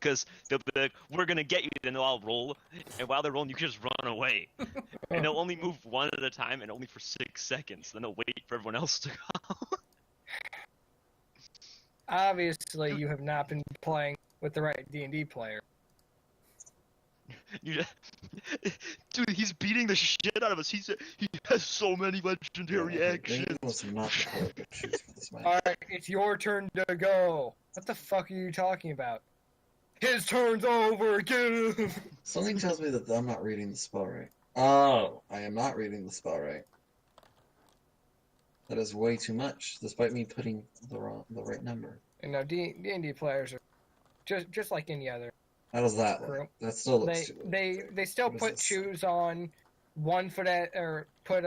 because they'll be like, "We're gonna get you," then they'll all roll, and while they're rolling, you can just run away, and they'll only move one at a time and only for 6 seconds. Then they'll wait for everyone else to go. Obviously, you have not been playing with the right D&D player. Dude, he's beating the shit out of us. He has so many legendary actions. Alright, it's your turn to go. What the fuck are you talking about? His turn's over, again. Something tells me that I'm not reading the spell right. Oh, I am not reading the spell right. That is way too much, despite me putting the right number. You know, D&D players are just like any other. How does that look? That still looks too they still put shoes on one foot or put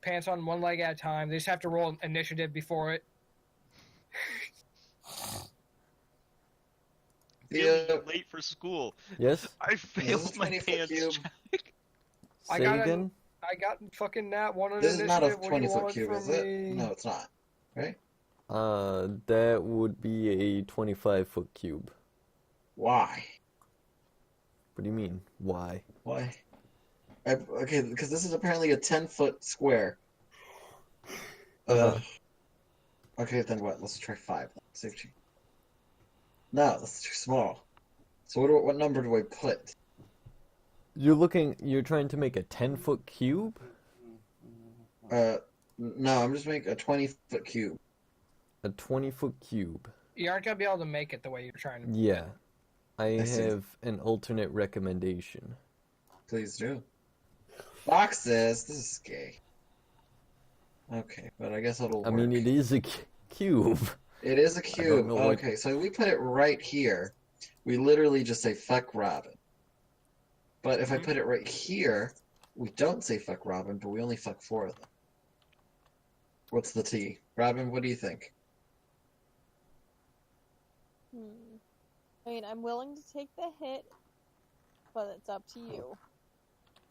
pants on one leg at a time. They just have to roll initiative before it. You're late for school. Yes. I failed my pants check. Say again. I got fucking that one on This initiative. is not a 20-foot cube, is it? No, it's not. Right? That would be a 25-foot cube. Why? What do you mean? Why? Why? Okay, because this is apparently a 10-foot square. Okay, then what? Let's try 5. Safety. No, that's too small. So what number do I put? You're trying to make a 10-foot cube? No, I'm just making a 20-foot cube. A 20-foot cube. You aren't gonna be able to make it the way you're trying to. Yeah. I have an alternate recommendation. Please do. Boxes. This is gay. Okay, but I guess it'll work. I mean, it is a cube. It is a cube. Okay, so we put it right here. We literally just say fuck Robin. But if I put it right here, we don't say fuck Robin, but we only fuck 4 of them. What's the T? Robin, what do you think? I mean, I'm willing to take the hit, but it's up to you.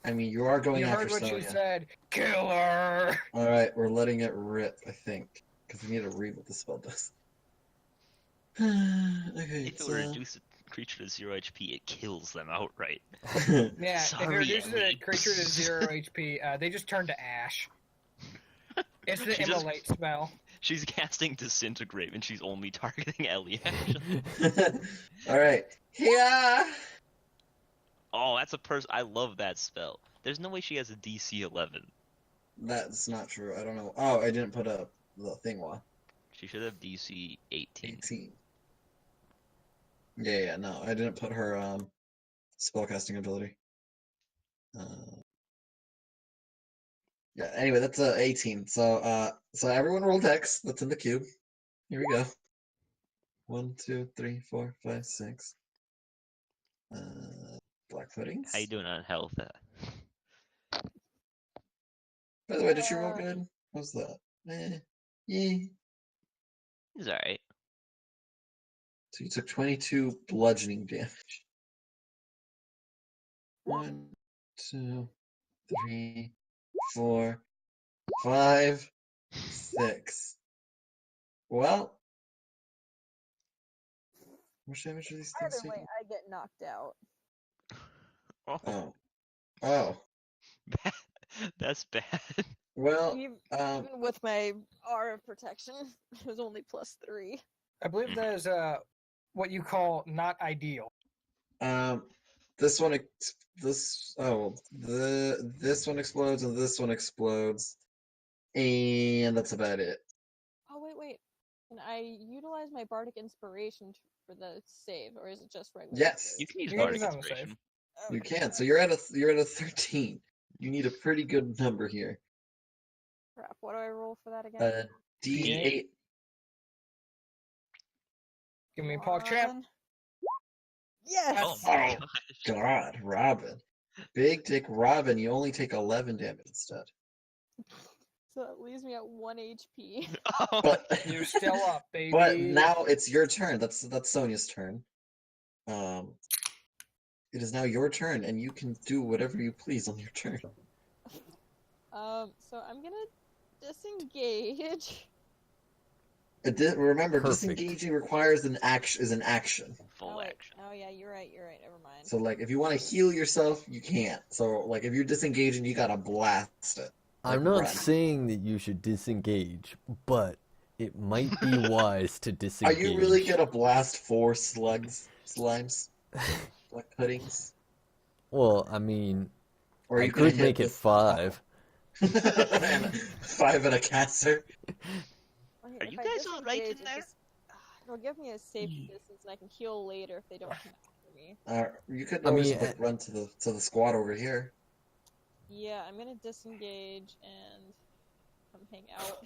I mean, you are going after Sonya. You heard what she said. Kill her! Alright, we're letting it rip, I think. Because we need to read what the spell does. Okay, if it would reduce a creature to 0 HP, it kills them outright. Yeah, Sorry, if it reduces a Ellie. creature to 0 HP, they just turn to ash. It's the immolate spell. She's casting Disintegrate, and she's only targeting Ellie. Alright. Yeah! Oh, that's a person. I love that spell. There's no way she has a DC 11. That's not true. I don't know. Oh, I didn't put up the thing one. She should have DC 18. 18. Yeah, no, I didn't put her spellcasting ability. Yeah, anyway, that's 18. So everyone roll Dex. That's in the cube. Here we go. 1, 2, 3, 4, 5, 6. Black footings. How you doing on health? By the way, did you roll good? What's that? Yeah. He's alright. So you took 22 bludgeoning damage. 1, 2, 3, 4, 5, 6. Well, how much damage are these things Either way, taking? I get knocked out. Oh. That's bad. Well, Even with my aura of protection, it was only +3. I believe that is what you call not ideal. this one explodes and this one explodes, and that's about it. Oh wait. Can I utilize my bardic inspiration for the save, or is it just regular? Yes, You can use You Bardic can use it on the Inspiration. you can. So you're at a 13. You need a pretty good number here. Crap. What do I roll for that again? D8. Give me a paw champ. 1. Yes. Oh my Oh. gosh. God, Robin. Big Dick Robin, you only take 11 damage instead. So that leaves me at 1 HP. Oh, But You're still up, baby. but now it's your turn. That's Sonia's turn. It is now your turn, and you can do whatever you please on your turn. So I'm gonna disengage. Remember, Perfect. disengaging requires an action. Full action. Oh yeah, you're right. Never mind. So like, if you want to heal yourself, you can't. So like, if you're disengaging, you gotta blast it. I'm Like, not run. saying that you should disengage, but it might be wise to Are disengage. you really gonna blast 4 slimes, like puddings? Well, I mean, Or are I you gonna could hit make it this 5. and 5 and a caster? Okay, Are if you I guys all right disengage, in there? it'll give me a safe distance, and I can heal later if they don't come after me. You could I always mean, like run to the squad over here. Yeah, I'm gonna disengage and come hang out.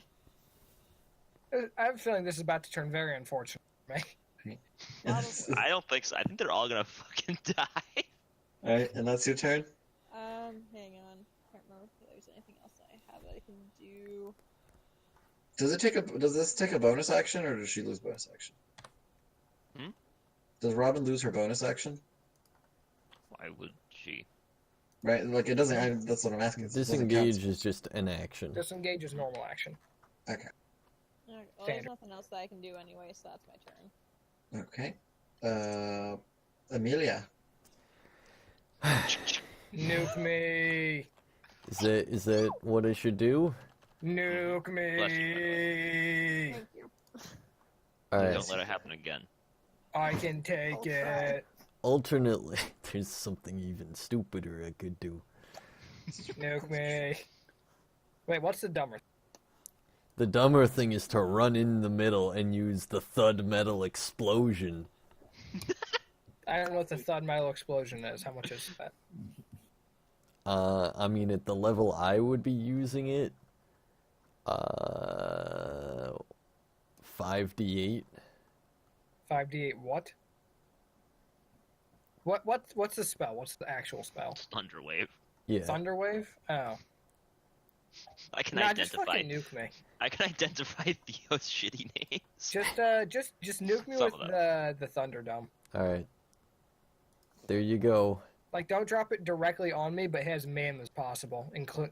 I have a feeling this is about to turn very unfortunate for me. Probably. I don't think so. I think they're all gonna fucking die. Alright, and that's your turn? Hang on. Can't remember if there's anything else I have that I can do. Does this take a bonus action, or does she lose bonus action? Hmm? Does Robin lose her bonus action? Why would she? Right, like it doesn't. That's what I'm asking. It doesn't count. Disengage is just an action. Disengage is normal action. Okay, well, there's Standard. nothing else that I can do anyway, so that's my turn. Okay. Amelia. Nuke me. Is that what I should do? Nuke me. Thank you. Alright. Don't let it happen again. I can take I'll try. it. Alternately, there's something even stupider I could do. Nuke me. Wait, what's the dumber? The dumber thing is to run in the middle and use the thud metal explosion. I don't know what the thud metal explosion is. How much is that? I mean, at the level I would be using it, 5d8. 5d8 what? What's the spell? What's the actual spell? Thunder wave. Yeah. Thunderwave? Oh. I can Nah, just identify. fucking nuke me. I can identify Theo's shitty names. Just nuke me Some with of the Thunderdome. Alright. There you go. Like, don't drop it directly on me, but hit as man as possible. Even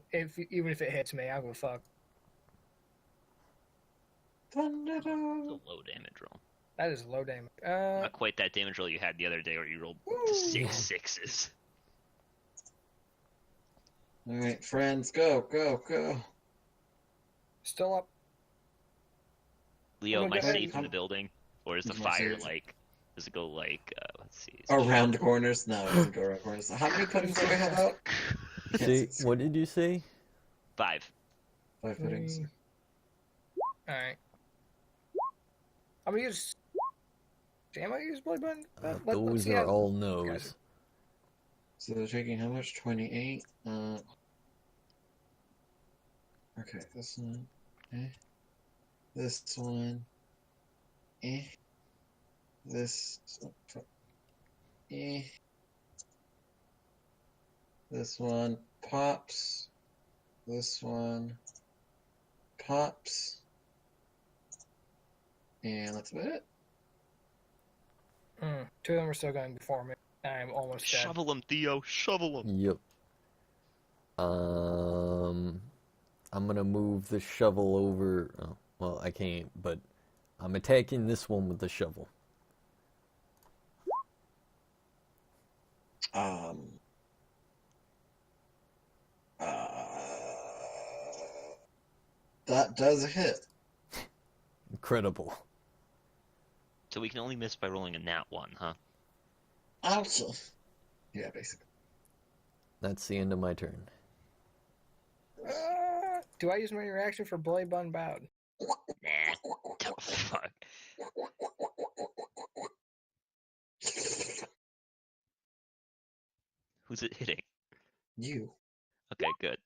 if it hits me, I don't give a fuck. It's a low damage roll. That is low damage. Not quite that damage roll you had the other day where you rolled Ooh. 6 sixes. Alright, friends, go. Still up. Leo, Oh am my I God. safe in the building? Or is the Am I fire safe? like... Does it go like... let's see. Around corners? No, it doesn't go around corners. How many puddings do I have out? Say, what did you say? 5. 5 puddings. Alright. I'm gonna use... Am I gonna use Blood Button? Let's Those see are how- all no's. So they're taking how much? 28? Okay, this one. This one. This. This one pops. This one pops. And that's about it. Two of them are still going before me. I'm almost dead. Shovel him, Theo. Shovel him. Yep. I'm gonna move the shovel over. Oh, well, I can't, but I'm attacking this one with the shovel. That does hit. Incredible. So we can only miss by rolling a nat 1, huh? Ouch. Yeah, basically. That's the end of my turn. Do I use my reaction for Blade Bun Bowed? Nah. Oh, fuck. Who's it hitting? You. Okay, good.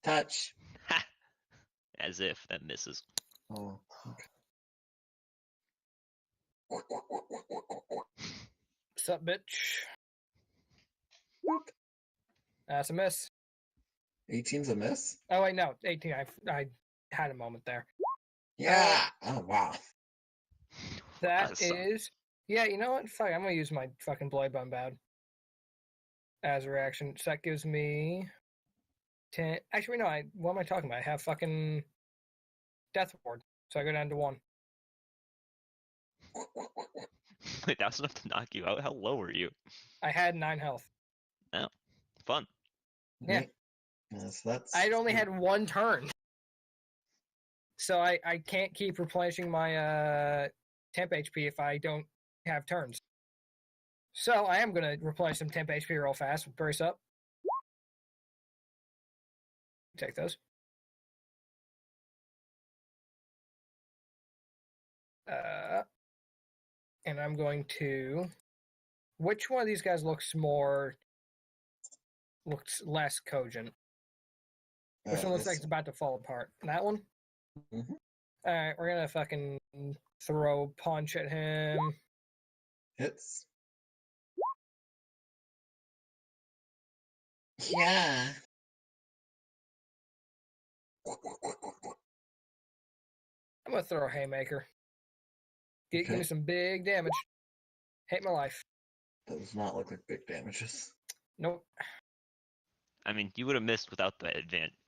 Touch. Ha! As if that misses. Oh, okay. Sup, bitch? That's a miss. 18's a miss? Oh, wait, no. 18. I had a moment there. Yeah! Oh, wow. That Awesome. is... Yeah, you know what? Fuck, I'm gonna use my fucking Blade Bun Bowed as a reaction. So that gives me 10... Actually, no, what am I talking about? I have fucking Death Ward. So I go down to 1. Wait, that was enough to knock you out? How low are you? I had 9 health. Fun. Yeah. Right. So that's. I'd only had 1 turn. So I can't keep replenishing my temp HP if I don't have turns. So I am going to replenish some temp HP real fast with Burst Up. Take those. And I'm going to. Which one of these guys looks less cogent? Which one looks like it's about to fall apart? That one? Mhm. Alright, we're gonna fucking throw punch at him. Hits. Yeah. I'm gonna throw a haymaker. Give me Okay. some big damage. Hate my life. That does not look like big damages. Nope. I mean, you would have missed without the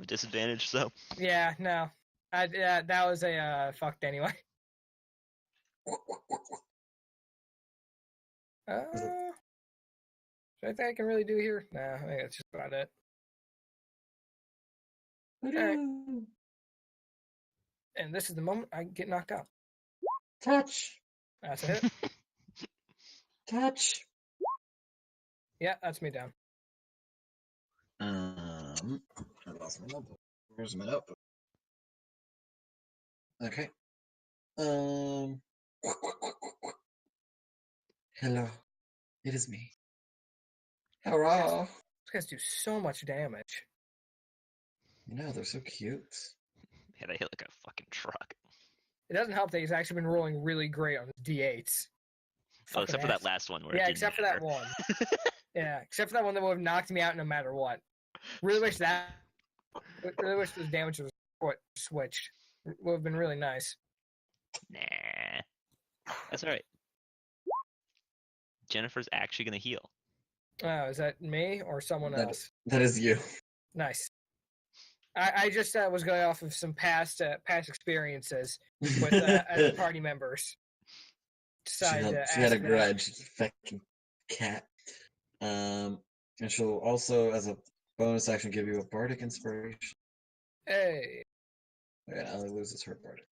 disadvantage, so. Yeah, no. That was a fucked anyway. Is there anything I can really do here? Nah, I think that's just about it. Alright. And this is the moment I get knocked out. Touch. That's it. Touch. Yeah, that's me down. I lost my notebook. Where's my notebook? Okay. Hello. It is me. Hello. These guys do so much damage. You know, they're so cute. Yeah, they hit like a fucking truck. It doesn't help that he's actually been rolling really great on his D8s. Oh, except for that last one where it Yeah, didn't except for matter. that one. Yeah, except for that one that would have knocked me out no matter what. Really wish those damage was switched. Would have been really nice. Nah. That's alright. Jennifer's actually gonna heal. Oh, is that me or someone else? That is you. Nice. I just was going off of some past experiences with as party members. She Decided to had a ask that. grudge. Fucking cat. And she'll also, as a bonus action, give you a bardic inspiration. Hey, Yeah, Ellie loses her bardic.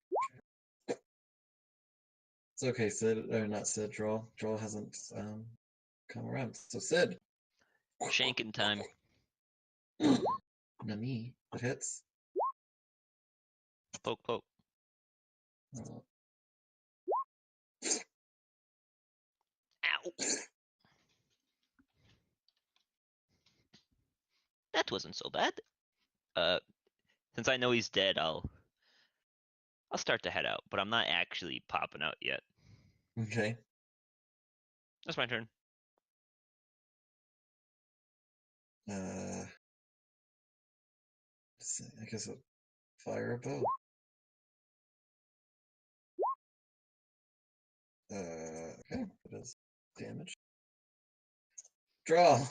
It's okay, Sid. Or not Sid, Droll. Droll hasn't come around. So Sid. Shanking time. Nani. It hits. Poke, poke. Oh. Ow. That wasn't so bad. Since I know he's dead, I'll start to head out, but I'm not actually popping out yet. Okay. That's my turn. I guess I'll fire a bow. Okay, that is damage. Draw.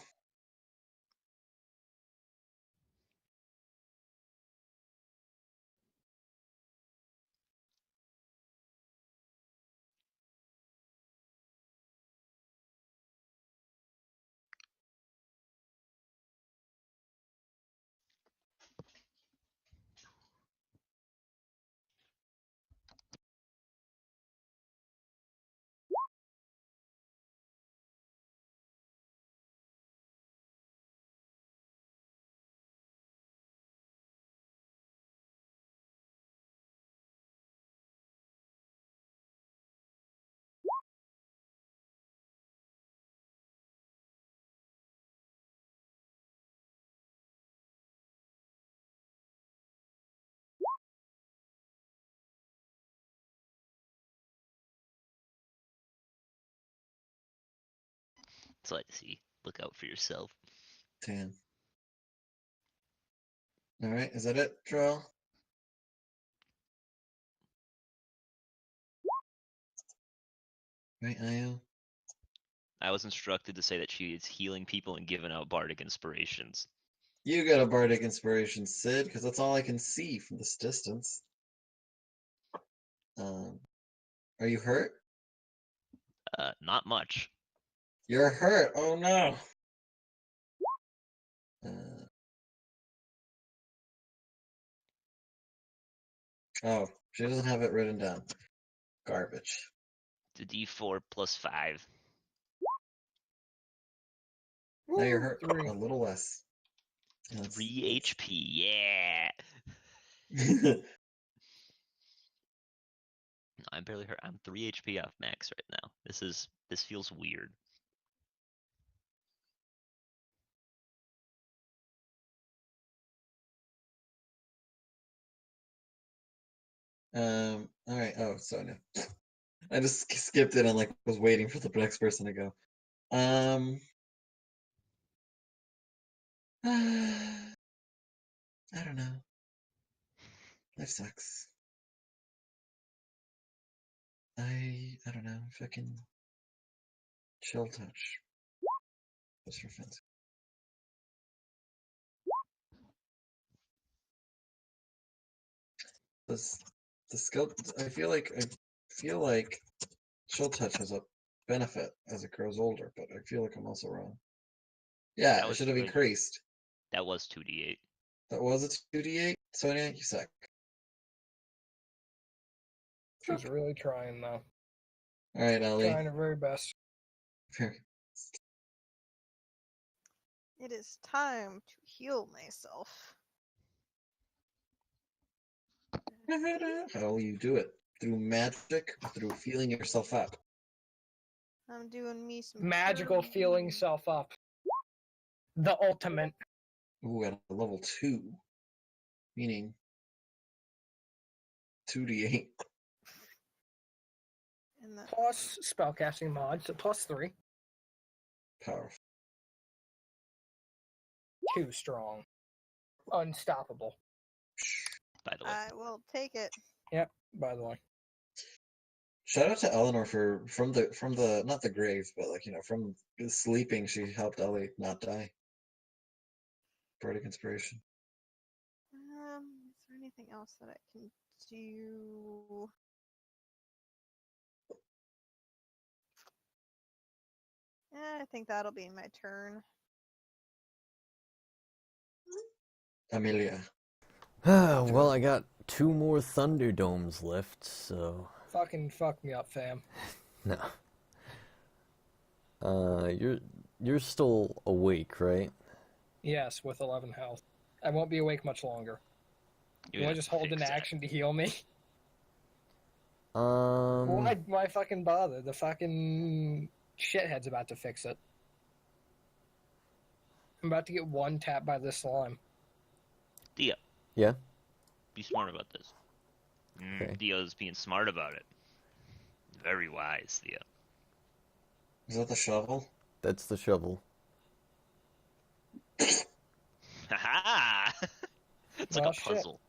That's all I see. Look out for yourself. 10. Alright, is that it? Draw. Right, Io? I was instructed to say that she is healing people and giving out bardic inspirations. You got a bardic inspiration, Sid, because that's all I can see from this distance. Are you hurt? Not much. You're hurt. Oh no. Oh, she doesn't have it written down. Garbage. The D4 plus 5. Now you're Woo, hurt 3. a little less. 3 HP. Yeah. I'm barely hurt. I'm 3 HP off max right now. This feels weird. All right. Oh, Sonia. I just skipped it and like was waiting for the next person to go. I don't know. Life sucks. I don't know. Fucking chill touch. Just for fun. The skill. I feel like chill touch has a benefit as it grows older, but I feel like I'm also wrong. Yeah, That it was should have really- increased. That was 2d8. That was a 2d8. Sonia, you suck. She's really trying though. All right, Ellie. Trying her very best. It is time to heal myself. How will you do it? Through magic? Through feeling yourself up? I'm doing me some Magical feeling turn. self up. The ultimate. Ooh, at a level 2. Meaning 2d8. And then Plus spellcasting mods, so plus 3. Powerful. Too strong. Unstoppable. By the way, I will take it. By the way. Shout out to Eleanor from the not the grave, but like from sleeping, she helped Ellie not die. Bardic inspiration. Is there anything else that I can do? I think that'll be my turn. Amelia. Well, I got 2 more Thunderdomes left, so Fucking fuck me up, fam. no. You're still awake, right? Yes, with 11 health. I won't be awake much longer. you You want have to just to hold an fix that. action to heal me? Why fucking bother? The fucking shithead's about to fix it. I'm about to get one tap by this slime. Dia. Yeah? Be smart about this. Okay. Dia's being smart about it. Very wise, Dia. Is that the shovel? That's the shovel. Haha! It's like Well, a shit. puzzle.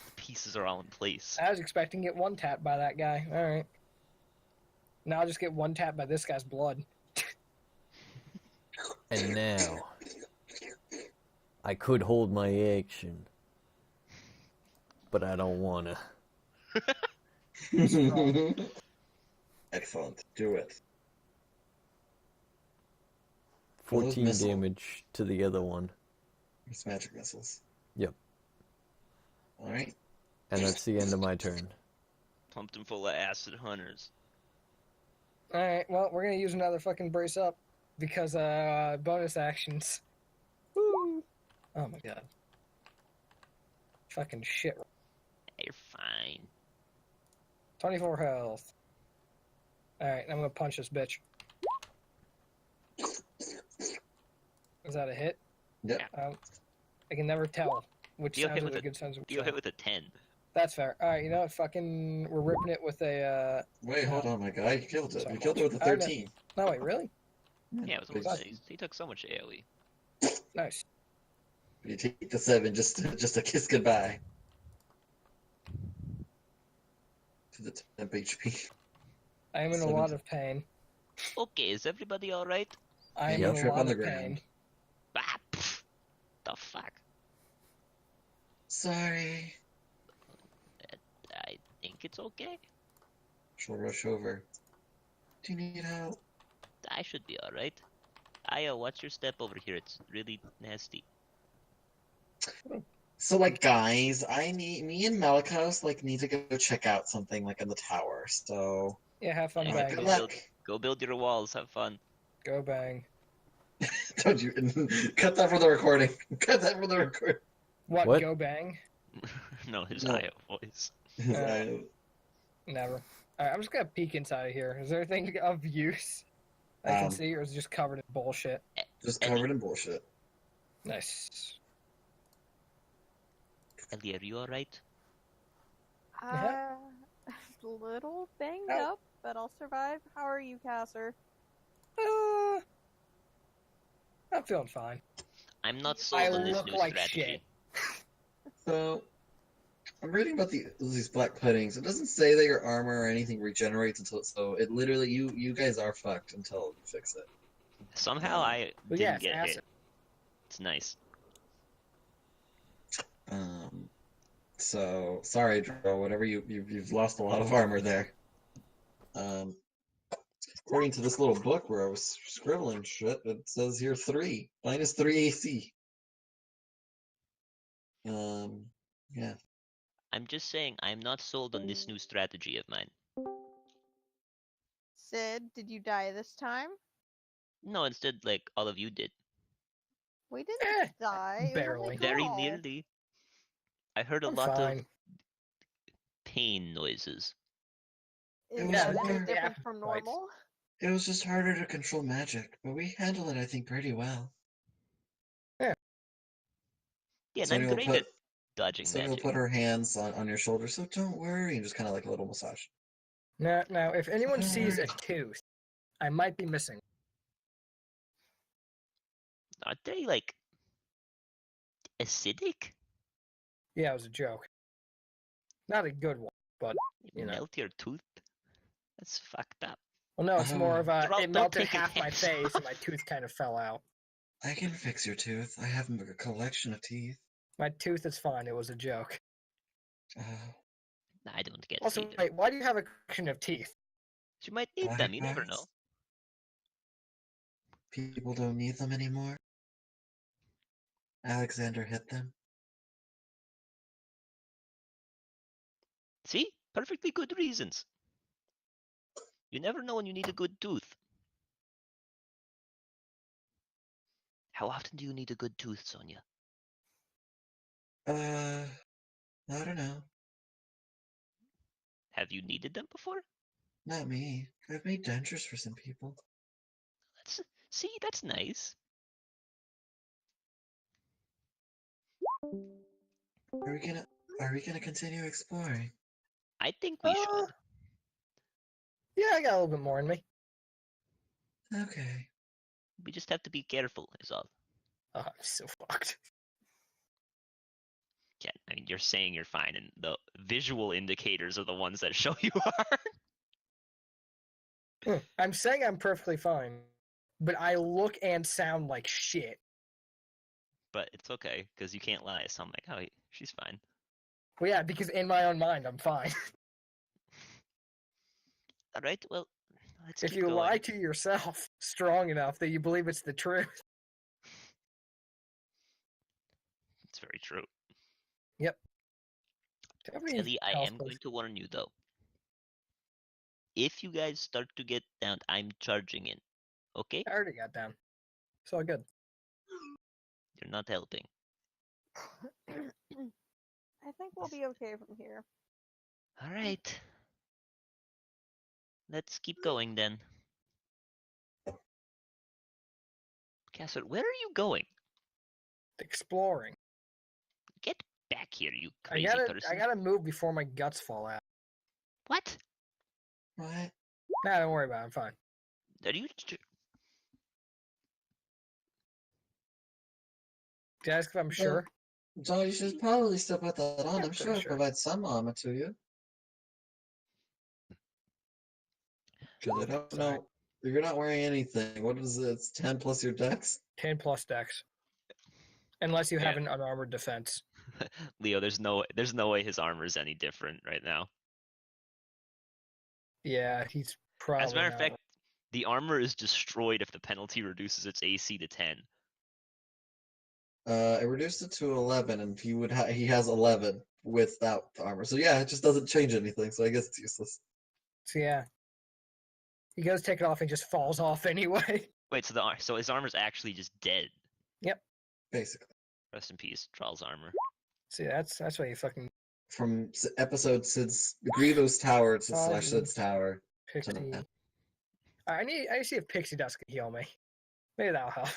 The pieces are all in place. I was expecting to get one tap by that guy. Alright. Now I'll just get one tap by this guy's blood. And now, I could hold my action, but I don't wanna. Excellent. Do it. 14 missile? damage to the other one. It's magic missiles. Yep. All right. And that's the end of my turn. Pumped him full of acid hunters. Alright, well, we're gonna use another fucking brace up. Because, bonus actions. Woo! Oh my god. Fucking shit. You're fine. 24 health. Alright, I'm gonna punch this bitch. Is that a hit? Yep. I can never tell which Dio hit sounds with like a a- good sounds of Dio hit with a 10. That's fair. Alright, you know what? Fucking, we're ripping it with a, Wait, hold on, my guy. You killed it. So You killed it with a much. I know. 13. No, wait, really? Yeah, it was But almost, he took so much AoE. Nice. you take the 7 just to kiss goodbye. To the temp HP. I am in a lot of pain. Okay, is everybody alright? I am Yeah, in a trip lot on the of ground. pain. Ah, pff, the fuck? Sorry. I think it's okay. She'll rush over. Do you need help? I should be alright. Aya, watch your step over here. It's really nasty. So, like, guys, me and Malikos, like, need to go check out something, like, in the tower, so... Yeah, have fun, Yeah, Alright, bang. good go luck. Go build your walls. Have fun. Go bang. Don't you... Cut that for the recording. Cut that for the recording. What? What? Go bang? No, his No. Aya voice. Never. Alright, I'm just gonna peek inside of here. Is there anything of use I can Um, see, or is it just covered in bullshit? Just covered in bullshit. Nice. Ellie, are you alright? Yeah. A little banged Oh. up, but I'll survive. How are you, Casser? I'm feeling fine. I'm not sold I on this look new like strategy. shit. So, I'm reading about these black puddings. It doesn't say that your armor or anything regenerates until so it literally you guys are fucked until you fix it. Somehow I But didn't yeah, it's get acid. hit. It's nice. So sorry, Dro. Whatever you've lost a lot of armor there. According to this little book where I was scribbling shit, it says here -3 AC. Yeah. I'm just saying I'm not sold on this new strategy of mine. Sid, did you die this time? No, instead, like all of you did. We didn't Eh, die. It was barely. only Very Carl. nearly. I heard a I'm lot fine. of pain noises. Is Yeah, that any yeah. different from Right. normal? It was just harder to control magic, but we handled it, I think, pretty well. Yeah, and Sonya I'm will great put at dodging Sonya will magic. put her hands on your shoulder, so don't worry, and just kind of like a little massage. Now, if anyone Don't sees a worry. tooth, I might be missing. Aren't they like acidic? Yeah, it was a joke. Not a good one, but you know. Melt your tooth? That's fucked up. Well, no, it's more of a. Don't- It don't melted take it half my hands-on. face, and my tooth kind of fell out. I can fix your tooth. I have a collection of teeth. My tooth is fine. It was a joke. I don't get Also, it either. wait, why do you have a collection of teeth? You might need them, you never know. People don't need them anymore. Alexander hit them. See? Perfectly good reasons. You never know when you need a good tooth. How often do you need a good tooth, Sonia? I don't know. Have you needed them before? Not me. I've made dentures for some people. That's nice. Are we gonna continue exploring? I think we should. Yeah, I got a little bit more in me. Okay. We just have to be careful, is all. Oh, I'm so fucked. Yeah, I mean, you're saying you're fine, and the visual indicators are the ones that show you are. I'm saying I'm perfectly fine, but I look and sound like shit. But it's okay, because you can't lie, so I'm like, oh, she's fine. Well, yeah, because in my own mind, I'm fine. Alright, well, let's If keep you going. lie to yourself strong enough that you believe it's the truth. It's very true. Yep. Do you have any Ellie, I health, am please? going to warn you, though. If you guys start to get down, I'm charging in. Okay? I already got down. It's all good. You're not helping. I think we'll be okay from here. Alright. Let's keep going, then. Castle, where are you going? Exploring. Get back here, you I crazy gotta, person. I gotta move before my guts fall out. What? What? Nah, don't worry about it. I'm fine. Are you... Did I ask if I'm sure? So you should probably still put that on. Yeah, I'm sure it'll sure. provide some armor to you. Because I don't Sorry. know. You're not wearing anything. What is it? It's 10 plus your dex? 10 plus dex. Unless you have Yeah. an unarmored defense. Leo, there's no way his armor's any different right now. Yeah, he's probably As a matter of not. fact, The armor is destroyed if the penalty reduces its AC to 10. It reduced it to 11, and he has 11 without the armor. So yeah, it just doesn't change anything. So I guess it's useless. So yeah. He goes take it off and just falls off anyway. Wait, so his armor's actually just dead. Basically, Rest in peace, Trials armor. See, that's why you fucking from episode Sid's Grievous Tower to Oh, slash Sid's Tower. Pixie. I need to see if Pixie Dust can heal me. Maybe that'll help.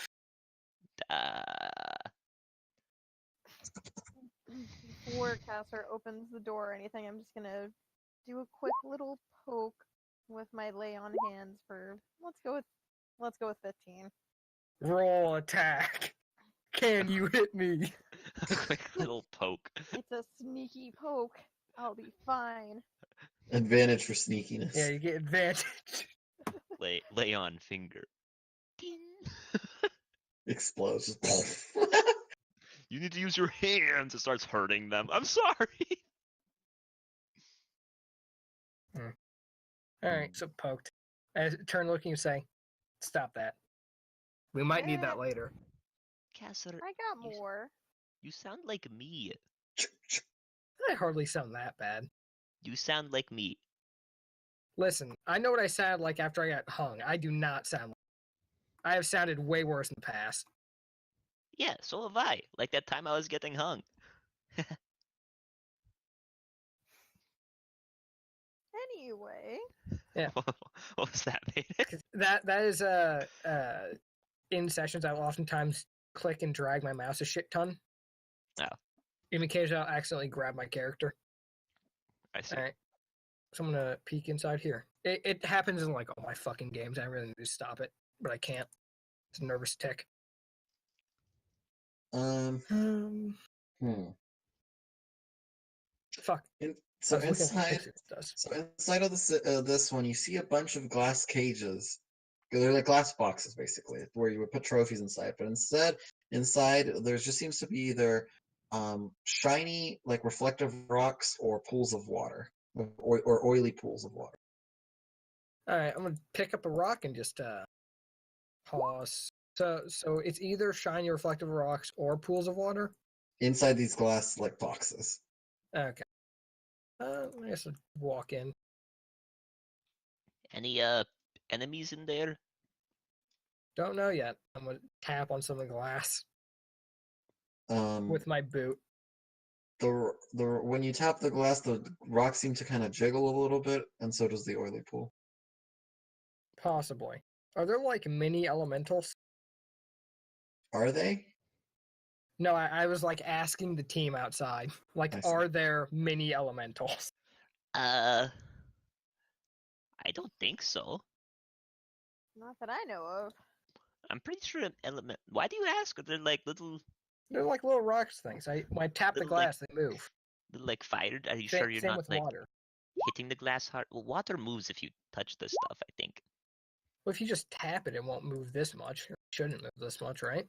Before Caster opens the door or anything, I'm just gonna do a quick little poke with my lay on hands for let's go with 15. Roll attack. Can you hit me? A quick little poke. It's a sneaky poke. I'll be fine. Advantage for sneakiness. Yeah, you get advantage. Lay on finger. Explodes. Just You need to use your hands. It starts hurting them. I'm sorry. Alright, so poked. I turn looking and say, stop that. We might need that later. Cassiter, I got more. you sound like me. I hardly sound that bad. You sound like me. Listen, I know what I sound like after I got hung. I do not sound like I have sounded way worse in the past. Yeah, so have I. Like that time I was getting hung. Anyway, What was that, Vader? 'Cause that is in sessions I will oftentimes click and drag my mouse a shit ton. Oh. In occasion I'll accidentally grab my character. I see. Alright. So I'm gonna peek inside here. It happens in like all my fucking games. I really need to stop it, but I can't. It's a nervous tick. Fuck. So I was looking for inside, Pixie's dust. so inside of this one, you see a bunch of glass cages. They're like glass boxes, basically, where you would put trophies inside. But inside, there just seems to be either shiny, like reflective rocks, or pools of water, or oily pools of water. Alright, I'm gonna pick up a rock and just pause. So it's either shiny reflective rocks or pools of water? Inside these glass like boxes. Okay. I guess I'll walk in. Any enemies in there? Don't know yet. I'm gonna tap on some of the glass Um, with my boot. the when you tap the glass, the rocks seem to kind of jiggle a little bit, and so does the oily pool. Possibly. Are there like mini elementals? Are they? No, I was like asking the team outside. Like, I see. are there mini elementals? I don't think so. not that I know of. I'm pretty sure an element. Why do you ask? They're like little They're like little rocks things. When I tap the Little, like, glass, they move. like fire. Are you Same, sure you're same not with like water. hitting the glass hard? Well, water moves if you touch the stuff, I think. Well, if you just tap it, it won't move this much. It shouldn't move this much, right?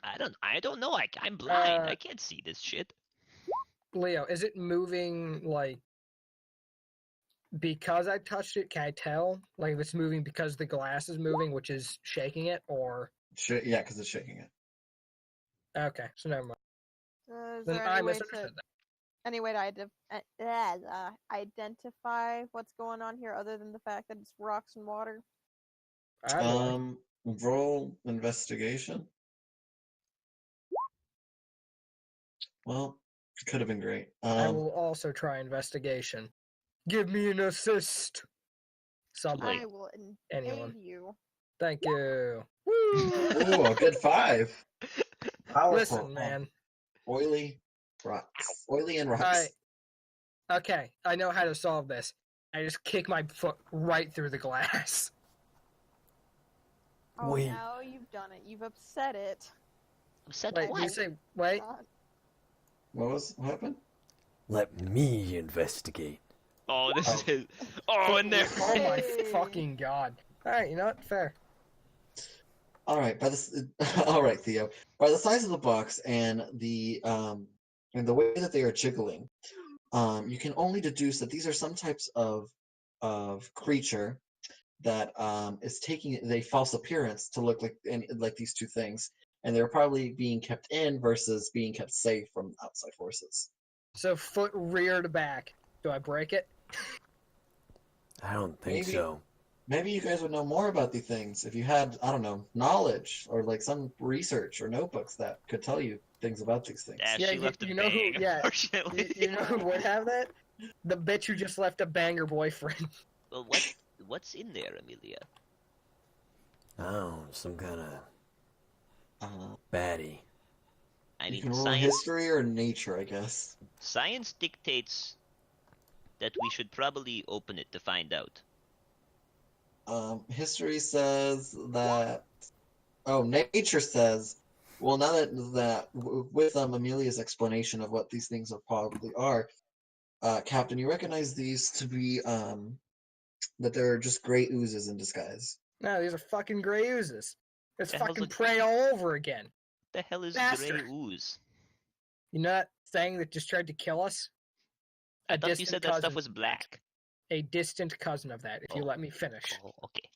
I don't know. I'm blind. Uh, I can't see this shit. Leo, is it moving like because I touched it? Can I tell? Like if it's moving because the glass is moving, which is shaking it, or Yeah, because it's shaking it. okay, so never mind. Is Then there I any way misunderstood to identify what's going on here other than the fact that it's rocks and water? that. I will. Roll investigation. Well, it could have been great. I will also try investigation. Give me an assist. Somebody. I will Anyone. aid you. Thank you. Ooh, a good 5. Powerful. Listen, man. Oily rocks. Oily and rocks. Alright. Okay, I know how to solve this. I just kick my foot right through the glass. Oh, Wait. now you've done it. You've upset it. Said Wait, what? did you say wait? What happened? Let me investigate. Oh, this is his. Oh, and there. Oh my Hey. fucking god. Alright, you know what? Fair. All right, all right, Theo. By the size of the box and the way that they are jiggling, you can only deduce that these are some types of creature that is taking a false appearance to look like these two things, and they're probably being kept in versus being kept safe from outside forces. So foot reared back. Do I break it? I don't think Maybe. so. Maybe you guys would know more about these things if you had, I don't know, knowledge or like some research or notebooks that could tell you things about these things. Yeah, Yeah, she you- left a you know who- bang, yeah, unfortunately. You know who would have that? The bitch who just left a banger boyfriend. Well, what's in there, Amelia? Oh, some kind of Uh, baddie. I you mean, can roll science. history or nature, I guess. Science dictates that we should probably open it to find out. History says that. Oh, nature says. Well, now that with Amelia's explanation of what these things probably are, Captain, you recognize these to be that they're just gray oozes in disguise. No, these are fucking gray oozes. It's The hell's fucking a- prey all over again. The hell is Bastard. gray ooze? You know that thing that just tried to kill us? I A thought you distant said that stuff cousin was of that. black. A distant cousin of that, if you Oh. let me finish. Oh, okay.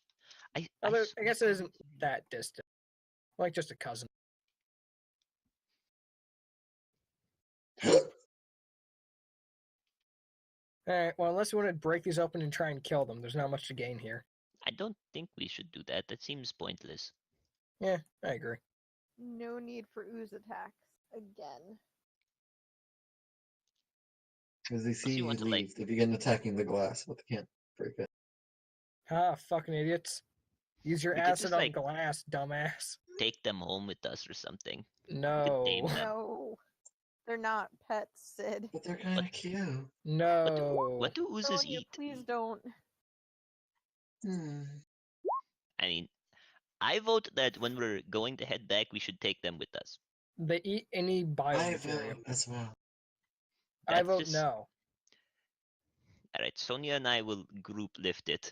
I Although, s- I guess it isn't that distant. Like just a cousin. Alright, well, unless we want to break these open and try and kill them, there's not much to gain here. I don't think we should do that. That seems pointless. Yeah, I agree. No need for ooze attacks again. As they see you you want to, leave, they begin attacking the glass, but they can't break it. Ah, fucking idiots. Use your We could acid just, on like- glass, dumbass. Take them home with us or something. No. tame them. No, they're not pets, Sid. But they're kind of But- cute. No. What do oozes Sonia, eat? please don't. Hmm. I mean, I vote that when we're going to head back, we should take them with us. They eat any I biomaterial. vote as well. I That's vote just- no. Alright, Sonia and I will group lift it.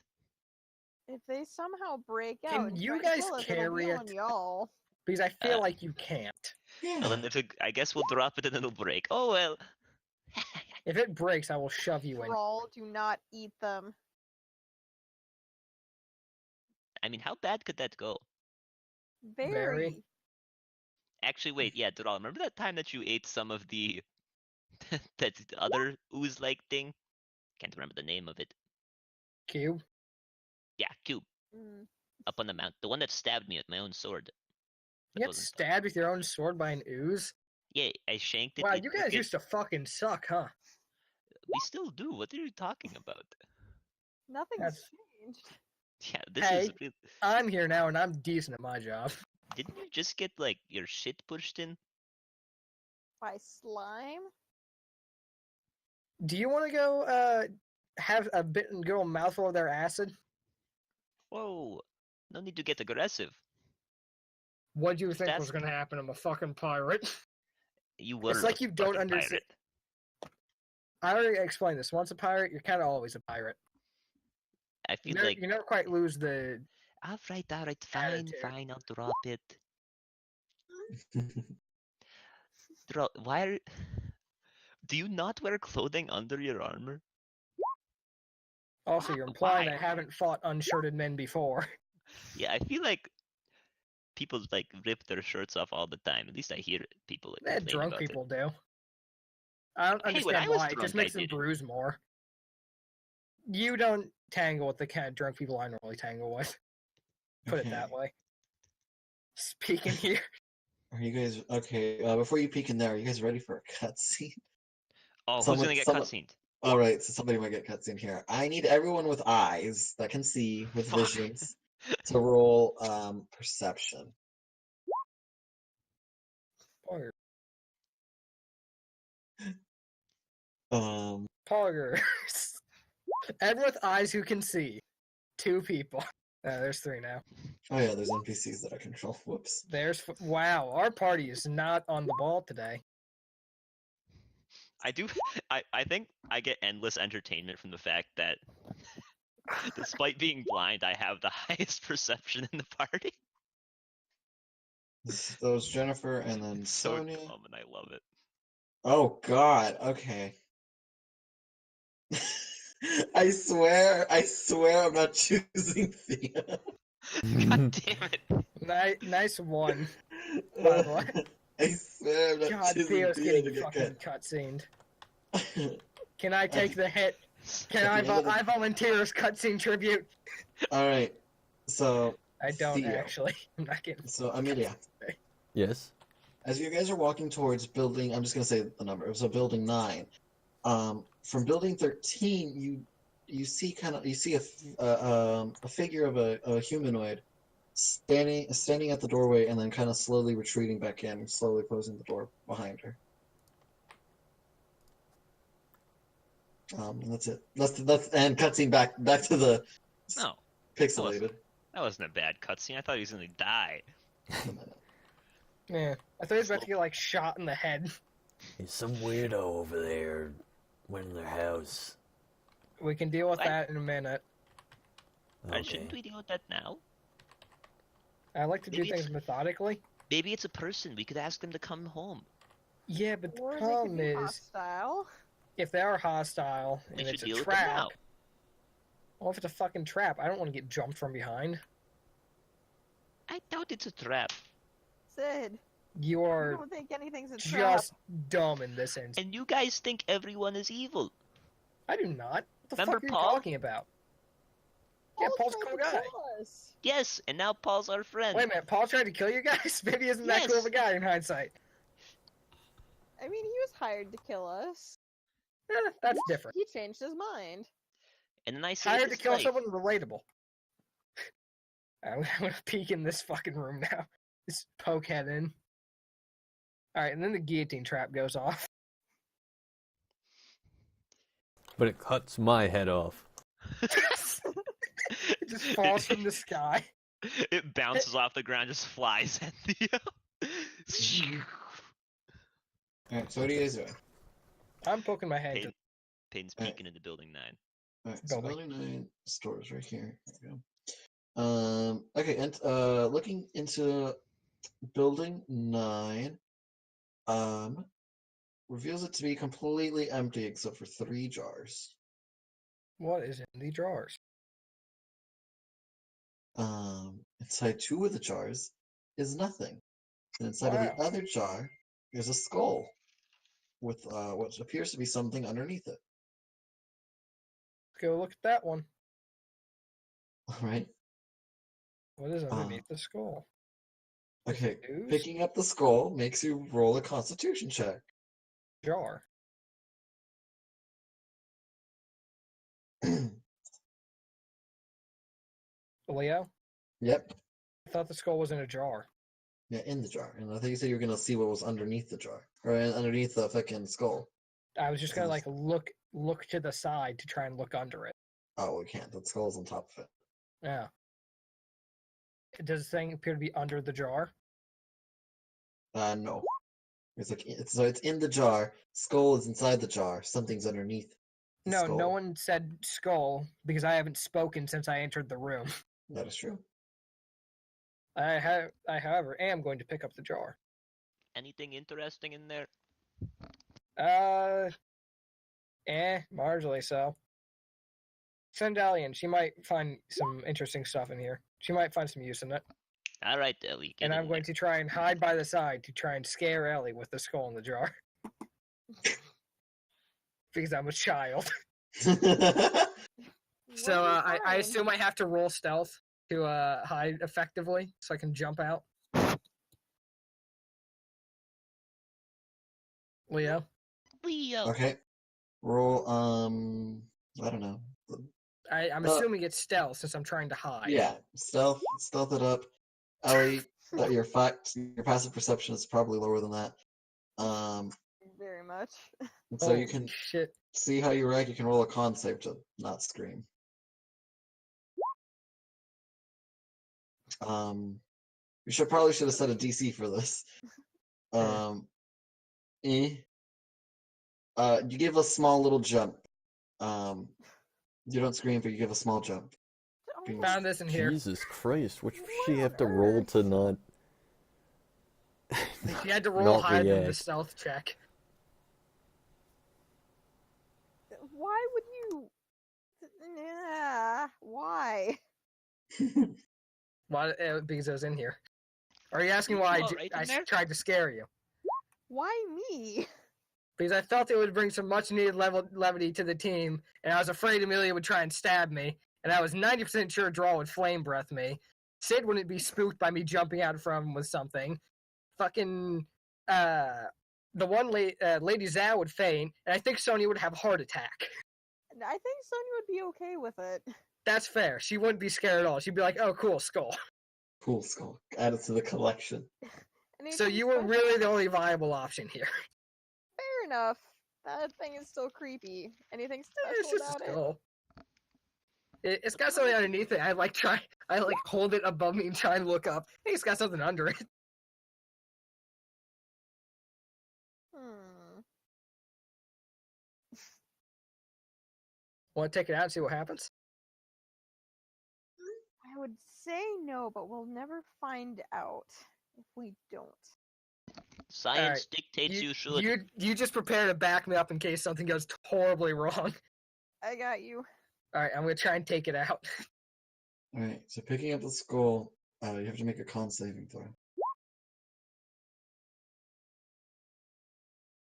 If they somehow break Can out, and you try and guys kill us, it'll carry be on it? y'all. Because I feel Uh, like you can't. Yeah. Well, then if it, I guess we'll drop it and it'll break. Oh well. If it breaks, I will shove you in. Thrall, do not eat them. I mean, how bad could that go? Very. Actually, wait, yeah, Dural, remember that time that you ate some of the that other ooze-like thing? Can't remember the name of it. Cube. Yeah, cube Mm. up on the mount. The one that stabbed me with my own sword. You get wasn't- stabbed with your own sword by an ooze? Yeah, I shanked it. Wow, it you took guys it- used to fucking suck, huh? We still do. What are you talking about? Nothing's That's- changed. Yeah, this Hey. is real. I'm here now and I'm decent at my job. Didn't you just get like your shit pushed in? By slime? Do you want to go have a bit and go a mouthful of their acid? Whoa! No need to get aggressive. What do you think That's- was going to happen? I'm a fucking pirate. You were. like a you don't fucking understand- pirate. I already explained this. Once a pirate, you're kind of always a pirate. I You feel never, like. you never quite lose the. Alright, fine, Attitude. fine. I'll drop it. Why are? Do you not wear clothing under your armor? Also, you're implying I Why? haven't fought unshirted men before. Yeah, I feel like people like rip their shirts off all the time. At least I hear people like That complain drunk about people do. I don't Hey, when understand I was why. It just drunk, I makes them didn't. bruise more. You don't tangle with the kind of drunk people I normally tangle with. Put it that Okay. way. Speaking here. Are you guys okay? Before you peek in there, are you guys ready for a cutscene? it. Oh, who's Someone- gonna get someone- cutscened? All right, so somebody might get cutscene here. I need everyone with eyes that can see with Fuck. visions to roll perception. Pogger. Um, Poggers. Everyone with eyes who can see. 2 people. There's 3 now. oh yeah, there's NPCs that I control. Whoops. Wow, our party is not on the ball today. I do. I think I get endless entertainment from the fact that, despite being blind, I have the highest perception in the party. That was Jennifer and then It's so Sonia. dumb, and I love it. Oh God. Okay. I swear I'm not choosing Thea. God damn it. Nice one. By the way. I swear I'm not God, choosing Theo's Thea to getting get fucking cutscened. cut. Can I take the hit? Can At the end of the- I volunteer as cutscene tribute? Alright, so I don't Theo. actually. I'm not getting. So Amelia, Yes. as you guys are walking towards building, I'm just gonna say the number. So building 9. From building 13, you see a figure of a humanoid standing at the doorway and then kind of slowly retreating back in, slowly closing the door behind her. And that's it. That's and cutscene back to the No, pixelated. that wasn't a bad cutscene. I thought he was gonna die. Yeah, I thought he was about to get like shot in the head. There's some weirdo over there went in their house. We can deal with What? that in a minute. Shouldn't we deal with that now? I like to do Maybe things it's- methodically. Maybe it's a person. We could ask them to come home. Yeah, but the Or they could problem be is, hostile. if they are hostile We and should it's a deal with them now. trap, well, if it's a fucking trap, I don't want to get jumped from behind. I doubt it's a trap. Sid, You I are don't think anything's a trap. just dumb in this instance. And you guys think everyone is evil. I do not. What the Remember fuck are you Paul? talking about? Yeah, Paul's a tried cool to guy. kill us. Yes, and now Paul's our friend. Wait a minute, Paul tried to kill you guys? Maybe he isn't that cool of a Yes. guy in hindsight. I mean, he was hired to kill us. That's different. He changed his mind. And then I saved Hired to his kill life. someone relatable. I'm gonna peek in this fucking room now. Just poke head in. Alright, and then the guillotine trap goes off. But it cuts my head off. It just falls from the sky. It bounces off the ground, just flies at Theo. Alright, so what are you guys doing? I'm poking my head. Peyton, Peyton's peeking into building 9. Alright, so Building. building 9 stores right here. There we go. Okay, and looking into building 9, reveals it to be completely empty except for 3 jars. What is in the drawers? Inside 2 of the jars is nothing. And inside of Wow. the other jar, there's a skull with what appears to be something underneath it. Let's go look at that one. Alright. What is underneath the skull? Is Okay. it ooze? Picking up the skull makes you roll a constitution check. Jar. Leo? Yep. I thought the skull was in a jar. Yeah, in the jar. And I think you said you were gonna see what was underneath the jar. Or underneath the fucking skull. I was just gonna like look to the side to try and look under it. Oh, we can't. The skull's on top of it. Yeah. Does the thing appear to be under the jar? No. It's like so it's in the jar. Skull is inside the jar. Something's underneath. The No, skull. no one said skull because I haven't spoken since I entered the room. That is true. I however am going to pick up the jar. Anything interesting in there? Marginally so. Send Alien. She might find some interesting stuff in here. She might find some use in it. All right, Ellie. And I'm going to try and hide by the side to try and scare Ellie with the skull in the jar. Because I'm a child. What So do you I find? assume I have to roll stealth to hide effectively so I can jump out. Leo? Leo. Okay. Roll I don't know. I'm assuming it's stealth since I'm trying to hide. Yeah, stealth it up. Ellie, your passive perception is probably lower than that. Very much. So you Holy can shit. see how you react. You can roll a con save to not scream. You probably should have set a DC for this. You give a small little jump. You don't scream, but you give a small jump. Oh, Found this in here. Jesus Christ, what should she What have on to roll earth? to not... She had to roll not higher than the react? stealth check. why would you Yeah. Why? Why? Because I was in here. Are you asking why All right in there? tried to scare you? Why me? Because I felt it would bring some much needed levity to the team, and I was afraid Amelia would try and stab me, and I was 90% sure Draw would flame breath me. Sid wouldn't be spooked by me jumping out in front of him with something. Fucking, the one Lady Zhao would faint, and I think Sonya would have a heart attack. I think Sonya would be okay with it. That's fair. She wouldn't be scared at all. She'd be like, oh, cool, skull. Cool skull. Add it to the collection. So Anything you were special? really the only viable option here. Fair enough. That thing is still creepy. Anything It's special just a about it? skull. It's got something underneath it. I hold it above me and try and look up. Hey, it's got something under it. Hmm. Want to take it out and see what happens? I would say no, but we'll never find out if we don't. Science dictates you should. You just prepare to back me up in case something goes horribly wrong. I got you. All right, I'm gonna try and take it out. Alright, so picking up the skull, you have to make a con saving throw.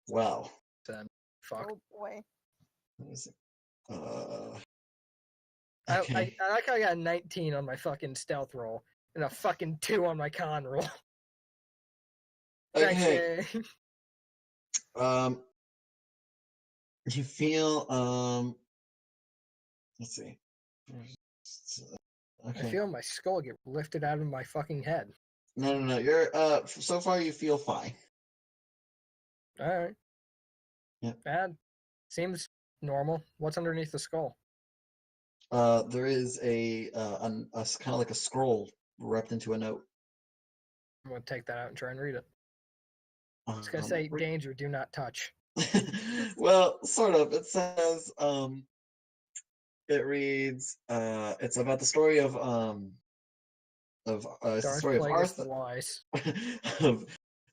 Wow. Fuck. Oh boy. What is it? I Okay. like how I got a 19 on my fucking stealth roll and a fucking 2 on my con roll. Okay. Thanks, You feel let's see. I Okay. feel my skull get lifted out of my fucking head. No. You're so far you feel fine. All right. Yeah. Bad. Seems normal. What's underneath the skull? There is a kind of like a scroll wrapped into a note. I'm gonna take that out and try and read it. It's gonna say re- danger, do not touch. well, sort of. It says it reads it's about the story of it's the Darth story of Plagueis Arthur. Wise.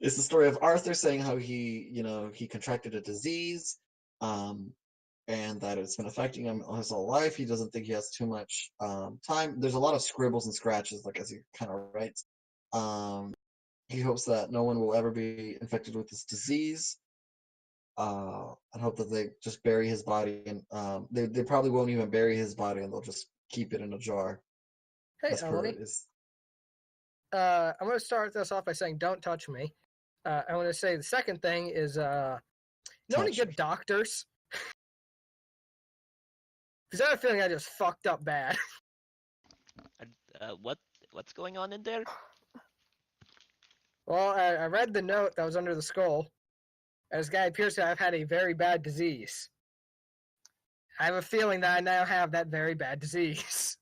It's the story of Arthur saying how he contracted a disease, and that it's been affecting him his whole life. He doesn't think he has too much time. There's a lot of scribbles and scratches, like as he kind of writes. He hopes that no one will ever be infected with this disease. And hope that they just bury his body, and they probably won't even bury his body, and they'll just keep it in a jar. Hey, As per Elodie. I'm gonna start this off by saying don't touch me. I'm gonna say the second thing is know any Touch good me. doctors? Because I have a feeling I just fucked up bad. What's going on in there? Well, I read the note that was under the skull. This guy appears to have had a very bad disease. I have a feeling that I now have that very bad disease.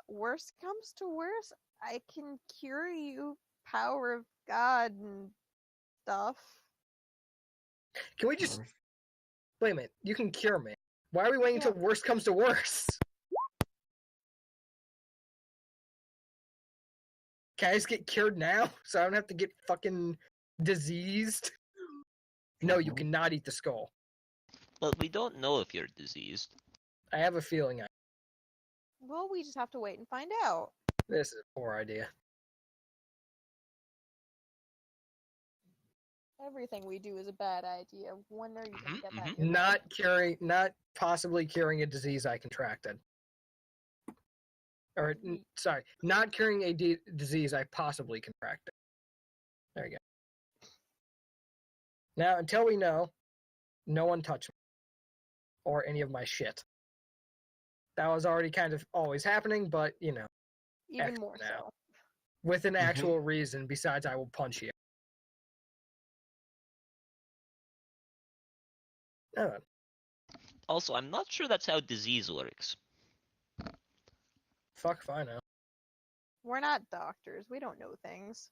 Worst comes to worst, I can cure you. Power of God and stuff. Can we just wait a minute? You can cure me. Why are we waiting until worst comes to worst? Can I just get cured now so I don't have to get fucking diseased? No, you cannot eat the skull. But we don't know if you're diseased. I have a feeling Well, we just have to wait and find out. this is a poor idea. Everything we do is a bad idea. When are you gonna get that? Not possibly curing a disease I contracted. Or, sorry, not curing a disease I possibly contracted. There you go. Now, until we know, no one touch me. Or any of my shit. That was already kind of always happening, but, Even extra more now. so. With an actual reason besides I will punch you. Oh, Also, I'm not sure that's how disease works. fuck if I know. We're not doctors. We don't know things.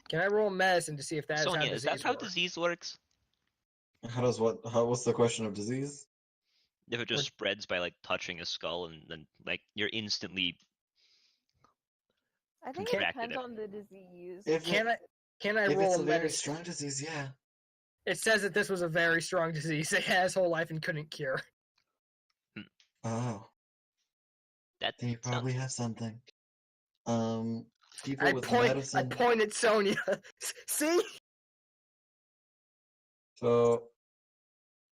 Can I roll medicine to see if that is how Sonia, disease is that how works? disease works? What's the question of disease? If it just spreads by like touching a skull and then like you're instantly I think it Contracted depends it. on the disease. Can I If roll it's a very medicine? strong disease, yeah. It says that this was a very strong disease. It had his whole life and couldn't cure. Oh, That then you probably have something. People I with point medicine. at Sonia. See? So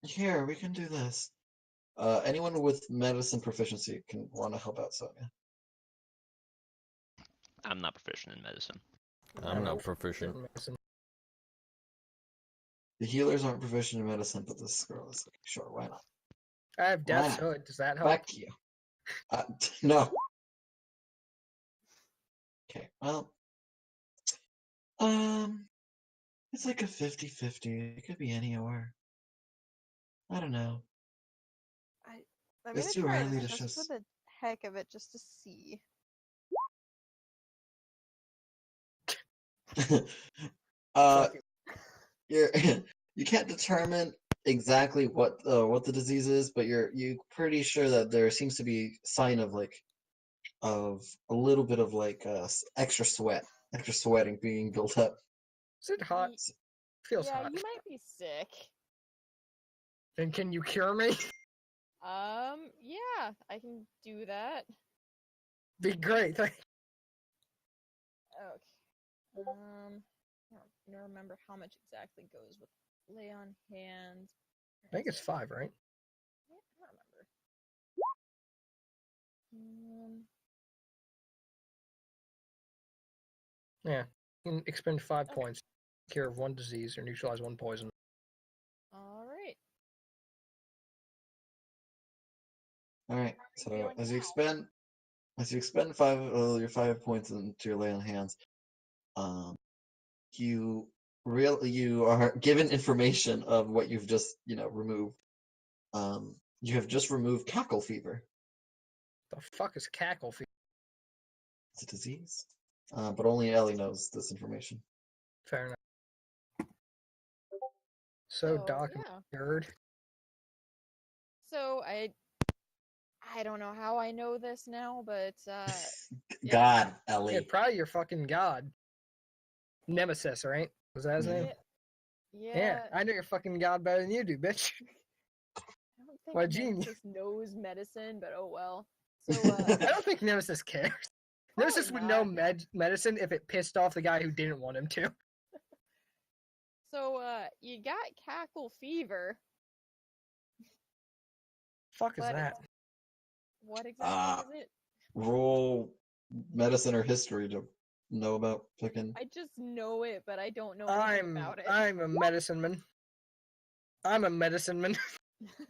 here we can do this. Anyone with medicine proficiency can want to help out Sonia. I'm not proficient in medicine. I'm not proficient. The healers aren't proficient in medicine, but this girl is. Okay, sure, why not? I have Death's Wow. Hood. Does that help? Fuck you. No. Okay, well. It's like a 50-50. It could be anywhere. I don't know. I'm It's gonna too try early this to just for just. the heck of it, just to see. uh, Fuck it. you're you can't determine exactly what the disease is, but you're pretty sure that there seems to be sign of of a little bit of extra sweating being built up. Is it hot? Ye- Feels yeah, hot. you might be sick. And can you cure me? Yeah, I can do that. Be great. Okay. I don't remember how much exactly goes with lay on hands. I think it's 5, right? Yeah, I don't remember. Yeah. You can expend 5 Okay. points. Cure of 1 disease or neutralize 1 poison. All right. All right. So Feeling as you now. expend your 5 points into your lay on hands, you are given information of what you've just removed. You have just removed cackle fever. The fuck is cackle fever? It's a disease, but only Ellie knows this information. Fair enough. So, So, Doc, yeah. nerd. So I don't know how I know this now, but God, Yeah, Ellie. probably your fucking god. Nemesis, right? Was that his name? Yeah, I know your fucking god better than you do, bitch. I don't think What a genius. Nemesis knows medicine, but oh well. So I don't think Nemesis cares. Nemesis would know not. medicine if it pissed off the guy who didn't want him to. So you got cackle fever. Fuck is But that? what exactly is it? Roll medicine or history to know about fucking. I just know it, but I don't know anything about it. I'm a medicine man. I'm a medicine man.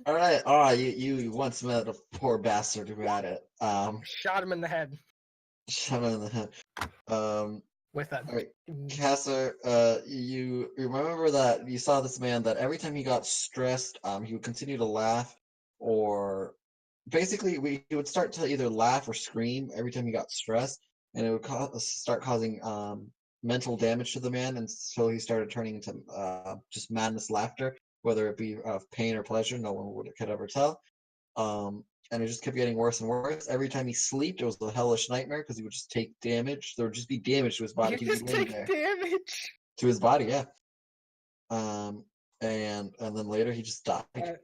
All right. You once met a poor bastard who had it. Shot him in the head Shut him in the head. with that. All right, Casser. You remember that you saw this man that every time he got stressed, he would continue to laugh, or basically he would start to either laugh or scream every time he got stressed, and it would start causing mental damage to the man, and so he started turning into just madness laughter, whether it be of pain or pleasure. No one could ever tell. And it just kept getting worse and worse. Every time he slept, it was a hellish nightmare because he would just take damage. There would just be damage to his body. You He'd just be laying take there. damage. To his body, yeah. And then later he just died.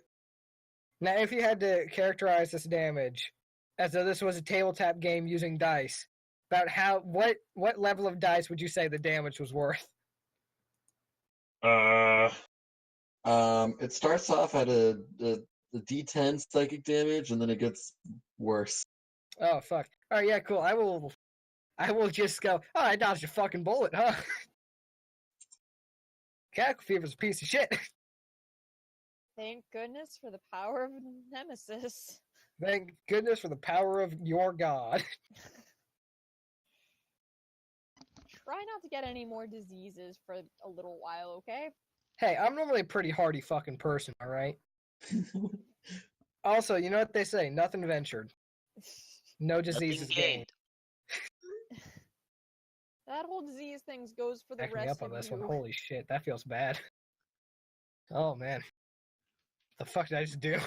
Now, if you had to characterize this damage as though this was a tabletop game using dice, about what level of dice would you say the damage was worth? It starts off at a D10 psychic damage, and then it gets worse. Oh fuck! All right, yeah, cool. I will just go. Oh, I dodged a fucking bullet, huh? Cackle fever's a piece of shit. Thank goodness for the power of Nemesis. Thank goodness for the power of your god. Try not to get any more diseases for a little while, okay? Hey, I'm normally a pretty hardy fucking person, all right? Also, you know what they say? Nothing ventured. No disease is Nothing gained. That whole disease thing goes for the Back me rest up on of this you. one. Holy shit, that feels bad. Oh man. The fuck did I just do?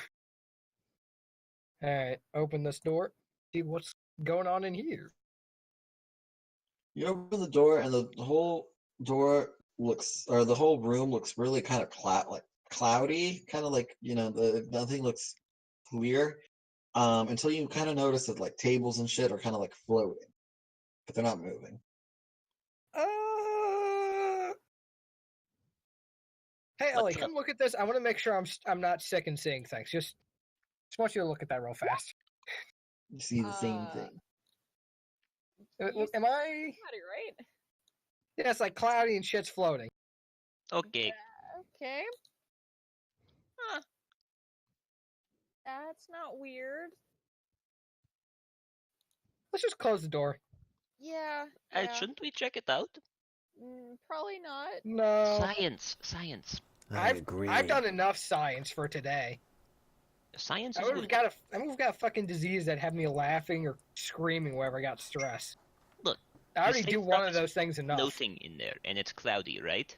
Alright, open this door. See what's going on in here. You open the door, and the whole the whole room looks really kind of cloudy, kind of like nothing looks clear. until you kind of notice that like tables and shit are kind of like floating, but they're not moving. Hey Ellie, What's up? come look at this. I want to make sure I'm not sick and seeing things. Just want you to look at that real fast. You see the same thing. You Am I? got it right. Yeah, it's like cloudy and shit's floating. Okay. Okay. Huh. That's not weird. Let's just close the door. Yeah. Yeah. Shouldn't we check it out? Probably not. No, Science. I agree. I've done enough science for today. Science I is would have good. got a fucking disease that had me laughing or screaming whenever I got stressed. Look, I already say do stuff one of is those things enough. Nothing in there, and it's cloudy, right?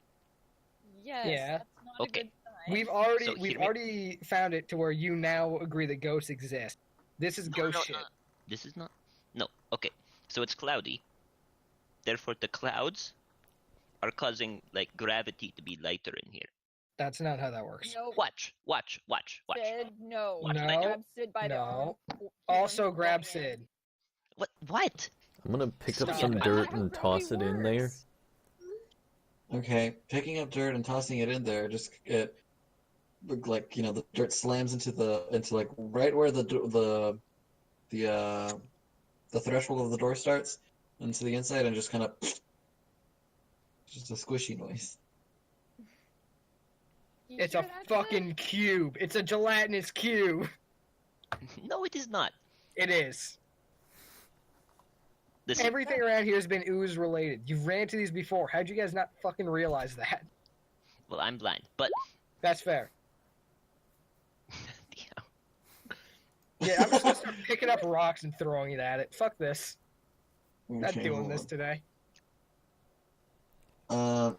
Yes. Yeah. That's not Okay. a good sign. We've So hear me. already found it to where you now agree that ghosts exist. This is ghost shit. This is not. No. Okay. So it's cloudy. Therefore, the clouds are causing like gravity to be lighter in here. That's not how that works. No. Watch. Sid, no. Watch No. that. Grab Sid by the arm. No. Pull him Also going grab in. Sid. What? I'm gonna pick up Stop some it. dirt That and really toss it in there. works. Okay, picking up dirt and tossing it in there, just it like the dirt slams into like right where the threshold of the door starts into the inside, and just kind of just a squishy noise. You It's hear a that, Sid? fucking cube. It's a gelatinous cube. No, it is not. It is. Listen, Everything around here has been ooze related. You've ran into these before. How'd you guys not fucking realize that? well, I'm blind, but That's fair. yeah. Yeah, I'm just gonna start picking up rocks and throwing it at it. Fuck this. Not Okay, doing hold this today. on.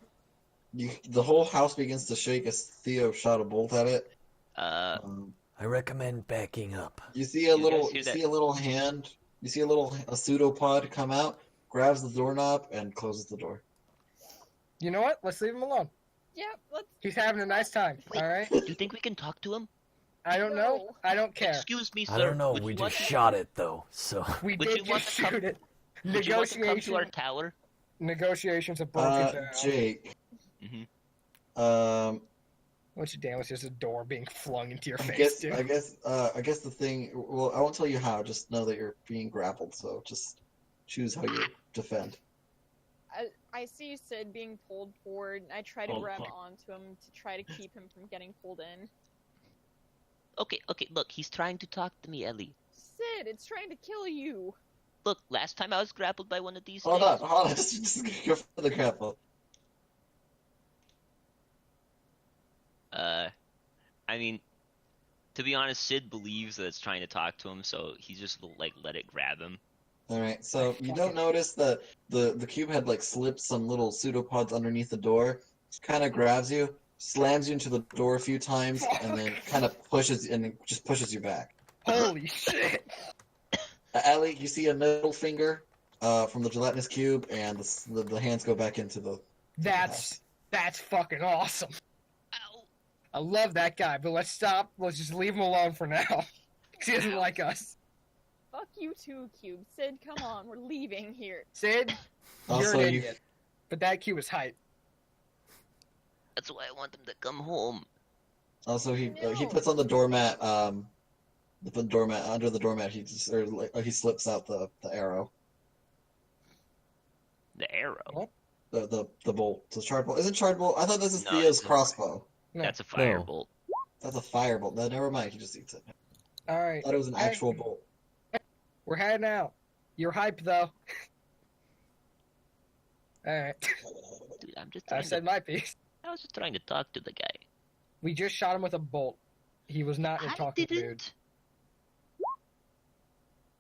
The whole house begins to shake as Theo shot a bolt at it. I recommend backing up. You see a You little, guys hear you that? see a little hand, you see a pseudopod come out, grabs the doorknob, and closes the door. You know what? Let's leave him alone. Yep, let's. He's having a nice time. Wait. All right. Do you think we can talk to him? I don't know. No. I don't care. Excuse me, sir. I don't know. Would We you just want shot it though, so. We Would did you want just to come- shoot it. Would you want to come to Negotiation. our tower? Negotiations have broken down. Jake. Mhm. What you damn? It's just a door being flung into your I face, guess, dude. I guess the thing. Well, I won't tell you how. Just know that you're being grappled. So just choose how you defend. I see Sid being pulled forward, and I try to Oh, grab fuck. onto him to try to keep him from getting pulled in. Okay. Look, he's trying to talk to me, Ellie. Sid, it's trying to kill you. Look, last time I was grappled by one of these Hold things. on. Just go for the grapple. I mean, to be honest, Sid believes that it's trying to talk to him, so he's just like let it grab him. All right. So you don't notice that the cube had like slipped some little pseudopods underneath the door. Kind of grabs you, slams you into the door a few times, and then kind of pushes you back. Holy shit! Ellie, you see a middle finger from the gelatinous cube, and the hands go back into the. That's fucking awesome. Ow! I love that guy, but let's stop. Let's just leave him alone for now. 'Cause he doesn't like us. Fuck you too, Cube. Sid, come on, we're leaving here. Sid, you're Also, an you idiot. But that cube is hype. That's why I want him to come home. he No. puts on the doormat. The doormat under the doormat. He slips out the arrow. The arrow. The bolt. The charred bolt. Isn't charred bolt? I thought this is No, Theo's it's not. crossbow. No. That's a firebolt. That's a firebolt. No, never mind. He just eats it. All I right, thought it was an actual bolt. we're heading out. You're hype though. All right, Dude, I'm just I trying said my piece. I was just trying to talk to the guy. We just shot him with a bolt. He was not in a I talking mood. didn't.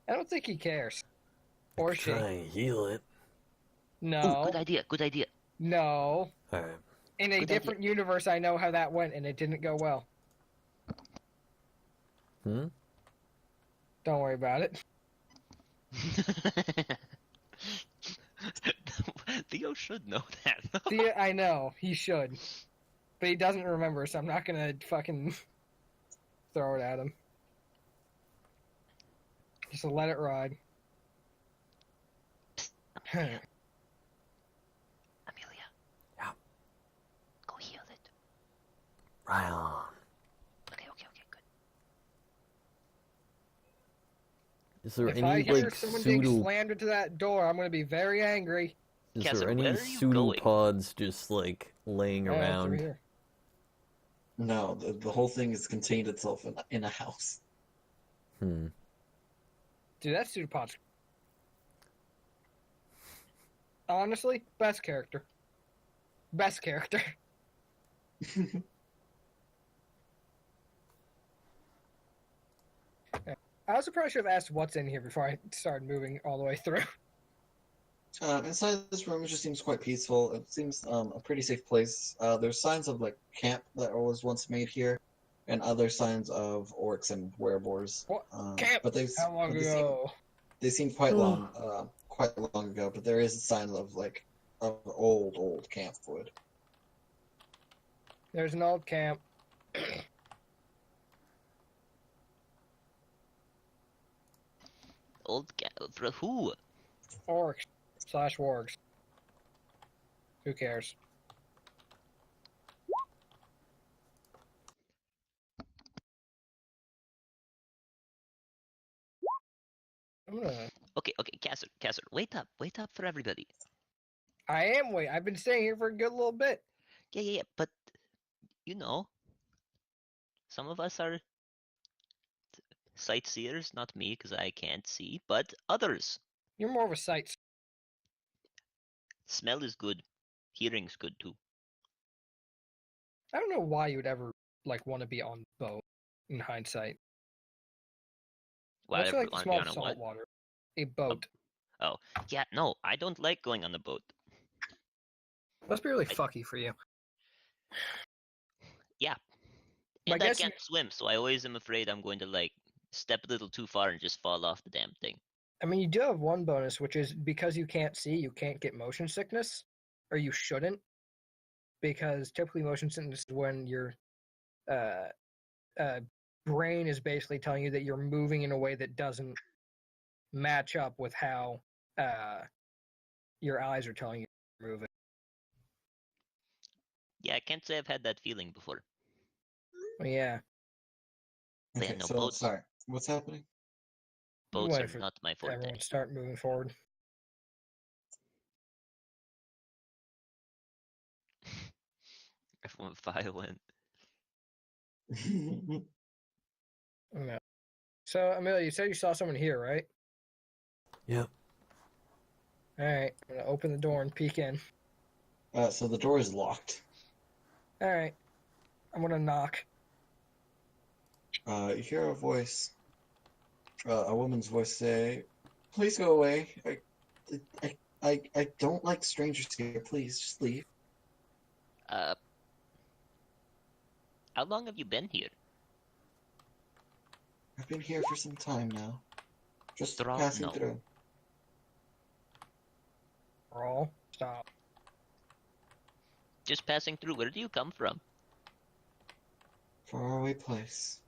I don't think he cares. Or she. Try and heal it. Ooh, No. good idea. Good idea. No. Alright. In a Good different universe, I know how that went, and it didn't go well. Hmm? Don't worry about it. Theo should know that. I know he should, but he doesn't remember, so I'm not gonna fucking throw it at him. Just let it ride. Amelia. Amelia. Yeah. Go heal it. Right on. Okay, good. Is there If any I hear like someone being pseudo? slammed into that door, I'm gonna be very angry. Is Cassie, there where any are you going? pseudopods just like laying Oh, it's over around? here. No, the whole thing is contained itself in a house. Hmm. Dude, that pseudopod's honestly best character. Best character. I was surprised I should have asked what's in here before I started moving all the way through. Inside this room, it just seems quite peaceful. It seems a pretty safe place. There's signs of like camp that was once made here, and other signs of orcs and wereboars. What? Camp? But How long ago? they seem quite long ago. But there is a sign of like of old camp wood. There's an old camp. For who? Orcs / wargs. Who cares? I'm gonna. Okay, Casser, wait up for everybody. I am wait. I've been staying here for a good little bit. Yeah, but you know, some of us are sightseers, not me, because I can't see, but others. You're more of a sight. Smell is good, hearing's good too. I don't know why you would ever like want to be on the boat. In hindsight, Why what's like the want to be small on a salt what? water? A boat. Yeah, no, I don't like going on the boat. Must be really fucky for you. Yeah, My and I guess can't swim, so I always am afraid I'm going to like step a little too far and just fall off the damn thing. I mean, you do have one bonus, which is because you can't see, you can't get motion sickness, or you shouldn't, because typically motion sickness is when your brain is basically telling you that you're moving in a way that doesn't match up with how your eyes are telling you to move it. Yeah, I can't say I've had that feeling before. Well, yeah, They Okay, have no so boats. sorry, what's happening? Boats wait are for not my forte. everyone to start moving forward. Everyone violent. No. So, Amelia, you said you saw someone here, right? Yep. All right, I'm gonna open the door and peek in. So the door is locked. All right, I'm gonna knock. You hear a voice, a woman's voice say, "Please go away. I don't like strangers here. Please, just leave." How long have you been here? I've been here for some time now. Just Thrall? passing No. through. Roll. Stop. Just passing through. Where do you come from? Faraway place.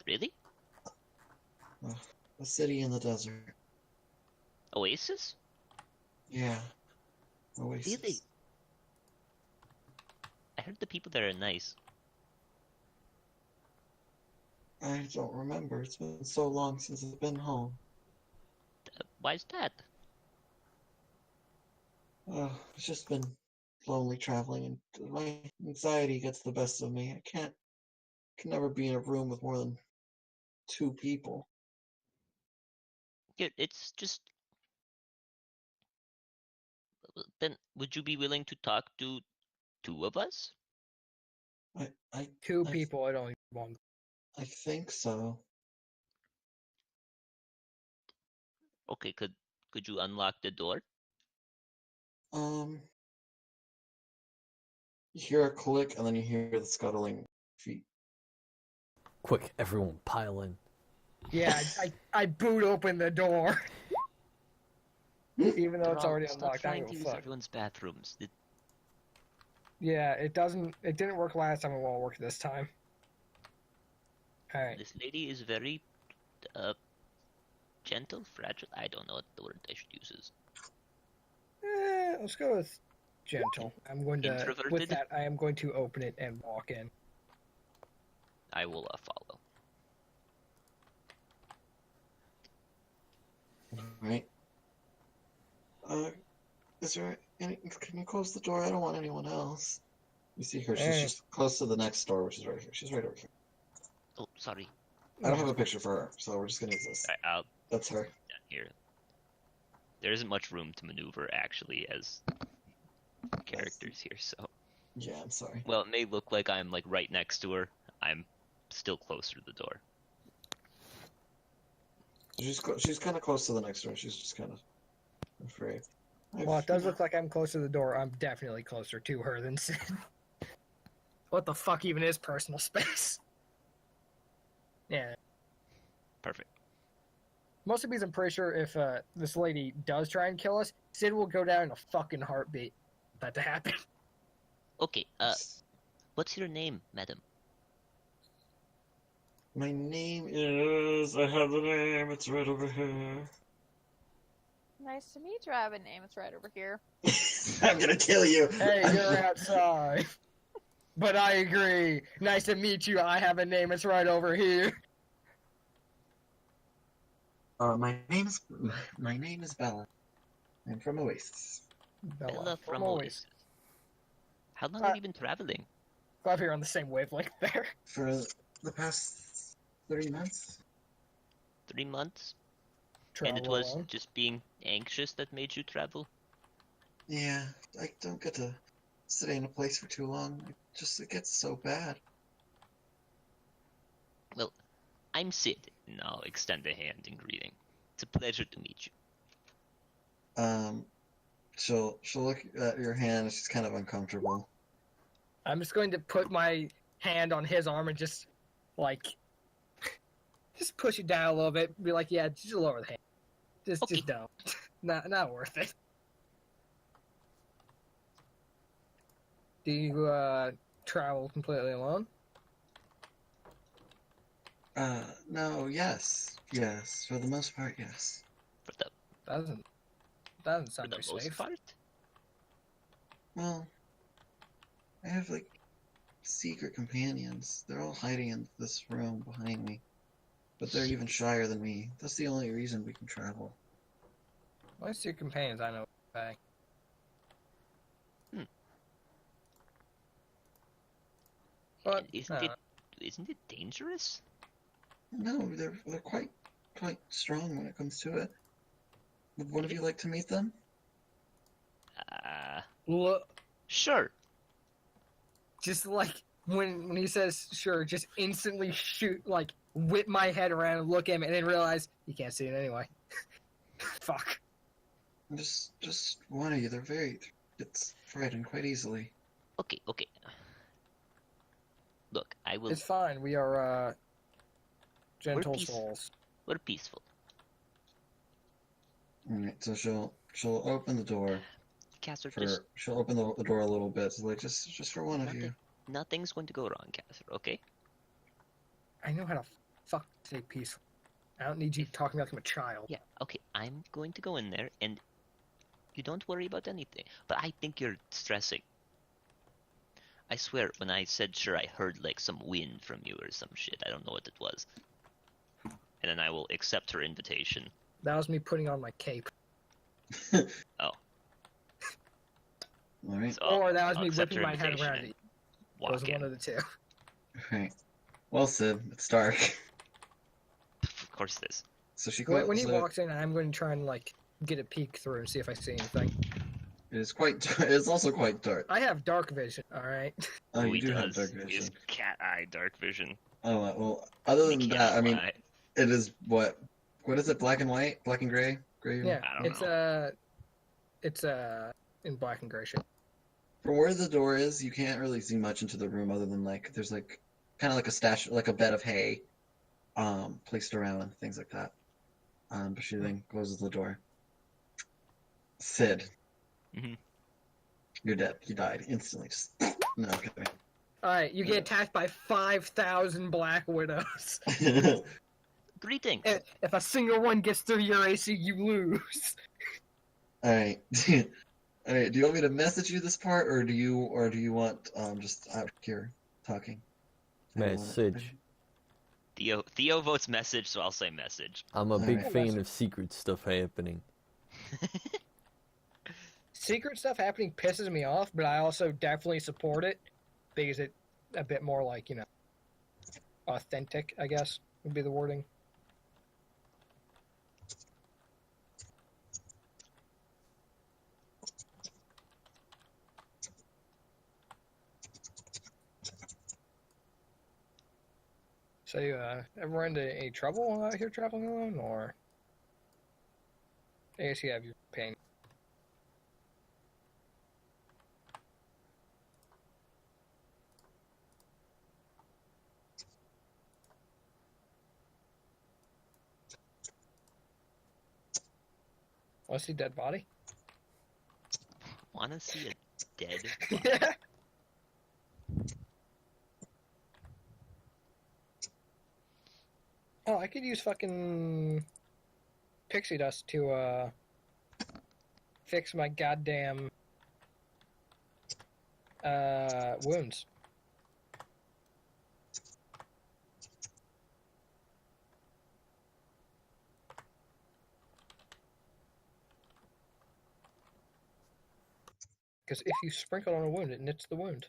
Really? A city in the desert. Oasis? Yeah. Oasis. Really? I heard the people there are nice. I don't remember. It's been so long since I've been home. Why's that? It's just been lonely traveling, and my anxiety gets the best of me. I can never be in a room with more than 2 people. It's just... Then, would you be willing to talk to 2 of us? I Two I- people. I don't need one. I think so. Okay, could you unlock the door? You hear a click, and then you hear the scuttling feet. Quick, everyone pile in. Yeah, I boot open the door, even though it's Thrall, already stop unlocked. I trying don't to give use a fuck. everyone's bathrooms. Yeah, it doesn't. It didn't work last time. It won't work this time. All right. This lady is very... Gentle, fragile. I don't know what the word I should use is. Let's go with gentle. I'm going to. With Introverted? that, I am going to open it and walk in. I will follow. Right. Is there any? Can you close the door? I don't want anyone else. You see her? She's just close to the next door, which is right here. She's right over here. Oh, sorry. I don't have a picture for her, so we're just gonna use this. I'll That's her. down here. There isn't much room to maneuver actually as characters here, so. Yeah, I'm sorry. Well, it may look like I'm like right next to her. I'm still closer to the door. She's kind of close to the next door. She's just kind of afraid. Well, it does look like I'm closer to the door. I'm definitely closer to her than Sid. What the fuck even is personal space? Yeah. Perfect. Mostly because I'm pretty sure if this lady does try and kill us, Sid will go down in a fucking heartbeat. That to happen. Okay, what's your name, madam? My name is. I have the name. It's right over here. Nice to meet you. I have a name. It's right over here. I'm gonna kill you. Hey, you're outside. But I agree. Nice to meet you. I have a name. It's right over here. My name is Bella. I'm from Oasis. Bella from Oasis. Oasis. How long have you been traveling? Glad we're on the same wavelength there. For the past 3 months. 3 months? Travel And it was alone. just being anxious that made you travel? Yeah, I don't get to stay in a place for too long. It gets so bad. Well, I'm Sid, and I'll extend a hand in greeting. It's a pleasure to meet you. She'll look at your hand. She's kind of uncomfortable. I'm just going to put my hand on his arm and just, like, just push it down a little bit. Be like, yeah, just lower the hand. Just don't. Not worth it. Do you, travel completely alone? No, yes. Yes, for the most part, yes. For the, Doesn't for sound the very most safe. part? Well, I have, like, secret companions. They're all hiding in this room behind me. But they're even shyer than me. That's the only reason we can travel. Most of your companions I know back. But Isn't it dangerous? No, they're quite strong when it comes to it. Would one of you like to meet them? look, Sure. just like when he says sure, just instantly shoot, like whip my head around and look at him, and then realize you can't see it anyway. Fuck. Just one of you. It's frightened quite easily. Okay. Look, I will. It's fine. We are gentle peace- souls. We're peaceful. Alright, so she'll open the door. Castor, just She'll open the door a little bit, so like just for one of you. nothing's going to go wrong, Castor. Okay? I know how to fuck say peaceful. I don't need you talking like I'm a child. Yeah. Okay. I'm going to go in there, and you don't worry about anything. But I think you're stressing. I swear, when I said sure, I heard like some wind from you or some shit. I don't know what it was. And then I will accept her invitation. That was me putting on my cape. Alright. So Or that was I'll me accept whipping her my head invitation around and it. It was walk in. one of the two. Alright. Well, Sid, it's dark. Of course, this. So she When he so walks in, I'm going to try and like get a peek through and see if I see anything. it is quite. It's also quite dark. I have dark vision. All right. Oh, he you do have does. dark He has vision. cat eye dark vision. Oh well. Other We than can't that, I mean, lie. it is what? What is it? Black and white? Black and gray? Gray? Yeah, I don't it's in black and gray shade. From where the door is, you can't really see much into the room other than like there's like kind of like a stash, like a bed of hay, placed around and things like that. But she then closes the door. Sid. Mhm. You're dead. You died instantly. Just no, I'm kidding. All right, you get attacked by 5,000 black widows. Greetings. If a single one gets through your AC, you lose. Alright. Alright, do you want me to message you this part, or do you want just out here talking? Message. Theo votes message, so I'll say message. I'm a big Alright. fan of secret stuff happening. Secret stuff happening pisses me off, but I also definitely support it because it's a bit more like, you know, authentic, I guess, would be the wording. So you ever run into any trouble out here traveling alone, or I guess you have your pain. Want to see dead body? Wanna see a dead body? Oh, I could use fucking pixie dust to fix my goddamn wounds. Because if you sprinkle on a wound, it knits the wound.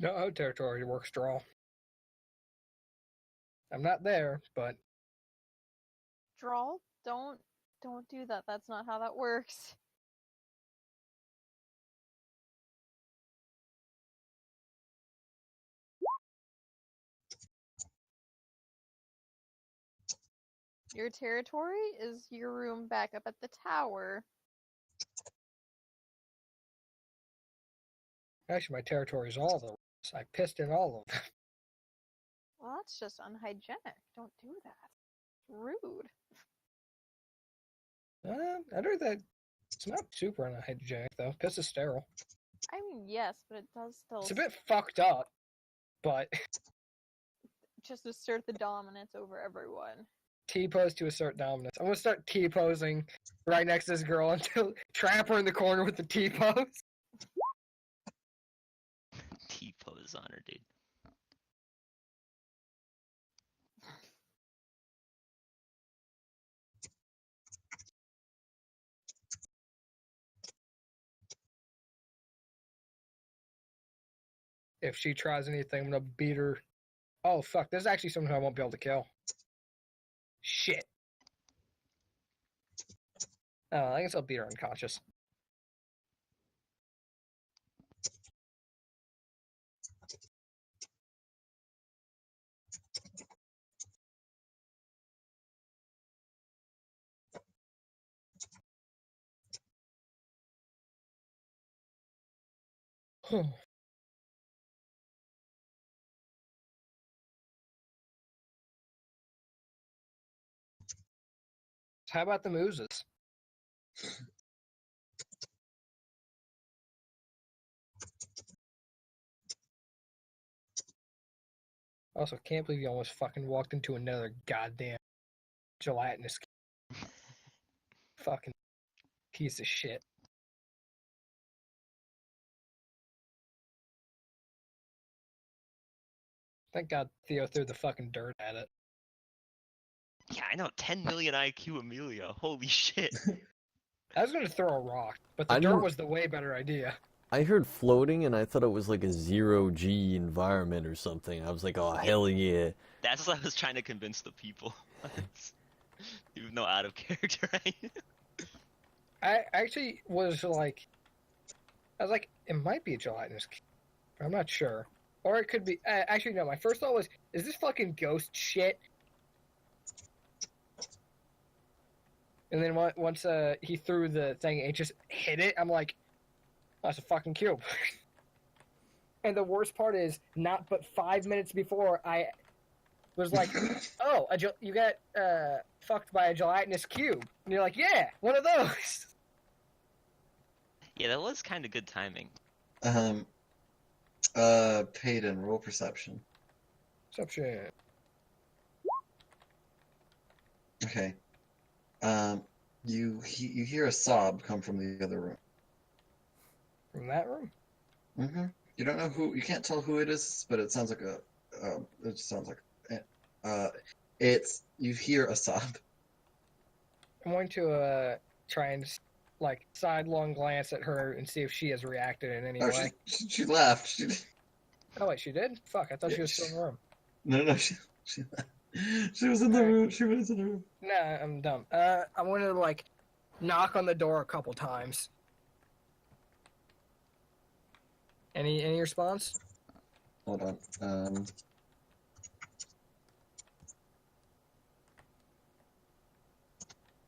No territory works draw. I'm not there, but Draw? Don't do that. That's not how that works. Your territory is your room back up at the tower. actually my territory is all of them. I pissed in all of them. Well, that's just unhygienic. Don't do that. Rude. I know that it's not super unhygienic though. Piss is sterile. I mean, yes, but it does still It's a bit fucked up, but just assert the dominance over everyone. T-pose to assert dominance. I'm gonna start T-posing right next to this girl until trap her in the corner with the T-pose. T-pose on her, dude. If she tries anything, I'm gonna beat her. Oh fuck, there's actually someone who I won't be able to kill. Shit. Oh, I guess I'll beat her unconscious. How about the mooses? Also, can't believe you almost fucking walked into another goddamn gelatinous fucking piece of shit. Thank God Theo threw the fucking dirt at it. Yeah, I know. 10 million IQ Amelia. Holy shit. I was gonna throw a rock, but the I dirt don't- was the way better idea. I heard floating and I thought it was like a 0G environment or something. I was like, oh, hell yeah. That's what I was trying to convince the people. Even though out of character, right? I actually was like, I was like, it might be a gelatinous cube. I'm not sure. Or it could be, actually no, my first thought was, is this fucking ghost shit? And then once he threw the thing, it just hit it. I'm like, that's a fucking cube. And the worst part is, not but 5 minutes before, I was like, oh, you got fucked by a gelatinous cube. And you're like, yeah, one of those. Yeah, that was kind of good timing. Peyton, roll perception. Perception. Okay. You hear a sob come from the other room. From that room? Mm-hmm. You don't know who. You can't tell who it is, but it sounds like it's. You hear a sob. I'm going to try and like sidelong glance at her and see if she has reacted in any way. She left. Oh wait, she did? Fuck, I thought she was still in the room. No, she left. She was in the room. She was in the room. Nah, I'm dumb. I'm going to like knock on the door a couple times. Any response? Hold on.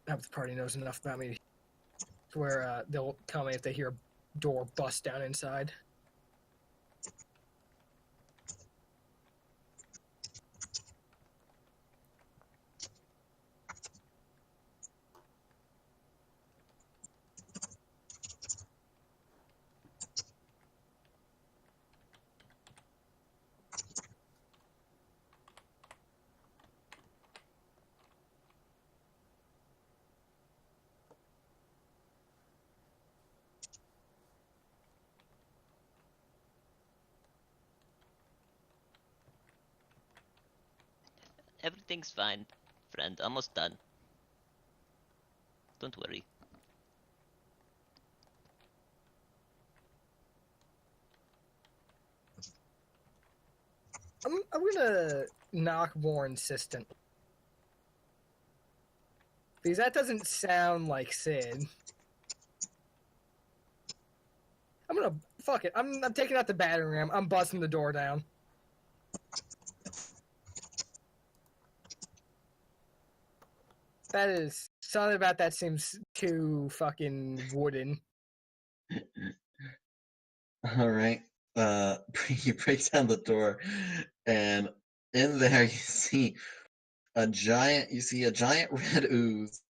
I hope the party knows enough about me to where they'll tell me if they hear a door bust down inside. Everything's fine, friend. Almost done. Don't worry. I'm gonna knock more insistent. Because that doesn't sound like Sid. I'm gonna fuck it. I'm taking out the battering ram. I'm busting the door down. That is something about that seems too fucking wooden. All right. You break down the door, and in there you see a giant red ooze.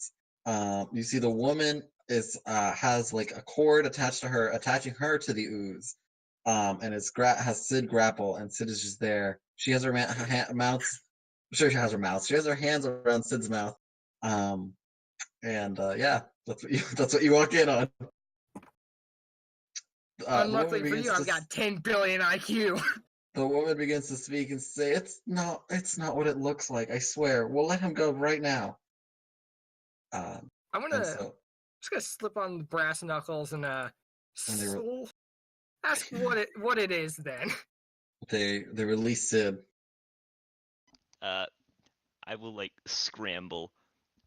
You see the woman has like a cord attached to her, attaching her to the ooze. And has Sid grapple, and Sid is just there. She has her mouth. I'm sure she has her mouth. She has her hands around Sid's mouth. Yeah, that's what you walk in on. Unluckily for you, I've got 10 billion IQ. The woman begins to speak and say, it's not what it looks like, I swear. We'll let him go right now. I'm just gonna slip on the brass knuckles and ask what it is then. They release Sid. I will like scramble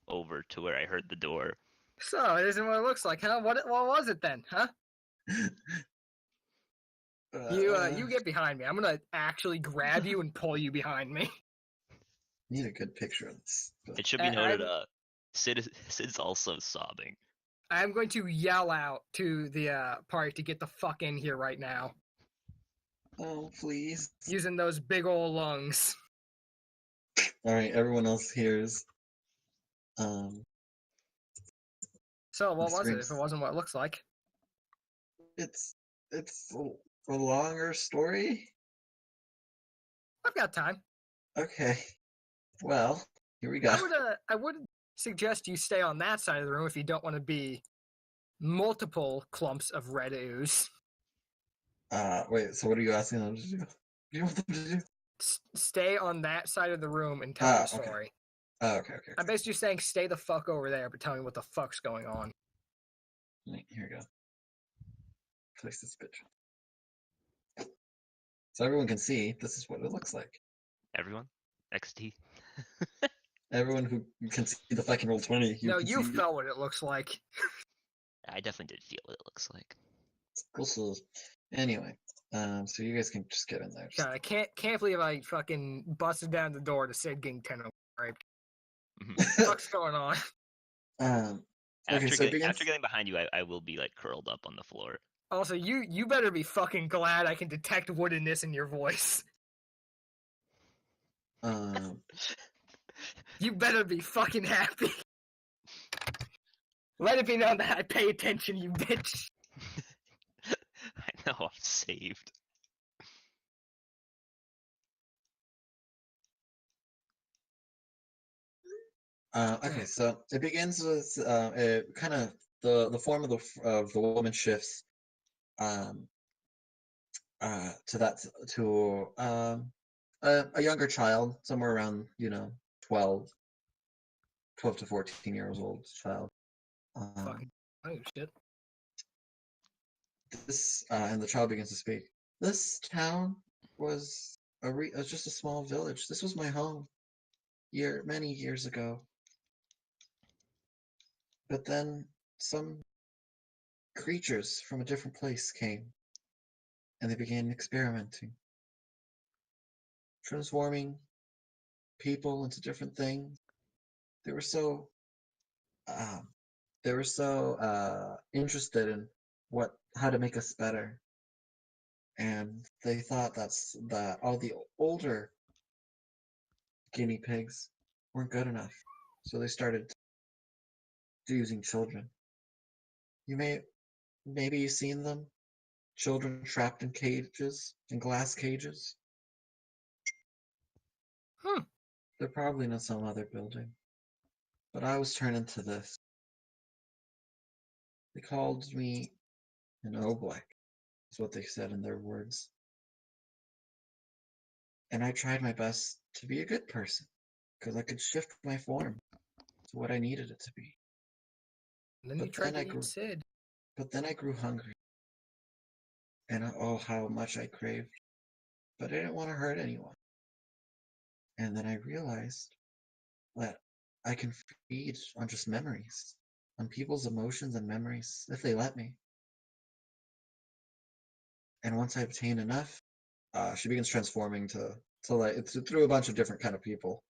over to where I heard the door. So it isn't what it looks like, huh? What was it then, huh? You get behind me. I'm gonna actually grab you and pull you behind me. Need a good picture of this. It should be noted, Sid's also sobbing. I'm going to yell out to the party to get the fuck in here right now. Oh, please. Using those big old lungs. All right, everyone else hears. So what was it if it wasn't what it looks like? It's a longer story. I've got time. Okay. Well, here we go. I would suggest you stay on that side of the room if you don't want to be multiple clumps of red ooze. Wait, so what are you asking them to do? You want them to do? Stay on that side of the room and tell the story. Okay. Oh, okay. I'm basically saying stay the fuck over there, but tell me what the fuck's going on. Wait, here we go. Place this bitch. So everyone can see, this is what it looks like. Everyone? XT? Everyone who can see the fucking Roll20. You felt what it looks like. I definitely did feel what it looks like. Cool. Anyway, so you guys can just get in there. God, I can't believe I fucking busted down the door to Sid getting 10 raped. Mm-hmm. What's going on? Okay, so it begins. After getting behind you, I will be like curled up on the floor. Also, you better be fucking glad I can detect woodenness in your voice. You better be fucking happy. Let it be known that I pay attention, you bitch. I know I'm saved. Okay, so it begins with kind of the form of the woman shifts to a younger child, somewhere around 12 to 14 years old child. Fucking oh shit. This and the child begins to speak. This town was just a small village. This was my home many years ago. But then some creatures from a different place came, and they began experimenting, transforming people into different things. They were so interested in how to make us better, and they thought that all the older guinea pigs weren't good enough, so they started using children. Maybe you've seen them, children trapped in glass cages. They're probably in some other building, but I was turned into this. They called me an Oblek, is what they said in their words. And I tried my best to be a good person, because I could shift my form to what I needed it to be. And then you tried to eat Sid. But then I grew hungry. And oh, how much I craved. But I didn't want to hurt anyone. And then I realized that I can feed on just memories, on people's emotions and memories, if they let me. And once I obtain enough, she begins transforming through a bunch of different kind of people.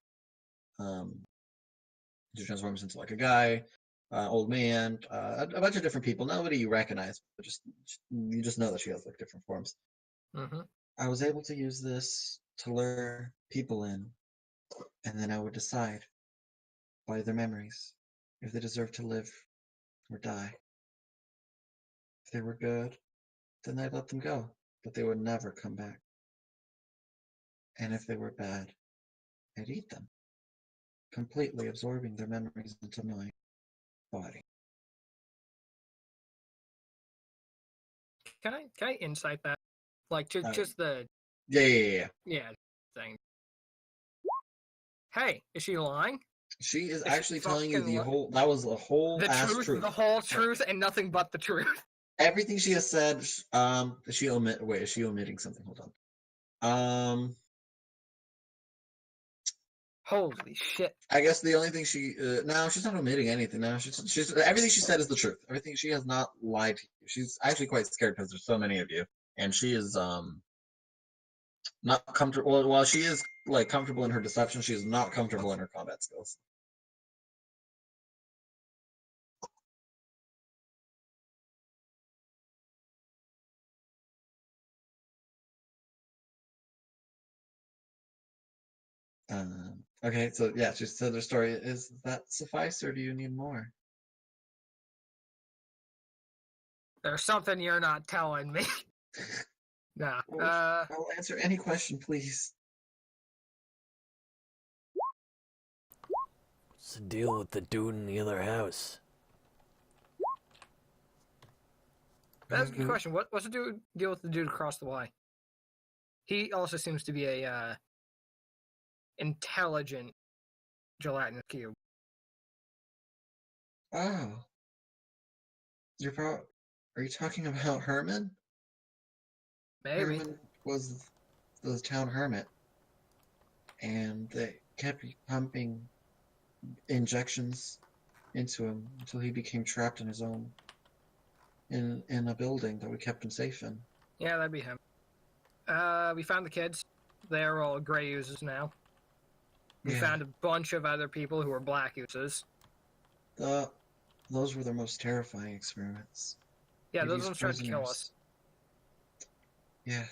She transforms into like a guy, old man, a bunch of different people. Nobody you recognize, but you just know that she has like different forms. Mm-hmm. I was able to use this to lure people in, and then I would decide by their memories if they deserve to live or die. If they were good, then I'd let them go, but they would never come back. And if they were bad, I'd eat them, completely absorbing their memories into my body. Can I insight that? Like just the yeah thing. Hey, is she lying? She is actually telling you the whole. That was the whole truth. The whole truth, and nothing but the truth. Everything she has said. Is she omitting something? Hold on. Holy shit! I guess the only thing no, she's not omitting anything. No, she's everything she said is the truth. Everything she has not lied to you. She's actually quite scared because there's so many of you, and she is not comfortable. While she is like comfortable in her deception, she is not comfortable in her combat skills. Okay, so yeah, she said their story. Is that suffice, or do you need more? There's something you're not telling me. Nah. I'll answer any question, please. What's the deal with the dude in the other house? That's a good question. What's the deal with the dude across the Y? He also seems to be a intelligent gelatinous cube. Oh. Are you talking about Herman? Maybe. Herman was the town hermit, and they kept pumping injections into him until he became trapped in his own in a building that we kept him safe in. Yeah, that'd be him. We found the kids. They're all gray oozes now. We found a bunch of other people who were black oozes. Those were their most terrifying experiments. Yeah, They've those used ones tried to kill prisoners. us. Yeah,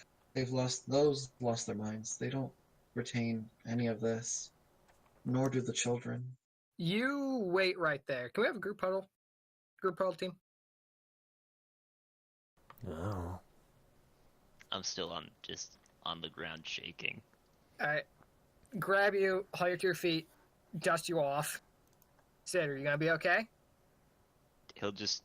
lost their minds. They don't retain any of this, nor do the children. You wait right there. Can we have a group huddle? Group huddle team? Oh. I'm still just on the ground shaking. Alright. Grab you, hold you to your feet, dust you off. Sid, are you gonna be okay? He'll just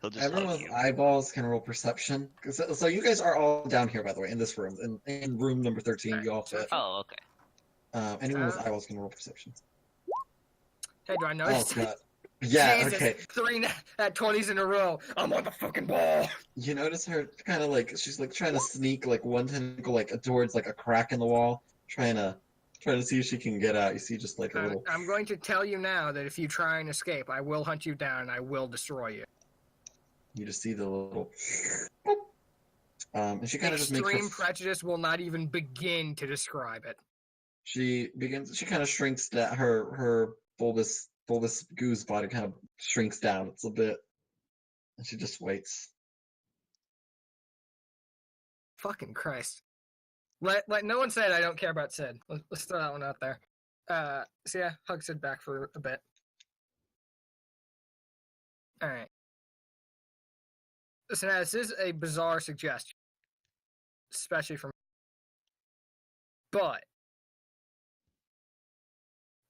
Everyone hug with you. eyeballs can roll perception. So you guys are all down here, by the way, in this room. In room number 13, you all fit. Oh, okay. Anyone with eyeballs can roll perception. Hey, do I Oh, notice? God. Yeah, Jesus, okay. 3 at 20s in a row. I'm on the fucking ball. You notice her kind of like, she's like trying to sneak like one tentacle like towards like a crack in the wall, trying to see if she can get out. You see just like a little. I'm going to tell you now that if you try and escape, I will hunt you down and I will destroy you. You just see the little. And she kind of just makes Extreme her. prejudice will not even begin to describe it. She kind of shrinks down. Her bulbous goose body kind of shrinks down. It's a bit, and she just waits. Fucking Christ. Let no one said I don't care about Sid. Let's throw that one out there. So yeah, hug Sid back for a bit. Alright. Listen, now, this is a bizarre suggestion. Especially from. But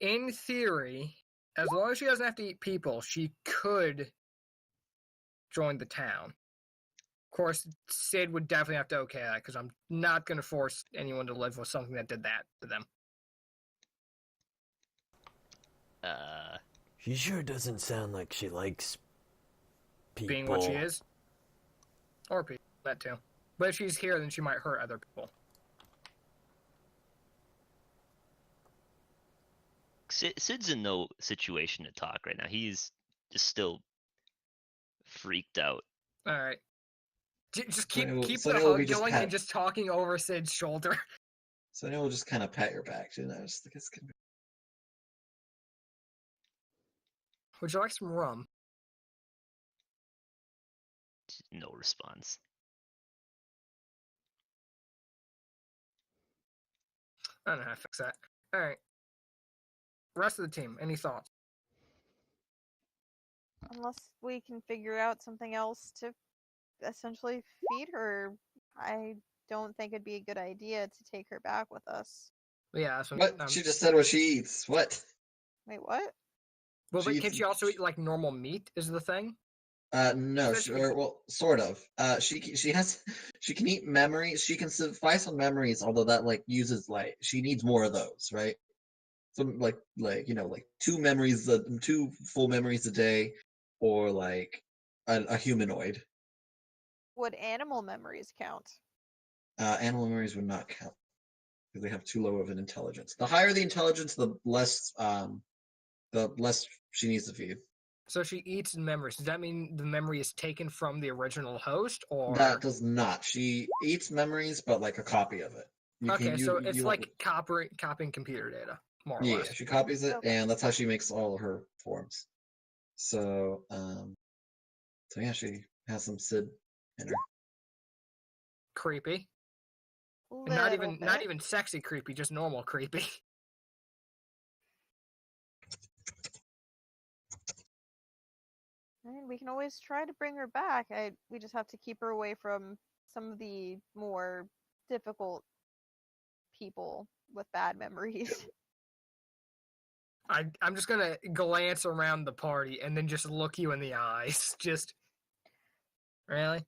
in theory, as long as she doesn't have to eat people, she could join the town. Of course, Sid would definitely have to okay that, because I'm not going to force anyone to live with something that did that to them. She sure doesn't sound like she likes people. Being what she is. Or people, that too. But if she's here, then she might hurt other people. Sid's in no situation to talk right now. He's just still freaked out. Alright. Just keep So the it will hug be just going pat- and just talking over Sid's shoulder. So then we'll just kind of pat your back, you know. Just think it's gonna be. Would you like some rum? No response. I don't know how to fix that. Alright. Rest of the team, any thoughts? Unless we can figure out something else to essentially feed her, I don't think it'd be a good idea to take her back with us. Yeah, that's What? She just said what she eats. What? Wait, what? Well, but she can eats- she also eat like normal meat? Is the thing? No, well, sort of. She can eat memories. She can suffice on memories, although that like uses like she needs more of those, right? Some like two full memories a day, or like a humanoid. Would animal memories count? Animal memories would not count because they have too low of an intelligence. The higher the intelligence, the less she needs to feed. So she eats memories. Does that mean the memory is taken from the original host, or That does not. She eats memories, but like a copy of it. it's like copying computer data, more or Yeah, less. she copies it, Okay. and that's how she makes all her forms. So yeah, she has some Sid in her. Creepy. And not even sexy creepy, just normal creepy. I mean, we can always try to bring her back. We just have to keep her away from some of the more difficult people with bad memories. I'm just gonna glance around the party and then just look you in the eyes. Just really?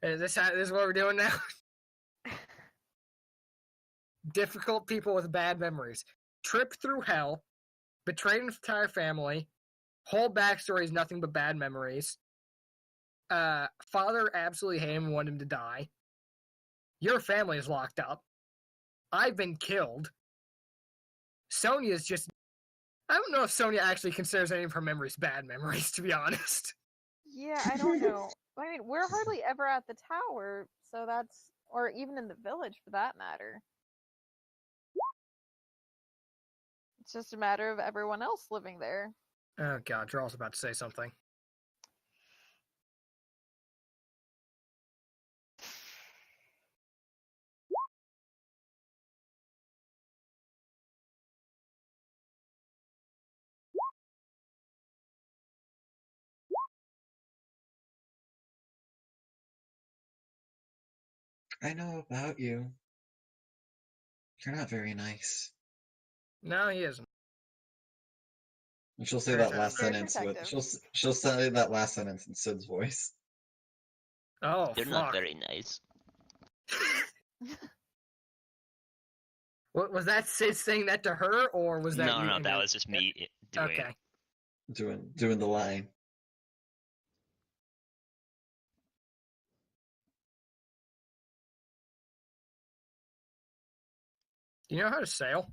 Is this what we're doing now? Difficult people with bad memories. Trip through hell. Betrayed an entire family. Whole backstory is nothing but bad memories. Father absolutely hated him and wanted him to die. Your family is locked up. I've been killed. Sonia's just... I don't know if Sonia actually considers any of her memories bad memories, to be honest. Yeah, I don't know. I mean, we're hardly ever at the tower, so that's... Or even in the village, for that matter. It's just a matter of everyone else living there. Oh god, Drawl's about to say something. I know about you. You're not very nice. No, he isn't. And she'll say Very that last Very sentence with protective. she'll say that last sentence in Sid's voice. Oh, You're fuck. not very nice. What, was that Sid saying that to her, or was that you? No, in that the- was just me doing it. Okay. Doing the line. Do you know how to sail?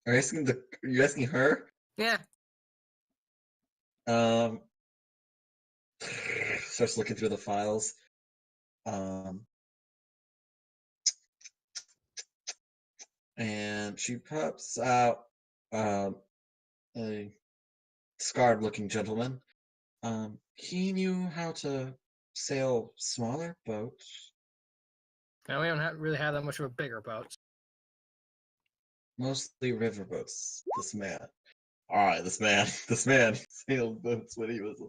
Are you asking her? Yeah. Starts looking through the files. And she pops out a scarred-looking gentleman. He knew how to sail smaller boats, No, we don't really have that much of a bigger boat. mostly river boats. This man. Alright, this man sailed boats when he was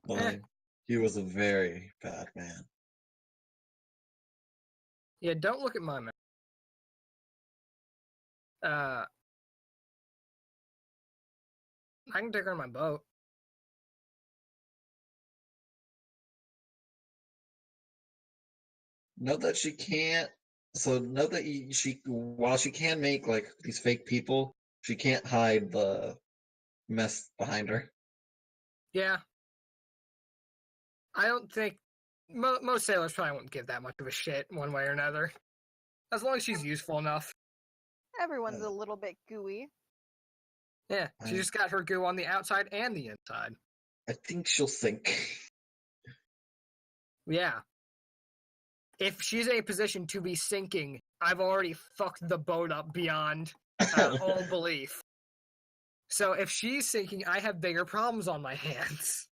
alive. He was a very bad man. Yeah, don't look at my map. I can take her on my boat. Note that she can't. So note that while she can make like these fake people, she can't hide the mess behind her. Yeah. I don't think most sailors probably won't give that much of a shit one way or another, as long as she's useful enough. Everyone's a little bit gooey. Yeah, she just got her goo on the outside and the inside. I think she'll sink. Yeah. If she's in a position to be sinking, I've already fucked the boat up beyond all belief. So if she's sinking, I have bigger problems on my hands.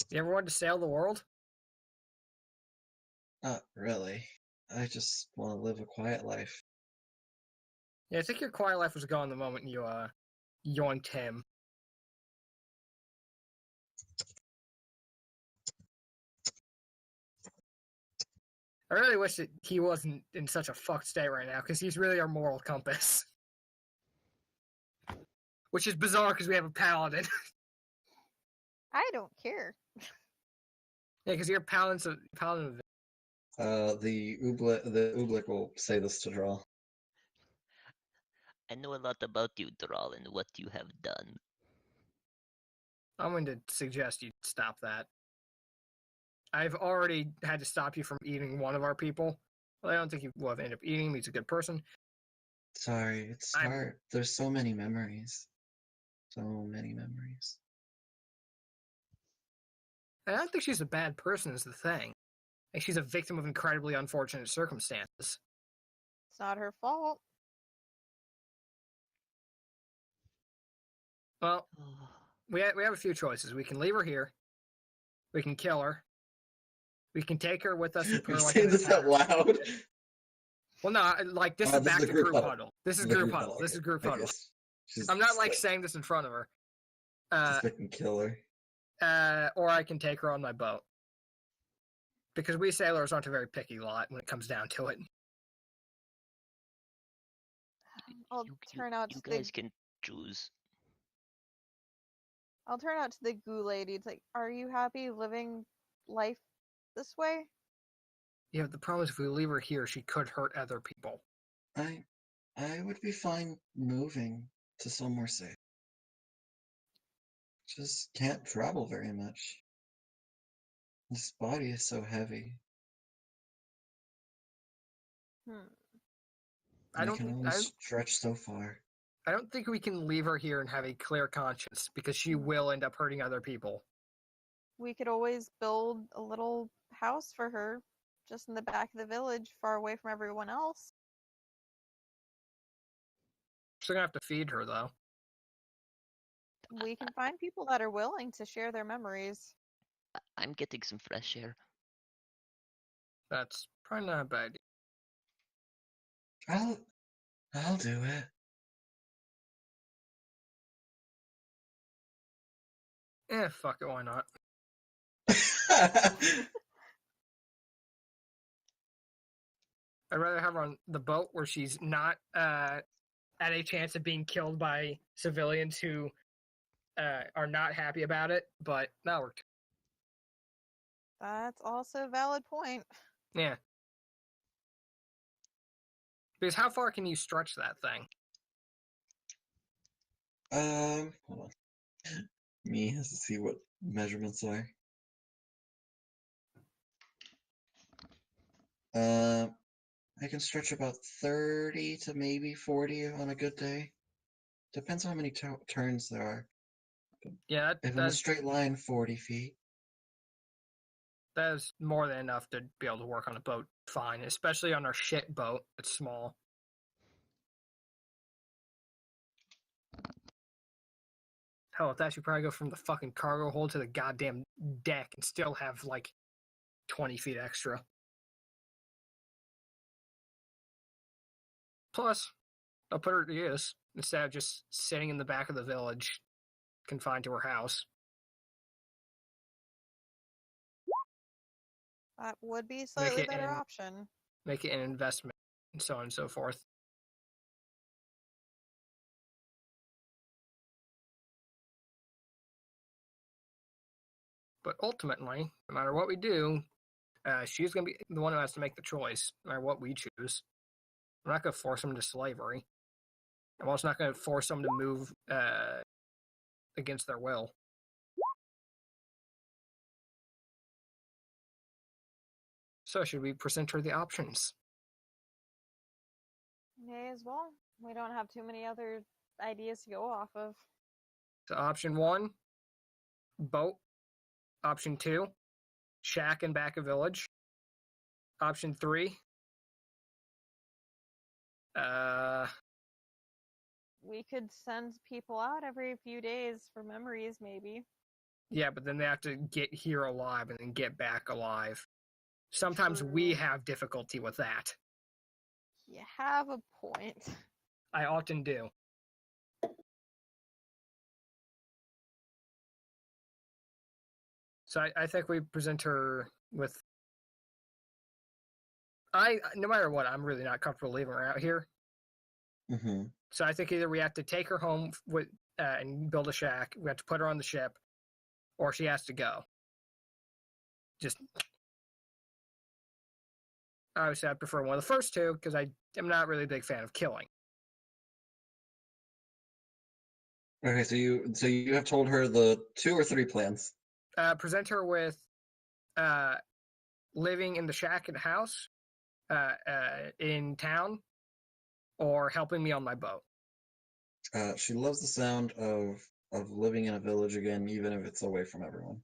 You ever wanted to sail the world? Not really. I just want to live a quiet life. Yeah, I think your quiet life was gone the moment you yoinked him. I really wish that he wasn't in such a fucked state right now, because he's really our moral compass. Which is bizarre, because we have a paladin. I don't care. Yeah, because you're a paladin of... The Oobleck will say this to Draw. I know a lot about you, Thrall, and what you have done. I'm going to suggest you stop that. I've already had to stop you from eating one of our people. Well, I don't think you will end up eating him. He's a good person. Sorry, it's hard. There's so many memories. So many memories. I don't think she's a bad person is the thing. I think she's a victim of incredibly unfortunate circumstances. It's not her fault. Well, we have a few choices. We can leave her here. We can kill her. We can take her with us and put You're her like saying in a this out loud? Well, no, like this is back to group huddle. This is group huddle. Okay. This is group I huddle. guess I'm not like saying this in front of her. just fucking kill her. Or I can take her on my boat. Because we sailors aren't a very picky lot when it comes down to it. I'll turn out to You guys can choose. I'll turn out to the goo lady. It's like, are you happy living life this way? Yeah, the problem is if we leave her here, she could hurt other people. I would be fine moving to somewhere safe. Just can't travel very much. This body is so heavy. I can only stretch so far. I don't think we can leave her here and have a clear conscience because she will end up hurting other people. We could always build a little house for her just in the back of the village, far away from everyone else. Still gonna have to feed her though. We can find people that are willing to share their memories. I'm getting some fresh air. That's probably not a bad I'll do it. Fuck it, why not? I'd rather have her on the boat where she's not at a chance of being killed by civilians who are not happy about it, but that worked. That's also a valid point. Yeah. Because how far can you stretch that thing? Hold on. Me has to see what measurements are. I can stretch about 30 to maybe 40 on a good day. Depends on how many turns there are. Yeah, If in a straight line, 40 feet. that is more than enough to be able to work on a boat fine, especially on our shit boat. It's small. Hell, with that, you probably go from the fucking cargo hold to the goddamn deck and still have like 20 feet extra. Plus, I'll put her to use instead of just sitting in the back of the village, confined to her house. That would be a slightly better an- option. Make it an investment, and so on and so forth. But ultimately, no matter what we do, she's going to be the one who has to make the choice, no matter what we choose. I'm not going to force them into slavery. I'm also not going to force them to move against their will. So should we present her the options? May as well. We don't have too many other ideas to go off of. So option 1, boat. Option 2, shack and back a village. Option 3, we could send people out every few days for memories, maybe. yeah, but then they have to get here alive and then get back alive. Sometimes we have difficulty with that. You have a point. I often do. So I think we present her with... no matter what, I'm really not comfortable leaving her out here. Mm-hmm. So I think either we have to take her home with and build a shack, we have to put her on the ship, or she has to go. Just... Obviously, I prefer one of the first two, because I am not really a big fan of killing. Okay, so you have told her the 2 or 3 plans. Present her with living in the shack and house in town, or helping me on my boat. She loves the sound of living in a village again, even if it's away from everyone.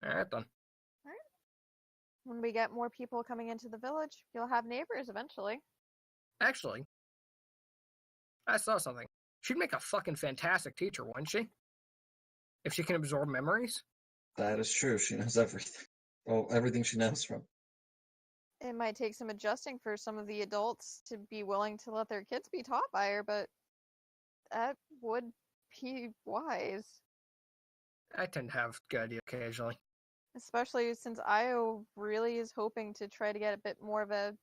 All right, then. When we get more people coming into the village, you'll have neighbors eventually. Actually, I saw something. She'd make a fucking fantastic teacher, wouldn't she? If she can absorb memories. That is true. She knows everything. Well, everything she knows from. It might take some adjusting for some of the adults to be willing to let their kids be taught by her, but that would be wise. I tend to have good idea occasionally. Especially since Io really is hoping to try to get a bit more of a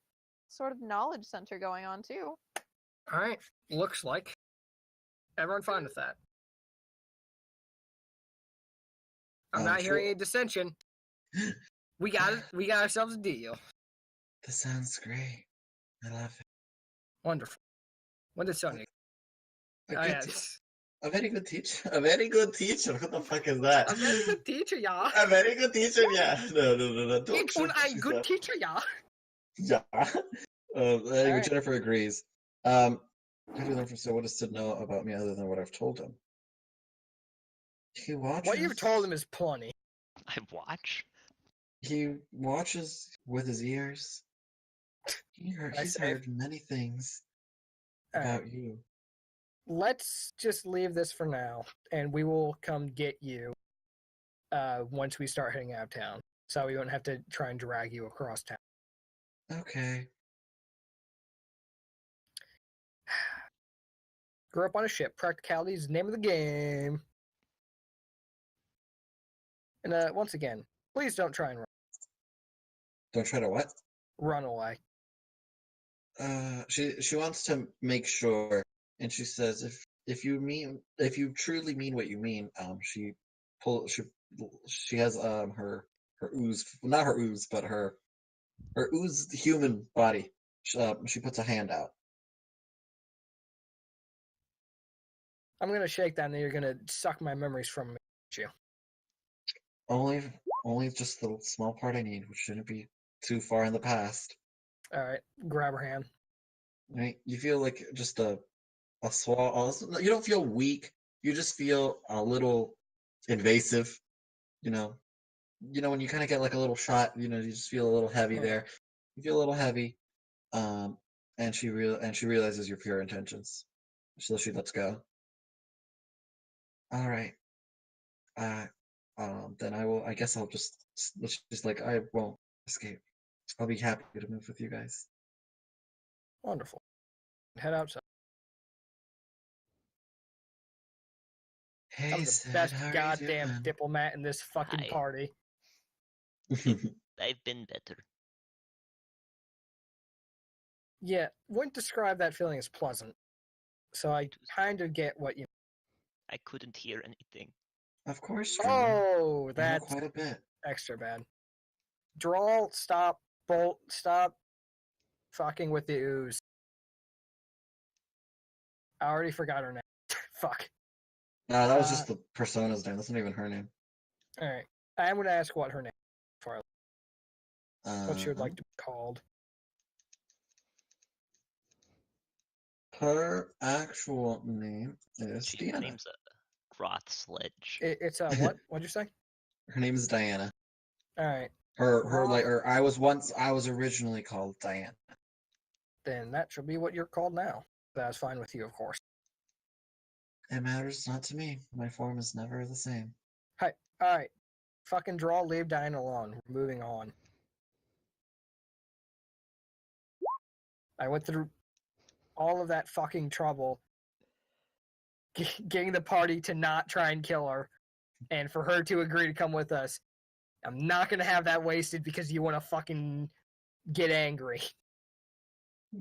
sort of knowledge center going on, too. Alright, looks like. Everyone fine with that? I'm not hearing any dissension. We got ourselves a deal. This sounds great. I love it. Wonderful. When did Sonya? A very good teacher. A very good teacher. What the fuck is that? A very good teacher, yeah. A very good teacher, yeah. No. Ich bin ein good teacher, yeah. Yeah. Anyway, Right. Jennifer agrees. How do you learn from Sid? What does Sid know about me other than what I've told him? He watches. What you've told him is plenty. I watch. He watches with his ears. I He's say- heard many things All right, about you. let's just leave this for now, and we will come get you once we start heading out of town, so we won't have to try and drag you across town. Okay. Grew up on a ship. Practicality is the name of the game. And once again, please don't try and Don't try to what? run away. She wants to make sure, and she says if you truly mean what you mean, she has her ooze, not her ooze, but her ooze human body. She puts a hand out. I'm gonna shake that, and then you're gonna suck my memories from me. You. Only just the small part I need, which shouldn't be too far in the past. All right, grab her hand. Right? You feel like just a swallow. You don't feel weak. You just feel a little invasive. You know. When you kind of get like a little shot. You just feel a little heavy there. You feel a little heavy. And she realizes your pure intentions, so she lets go. All right. Then I guess I'll just I won't escape. I'll be happy to move with you guys. Wonderful. Head outside. Hey, I'm the Sid, best how are you goddamn doing? diplomat in this fucking Hi. party. I've been better. Yeah, wouldn't describe that feeling as pleasant. So I kind of get what you. I couldn't hear anything. Of course, Draw. Oh, I know that's quite a bit. extra bad. Draw, stop, bolt, stop fucking with the ooze. I already forgot her name. Fuck. No, that was just the persona's name. That's not even her name. Alright. I am going to ask what her name is before what she would like to be called. Her actual name is Gee, her Diana. name's a Groth Sledge. It's what? What'd you say? Her name is Diana. Alright. I was originally called Diana. Then that should be what you're called now. That's fine with you, of course. It matters not to me. My form is never the same. Hi. Alright. Fucking draw, leave Diana alone. We're moving on. I went through all of that fucking trouble getting the party to not try and kill her and for her to agree to come with us. I'm not gonna have that wasted because you want to fucking get angry.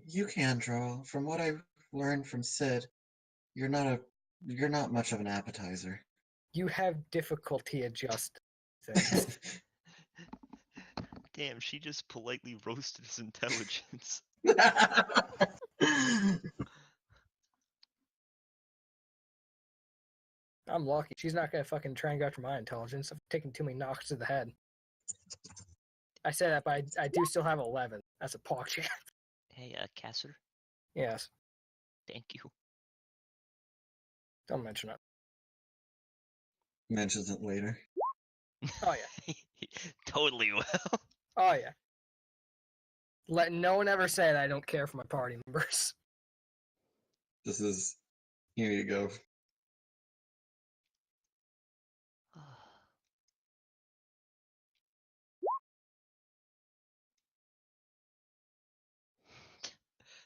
You can draw. From what I learned from Sid, you're not much of an appetizer. You have difficulty adjusting things. Damn, she just politely roasted his intelligence. I'm lucky. She's not gonna fucking try and go after my intelligence. I've taken too many knocks to the head. I say that, but I do still have 11. That's a pog chance. Hey, Casser, Yes. thank you. Don't mention it. Mentions it later. Oh yeah. Totally will. Oh yeah. Let no one ever say that I don't care for my party members. Here you go.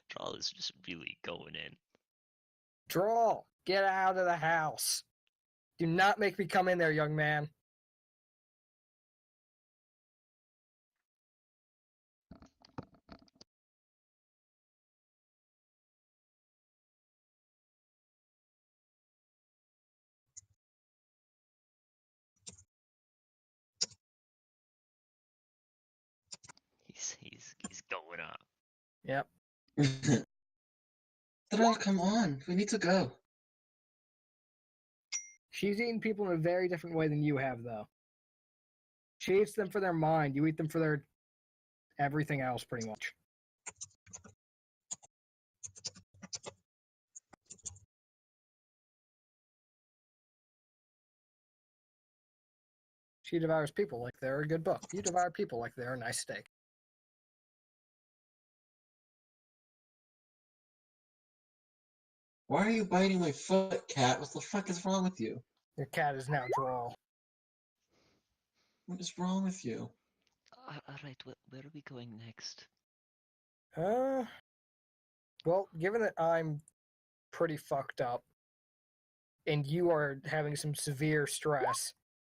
Draw is just really going in. Draw. Get out of the house. Do not make me come in there, young man. He's going up. Yep. Adele, come on. We need to go. She's eating people in a very different way than you have, though. She eats them for their mind. You eat them for their everything else, pretty much. She devours people like they're a good book. You devour people like they're a nice steak. Why are you biting my foot, cat? What the fuck is wrong with you? Your cat is now droll. What is wrong with you? Alright, where are we going next? Well, given that I'm pretty fucked up and you are having some severe stress,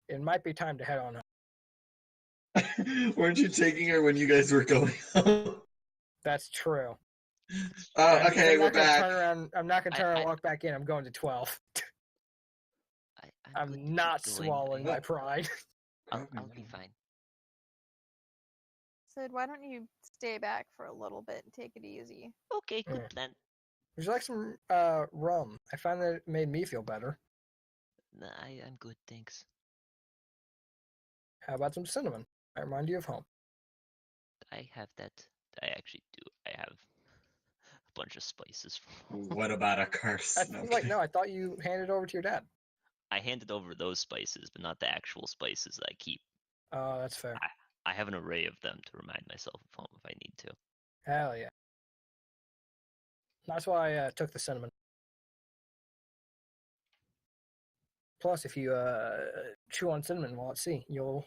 it might be time to head on home. Weren't you taking her when you guys were going home? That's true. Oh, That means okay, I'm we're not gonna back. turn around. I'm not gonna turn around I- and walk back in. I'm going to 12. I'm good to I'm not keep going. swallowing my pride. I'll be fine. Sid, why don't you stay back for a little bit and take it easy? Okay, good Yeah. plan. Would you like some rum? I found that it made me feel better. Nah, I'm good, thanks. How about some cinnamon? I remind you of home. I have that. I actually do. I have a bunch of spices from home. What about a curse? No, Wait, no, I thought you handed over to your dad. I handed over those spices, but not the actual spices that I keep. Oh, that's fair. I have an array of them to remind myself of home if I need to. Hell yeah. That's why I took the cinnamon. Plus, if you chew on cinnamon while at sea, you'll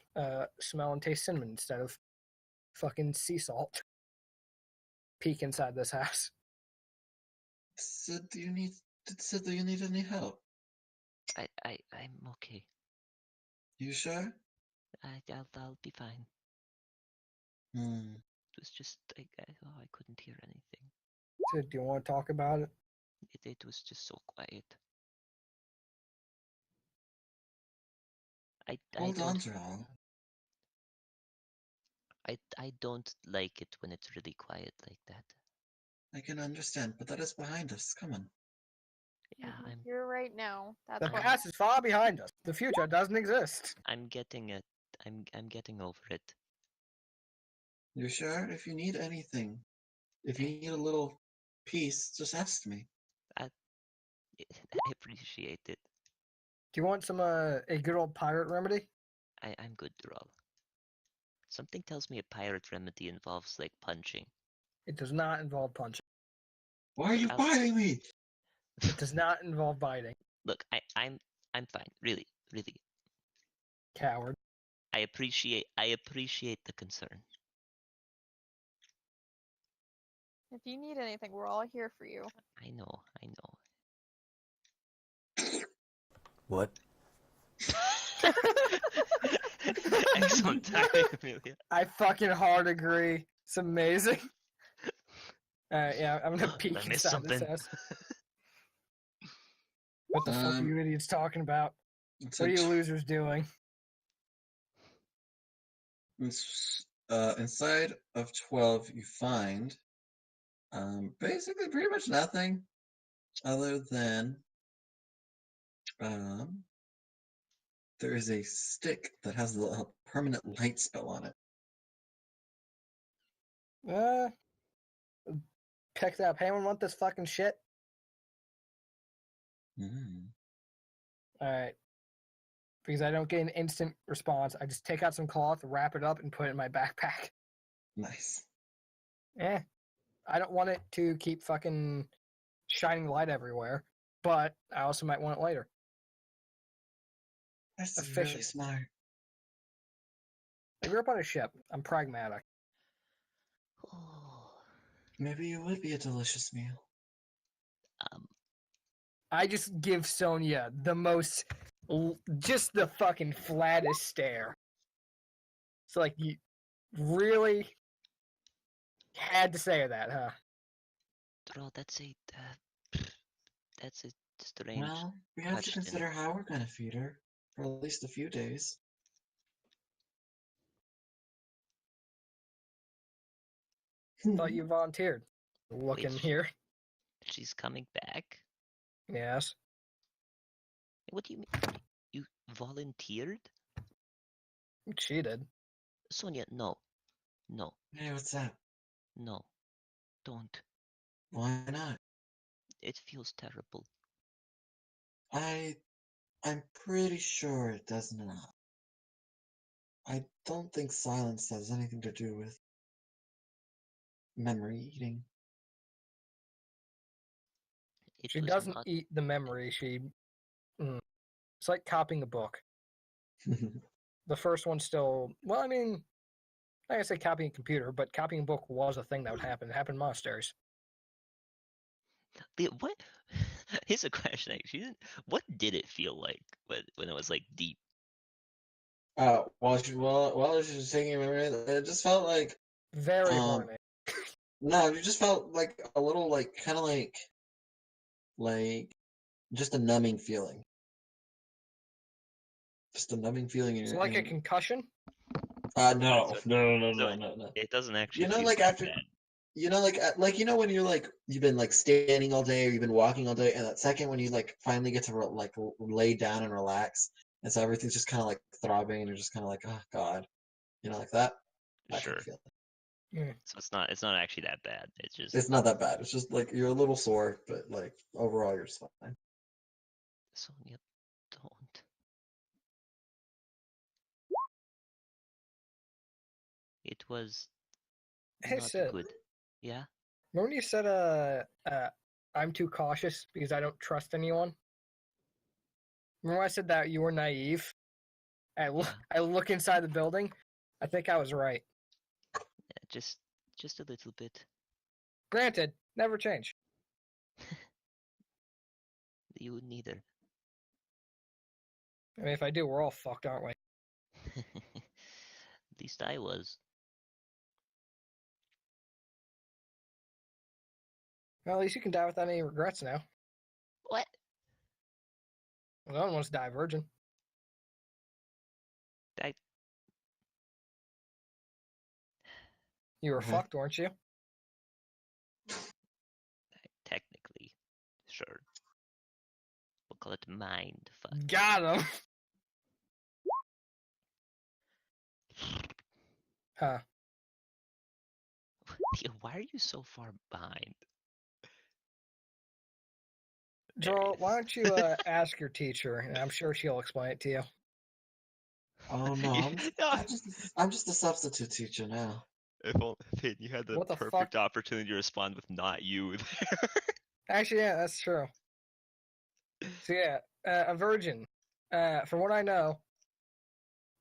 smell and taste cinnamon instead of fucking sea salt. Peek inside this house. Sid, do you need any help? I'm okay. You sure? I'll be fine. It was just I couldn't hear anything. So, do you want to talk about it? It was just so quiet. Hold on, Drow. I don't like it when it's really quiet like that. I can understand, but that is behind us. Come on. Yeah, Mhm. You're right now. That's The why. past is far behind us. The future doesn't exist. I'm getting it. I'm getting over it. You sure? If you need anything, if you need a little peace, just ask me. I appreciate it. Do you want some a good old pirate remedy? I'm good, Dural. Something tells me a pirate remedy involves like punching. It does not involve punching. Why are you I'll- biting me? It does not involve biting. Look, I'm fine. Really. Coward. I appreciate the concern. If you need anything, we're all here for you. I know. What? Excellent timing, Amelia. I fucking hard agree. It's amazing. Yeah, I'm gonna peek I missed inside this something. house. What the fuck are you idiots talking about? It's What are you losers doing? inside of 12, you find basically pretty much nothing other than there is a stick that has a permanent light spell on it. Pick that up. Anyone want this fucking shit? Alright. Because I don't get an instant response, I just take out some cloth, wrap it up, and put it in my backpack. Nice. I don't want it to keep fucking shining light everywhere, but I also might want it later. That's Efficient. really smart. I grew up on a ship. I'm pragmatic. Oh, Maybe it would be a delicious meal. I just give Sonia the most, just the fucking flattest stare. It's like, you really had to say that, huh? Dural, that's a strange. Well, we have to question. consider how we're gonna feed her for at least a few days. Thought you volunteered. Look in Wait, here. She's coming back. Yes. What do you mean? You volunteered? She did. Sonia, no. Hey, what's that? No. Don't. Why not? It feels terrible. I'm pretty sure it does not. I don't think silence has anything to do with memory eating. It She was doesn't not. eat the memory. It's like copying a book. The first one's still, well, I mean, like I say copying a computer, but copying a book was a thing that would happen. It happened in monasteries. What? Here's a question. Actually, what did it feel like when it was like deep? While she was taking a memory, it just felt like Very horny. no, it just felt like a little like kind of like just a numbing feeling. Just a numbing feeling in It's your like a concussion. no. It doesn't actually. You know, feel like that after bad. you know, like you know when you're like you've been like standing all day or you've been walking all day, and that second when you like finally get to lay down and relax, and so everything's just kind of like throbbing, and you're just kind of like, oh God, you know, like that. That kind Sure. of feeling. So it's not actually that bad. It's just It's not that bad. It's just like you're a little sore, but like overall you're just fine. Sonia, don't. It was Hey, not Sid. good. Yeah. Remember when you said, I'm too cautious because I don't trust anyone? Remember when I said that you were naive? I look inside the building. I think I was right. Yeah, just a little bit. Granted, never change. You neither. I mean, if I do, we're all fucked, aren't we? At least I was. Well, at least you can die without any regrets now. What? Well, no one wants to die a virgin. I You were Okay. fucked, weren't you? technically, sure. We'll call it mind fuck. Got him! Huh. Why are you so far behind? Joel, why don't you ask your teacher, and I'm sure she'll explain it to you. Oh no, No. I'm just a substitute teacher now. If only Peyton, you had the What the perfect fuck? opportunity to respond with "not you" there. Actually, yeah, that's true. So yeah, a virgin. From what I know,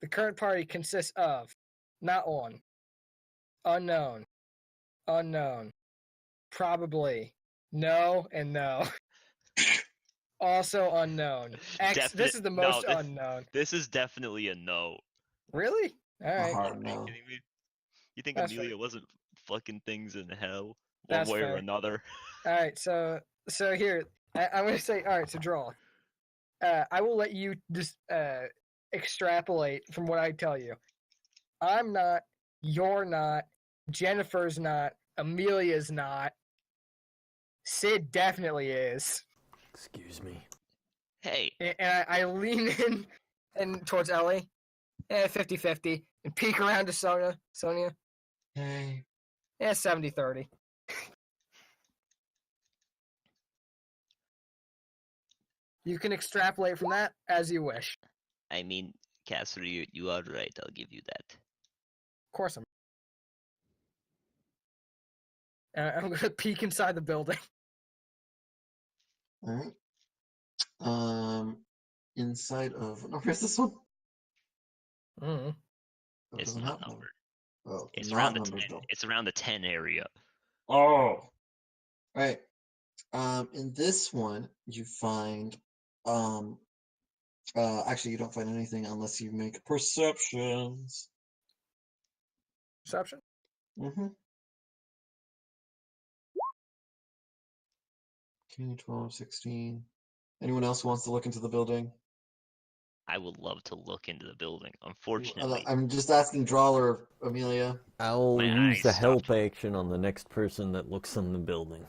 the current party consists of not one, unknown, probably, no, and no. Also unknown. This is the most unknown. This is definitely a no. Really? All A right. hard no. Kidding me? You think That's Amelia fair. wasn't fucking things in hell one That's way or fair. another? All right. So here, I'm gonna say. All right. So draw. I will let you just extrapolate from what I tell you. I'm not. You're not. Jennifer's not. Amelia's not. Sid definitely is. Excuse me. Hey, And I lean in and towards Ellie. 50-50. And peek around to Sonia. Hey. 70-30. You can extrapolate from that as you wish. I mean, Cassidy, you are right. I'll give you that. Of course I'm going to peek inside the building. All right. Inside of what number is this one? Mm-hmm. Oh, It's doesn't not have numbered. Oh, It's not around the numbers 10. though. It's around the 10 area. Oh. Right. In this one, you find, actually, you don't find anything unless you make perceptions. Perception? Mm-hmm. 12, 16. Anyone else wants to look into the building? I would love to look into the building. Unfortunately, I'm just asking Drawl or Amelia. I'll My use eyes the stopped help working. action on the next person that looks in the building.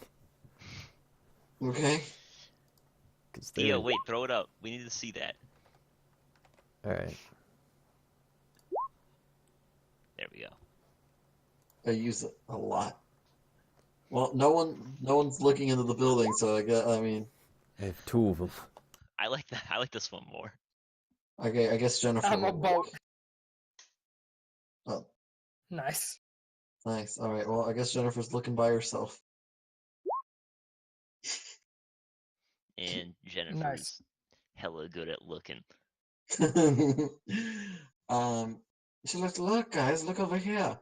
Okay. Theo, wait, throw it up. We need to see that. Alright. There we go. I use it a lot. Well, no one's looking into the building, so I mean, I have two of them. I like that. I like this one more. okay, I guess Jennifer. I'm a will boat. look. Oh, Nice. nice. All right. Well, I guess Jennifer's looking by herself. And Jennifer's Nice. hella good at looking. She's like, look, guys, look over here.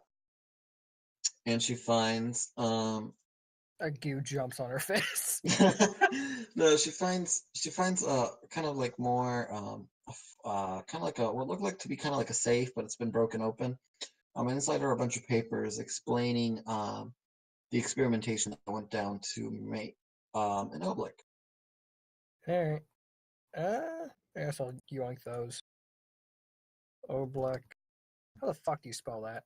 And she finds A goo jumps on her face. no, she finds kind of like more kind of like a what looked like to be kind of like a safe, but it's been broken open. Inside are a bunch of papers explaining the experimentation that went down to make an oblique. Alright. I guess I'll yoink those. Oblique. How the fuck do you spell that?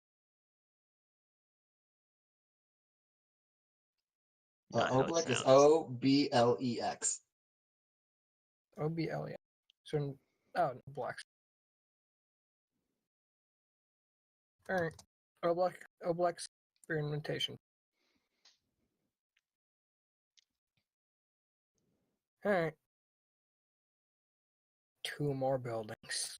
Not how it Oblique is sounds. Oblex. OBLE. So, oh, Oblex. Alright. Oblex experimentation. Alright. 2 more buildings.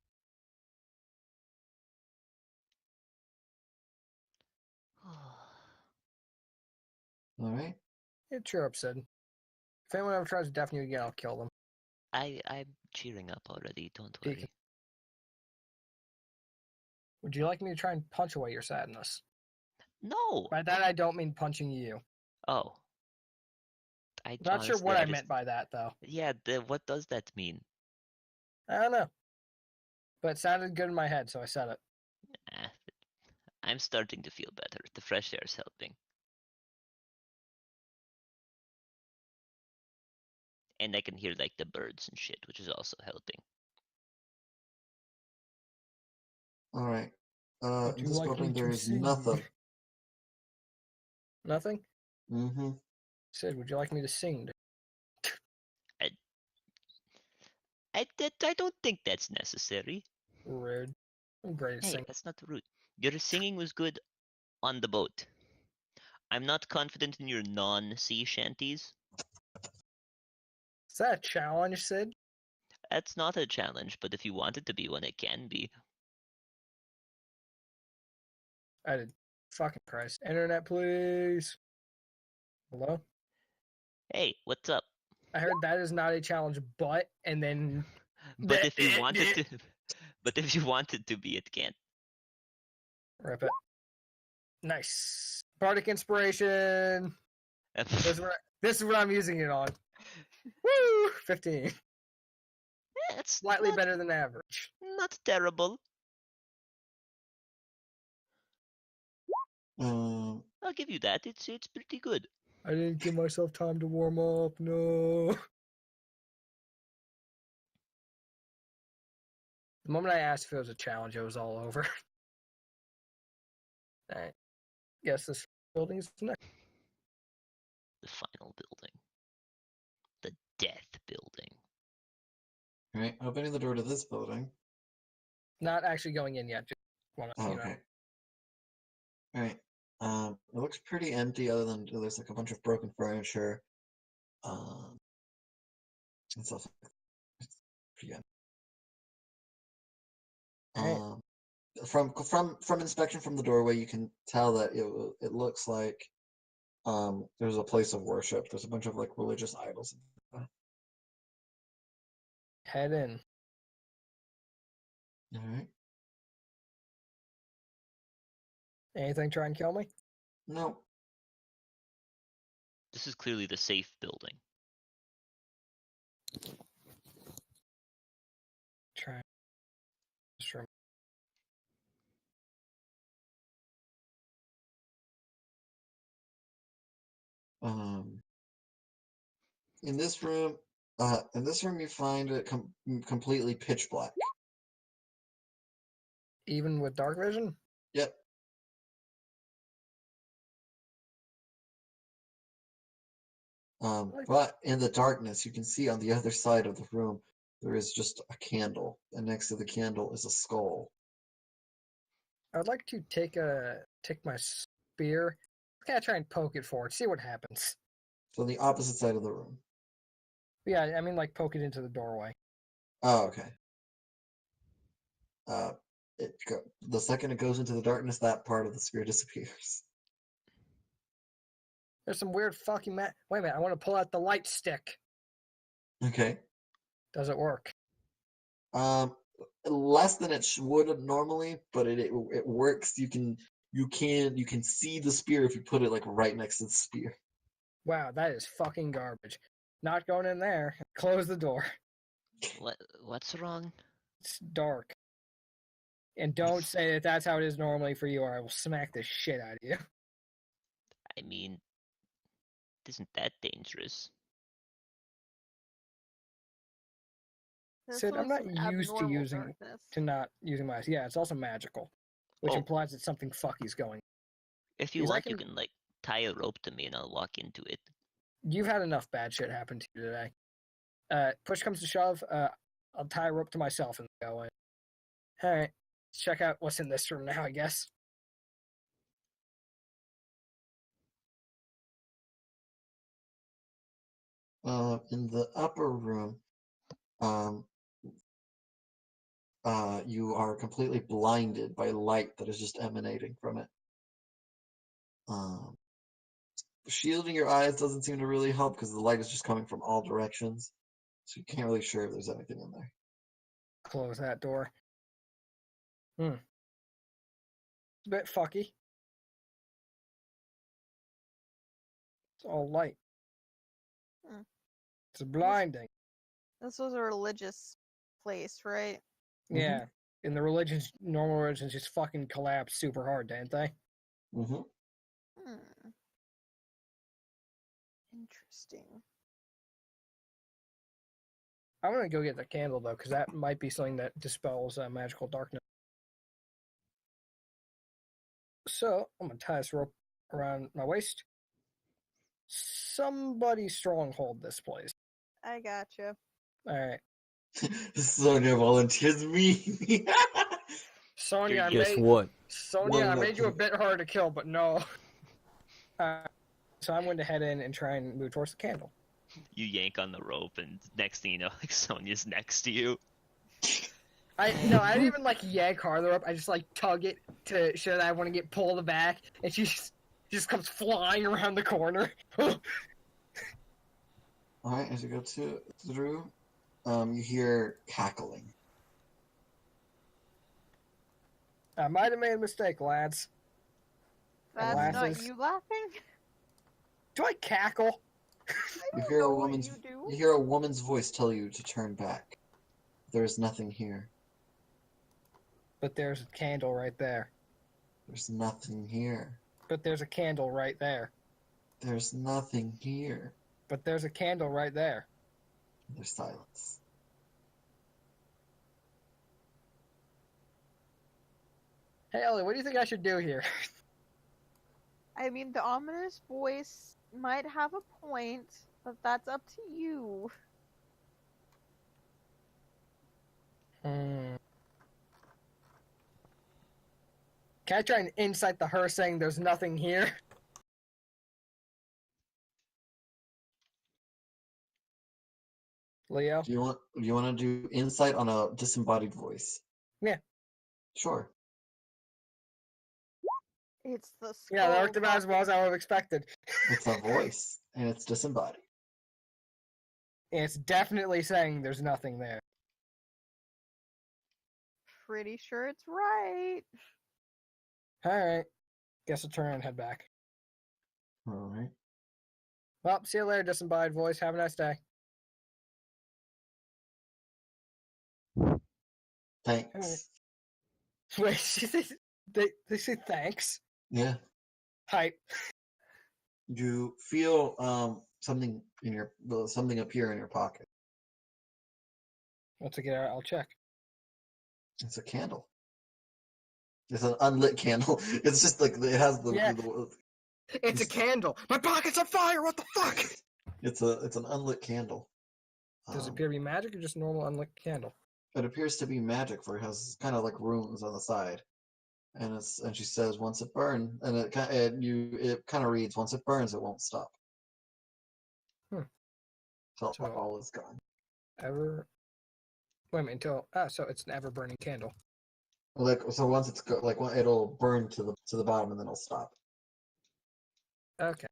All right. It's your upset. If anyone ever tries to deafen you again, I'll kill them. I'm cheering up already. Don't Deacon. worry. Would you like me to try and punch away your sadness? No. By that, I don't mean punching you. Oh. Not sure what I meant by that, though. Yeah. What does that mean? I don't know. But it sounded good in my head, so I said it. I'm starting to feel better. The fresh air is helping. And I can hear like the birds and shit, which is also helping. All right. Would In you this like me building to there is sing? nothing. Nothing? Mm-hmm. Sid, would you like me to sing? I don't think that's necessary. Rude. I'm great at Hey, singing. that's not rude. Your singing was good on the boat. I'm not confident in your non-sea shanties. Is that a challenge, Sid? That's not a challenge, but if you want it to be one, it can be. I did. Fucking Christ. Internet, please. Hello? Hey, what's up? I heard that is not a challenge, but, and then... But if you want it to, but if you want it to be, it can. Rip it. Nice. Bardic Inspiration. This is what I'm using it on. Woo! 15. It's Slightly better than average. Not terrible. I'll give you that. It's pretty good. I didn't give myself time to warm up. No. The moment I asked if it was a challenge, it was all over. Alright. Guess this building is next. The final building. The death building. All right. Opening the door to this building. Not actually going in yet. Just wanna, Oh, okay. All right. It looks pretty empty, other than there's like a bunch of broken furniture. And stuff. It's pretty empty. Alright. From inspection from the doorway, you can tell that it looks like there's a place of worship. There's a bunch of like religious idols. Head in. All right. Anything try and kill me? No. This is clearly the safe building. Try. Sure. In this room, you find it completely pitch black. Even with dark vision? Yep. But in the darkness, you can see on the other side of the room there is just a candle, and next to the candle is a skull. I'd like to take my spear. I'm gonna try and poke it forward. See what happens. So on the opposite side of the room. Yeah, I mean like poke it into the doorway. Oh, okay. the second it goes into the darkness, that part of the spear disappears. There's some weird fucking Wait a minute, I want to pull out the light stick. Okay. Does it work? Less than it would normally, but it works. You can see the spear if you put it like right next to the spear. Wow, that is fucking garbage. Not going in there. Close the door. What's wrong? It's dark. And don't say that that's how it is normally for you, or I will smack the shit out of you. I mean, it isn't that dangerous. This Sid, I'm was not some used to abnormal using darkness. not using my. Yeah, it's also magical, which Oh. implies that something fucky's going. If you Is that want, you can like tie a rope to me and I'll walk into it. You've had enough bad shit happen to you today. Push comes to shove, I'll tie a rope to myself and go in. Alright, let's check out what's in this room now, I guess. In the upper room, you are completely blinded by light that is just emanating from it. Shielding your eyes doesn't seem to really help because the light is just coming from all directions, so you can't really sure if there's anything in there. Close that door. It's a bit fucky. It's all light. Hmm. It's blinding. This was a religious place, right? Yeah. And the normal religions just fucking collapse super hard, didn't they? Mm-hmm. Hmm. Interesting. I'm gonna go get the candle though, because that might be something that dispels magical darkness. So I'm gonna tie this rope around my waist. Somebody stronghold this place. I gotcha. All right, Sonia volunteers me. Sonia. Guess what? Sonia, I One made you a up. bit harder to kill, but no. So I'm going to head in and try and move towards the candle. You yank on the rope, and next thing you know, like Sonia's next to you. I didn't even like yank hard the rope. I just like tug it to show that I want to get pulled back, and she just comes flying around the corner. All right, as you go through, you hear cackling. I might have made a mistake, lads. That's not Molasses. you laughing? Do I cackle? I You don't hear know a what woman's you do. you hear a woman's voice tell you to turn back. There is nothing here. But there's a candle right there. There's nothing here. But there's a candle right there. There's nothing here. But there's a candle right there. There's silence. Hey, Ellie, what do you think I should do here? I mean, the ominous voice might have a point, but that's up to you. Can I try and insight the her saying there's nothing here? Leo? Do you want to do insight on a disembodied voice? Yeah. Sure. It's the skull. Yeah, that worked about as well as I would have expected. It's a voice and it's disembodied. And it's definitely saying there's nothing there. Pretty sure it's right. Alright. Guess I'll turn around and head back. All right. Well, see you later, disembodied voice. Have a nice day. Thanks. Wait, they say thanks? Yeah. Hype. You feel something appear in your pocket. Once I get out, I'll check. It's a candle. It's an unlit candle. It's just like it has the. Yeah. It's a candle. My pocket's on fire. What the fuck? It's an unlit candle. Does it appear to be magic or just a normal unlit candle? It appears to be magic, for it has kind of like runes on the side, and she says once it burns, and it kind of reads once it burns, it won't stop. So So- all is gone. Wait a minute, so it's an ever burning candle. Like so, once it's it'll burn to the bottom and then it'll stop. Okay.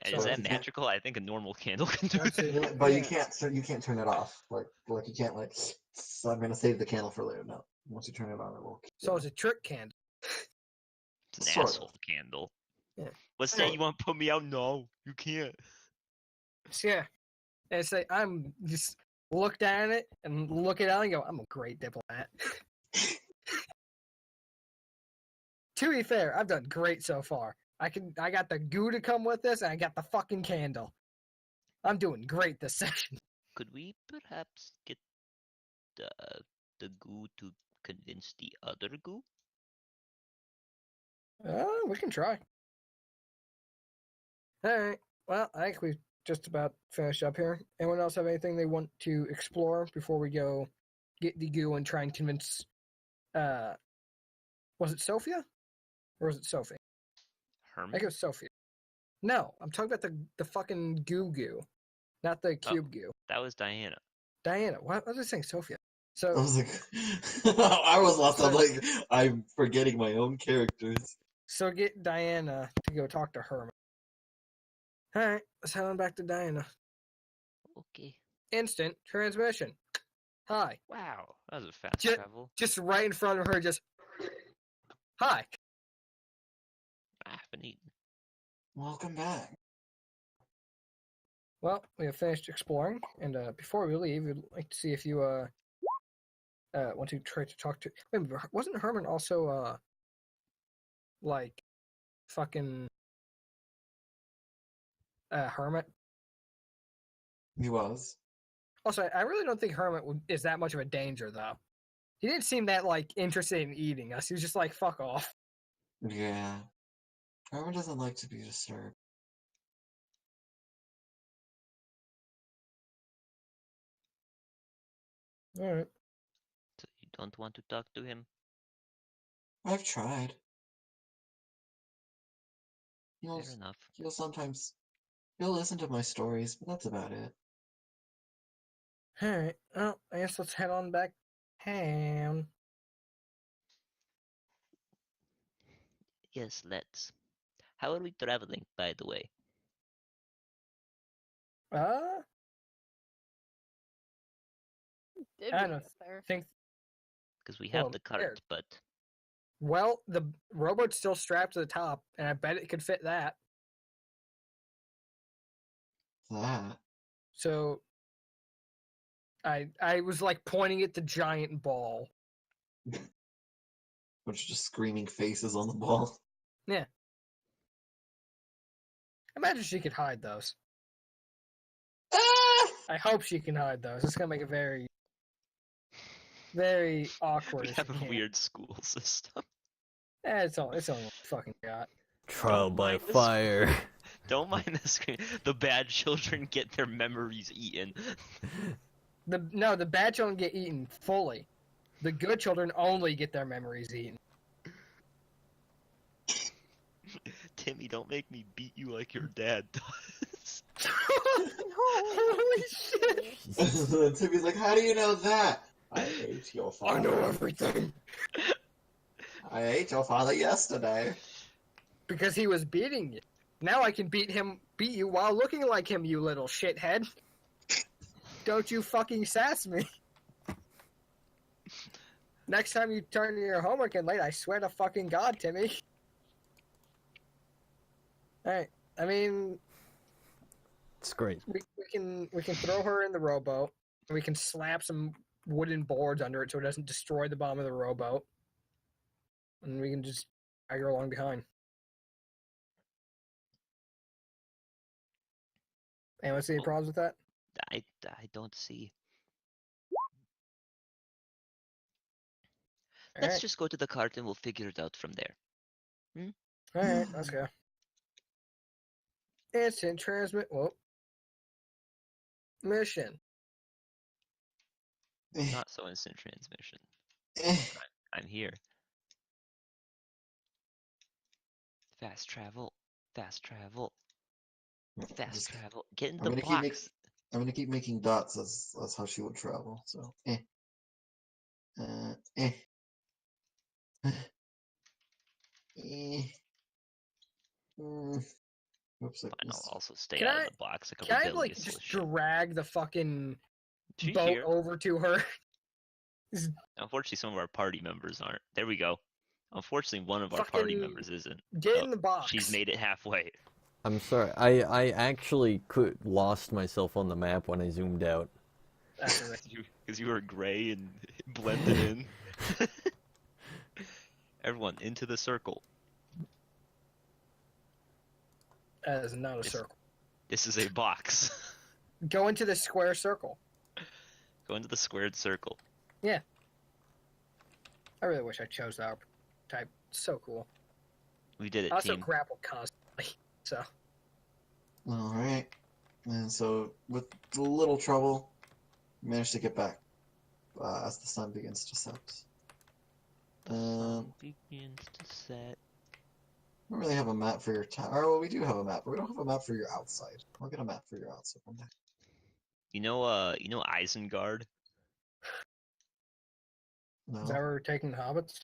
Is So that you can't- magical? I think a normal candle can do That's it. it. But Yeah. you can't turn it off. Like you can't like. So I'm gonna save the candle for later. No, once you turn it on, it will. So it's a trick candle. It's an Sort of. asshole candle. Yeah. What's Sort that? You want to put me out? No, you can't. So, yeah. And it's like I'm just look down at it and look it out and go, I'm a great diplomat. To be fair, I've done great so far. I got the goo to come with this, and I got the fucking candle. I'm doing great this session. Could we perhaps get the goo to convince the other goo? We can try. Alright. Well, I think we've just about finished up here. Anyone else have anything they want to explore before we go get the goo and try and convince was it Sophia? Or was it Sophie? I Herman? think it was Sophia. No, I'm talking about the fucking goo, not the cube goo. That was Diana. Diana. What was I saying? Sophia. I So was like, I was lost. I'm like, I'm forgetting my own characters. so get Diana to go talk to Herman. Alright, let's head on back to Diana. Okay. Instant transmission. Hi. Wow, that was a fast Ju- travel. Just right in front of her, just hi. I haven't eaten. Welcome back. Well, we have finished exploring, and before we leave, we'd like to see if you want to try to talk to. Wait, wasn't Herman also like fucking hermit? He was. Also, I really don't think Hermit is that much of a danger, though. He didn't seem that like interested in eating us. He was just like, "Fuck off." Yeah. Herman doesn't like to be disturbed. All right. So you don't want to talk to him? I've tried. He'll Fair enough. he'll listen to my stories, but that's about it. All right. Well, I guess let's head on back town. Yes, let's. How are we traveling, by the way? Did I we don't get there? think. Because we have Well, the cart, there. but Well, the rowboat's still strapped to the top, and I bet it could fit that. That. So, I was like pointing at the giant ball. Bunch of just screaming faces on the ball. Imagine she could hide those. Ah! I hope she can hide those. It's gonna make it very, very awkward. we if have she a can't. weird school system. It's only what we fucking got. Trial Don't by mind the fire. Don't mind the screen. The bad children get their memories eaten. The bad children get eaten fully. The good children only get their memories eaten. Timmy, don't make me beat you like your dad does. Holy shit! Timmy's like, how do you know that? I ate your father. I know everything. I ate your father yesterday. Because he was beating you. Now I can beat you while looking like him, you little shithead. Don't you fucking sass me. Next time you turn your homework in late, I swear to fucking God, Timmy. Alright, I mean, It's great. we can throw her in the rowboat, and we can slap some wooden boards under it so it doesn't destroy the bottom of the rowboat. And we can just drag her along behind. Anyone see any problems with that? I don't see. Let's Alright, just go to the cart and we'll figure it out from there. alright, let's go. Instant transmit. Whoa. Mission. Not so instant transmission. Eh. I'm here. Fast travel. Fast travel. Fast Just- travel. Get in I'm the gonna keep box. I'm gonna keep making dots as how she would travel. So eh. Eh. Eh. Mm. Oops, I Fine, I'll missed. also stay Can out I- of the box. Can I like rebellious just little shit. drag the fucking She boat here? over to her? Unfortunately, some of our party members aren't. There we go. Unfortunately, one of our party Fucking members isn't. Get Oh, in the box. She's made it halfway. I'm sorry. I actually lost myself on the map when I zoomed out. That's right. Because you were gray and blended in. Everyone, into the circle. That is not a Yes. circle. This is a box. Go into the square circle. Go into the squared circle. I really wish I chose that type. So cool. We did it, I also team. grapple constantly. So All right. And so, with a little trouble, we managed to get back as the sun begins to set. Begins to set. We don't really have a map for your tower. Well, we do have a map, but we don't have a map for your outside. We'll get a map for your outside one day. You know Isengard? No. is that where we're taking the hobbits?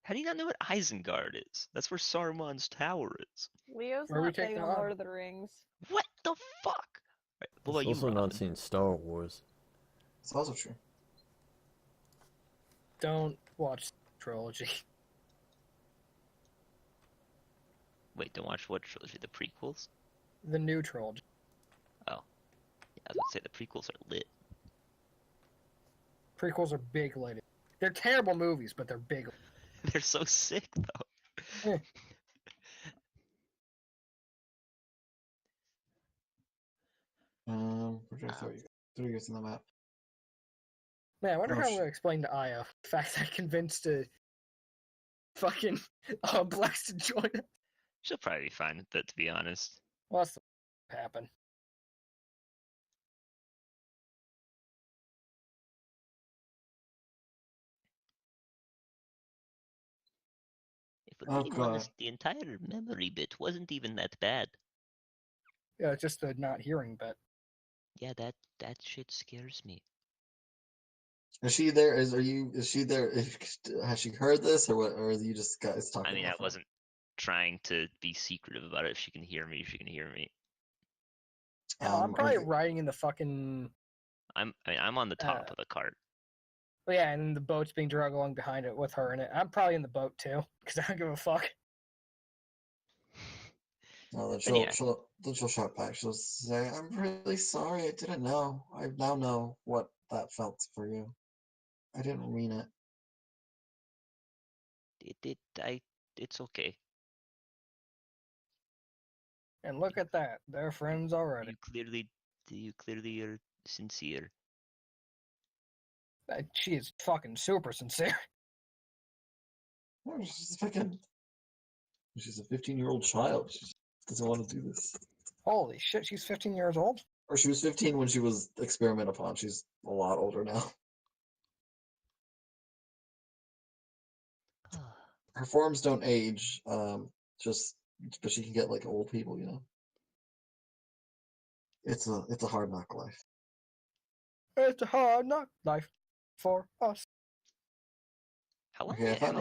How do you not know what Isengard is? That's where Saruman's tower is. Leo's Where we not take big the on Hobbit? Lord of the Rings. What the fuck? Right, what I've about you, also not Robin? seen Star Wars. It's also true. Don't watch the trilogy. Wait, don't watch what trilogy? The prequels? The new trilogy. Yeah, I was about to say the prequels are lit. Prequels are big lady. They're terrible movies, but they're big. They're so sick though. Yeah. Where did I throw you guys? Threw you guys on the map. Man, I wonder Oh, how I'm gonna explain to Aya the fact I convinced fucking Blacks to join us. She'll probably be fine with it, to be honest. What's the happen? If we're Oh, being God. honest, the entire memory bit wasn't even that bad. Yeah, it's just the not hearing bit. Yeah, that shit scares me. Is she there? Is she there? Has she heard this, or what? Or are you just guys talking? I mean, I about it? wasn't trying to be secretive about it. If she can hear me, she can hear me. Hell, I'm probably okay. riding in the fucking. I'm on the top of the cart. Well, yeah, and the boat's being dragged along behind it with her in it. I'm probably in the boat too, because I don't give a fuck. No, then Then yeah. she'll shout back. She'll say, "I'm really sorry. I didn't know. I now know what that felt for you. I didn't mean it." It's okay. And look at that, they're friends already. You clearly are sincere. She is fucking super sincere. No, she's fucking. She's a 15-year-old child. She doesn't want to do this. Holy shit, she's 15 years old. Or she was 15 when she was experimented upon. She's a lot older now. Her forms don't age. But she can get like old people. You know. It's a hard knock life. It's a hard knock life for us. How long? Okay, I found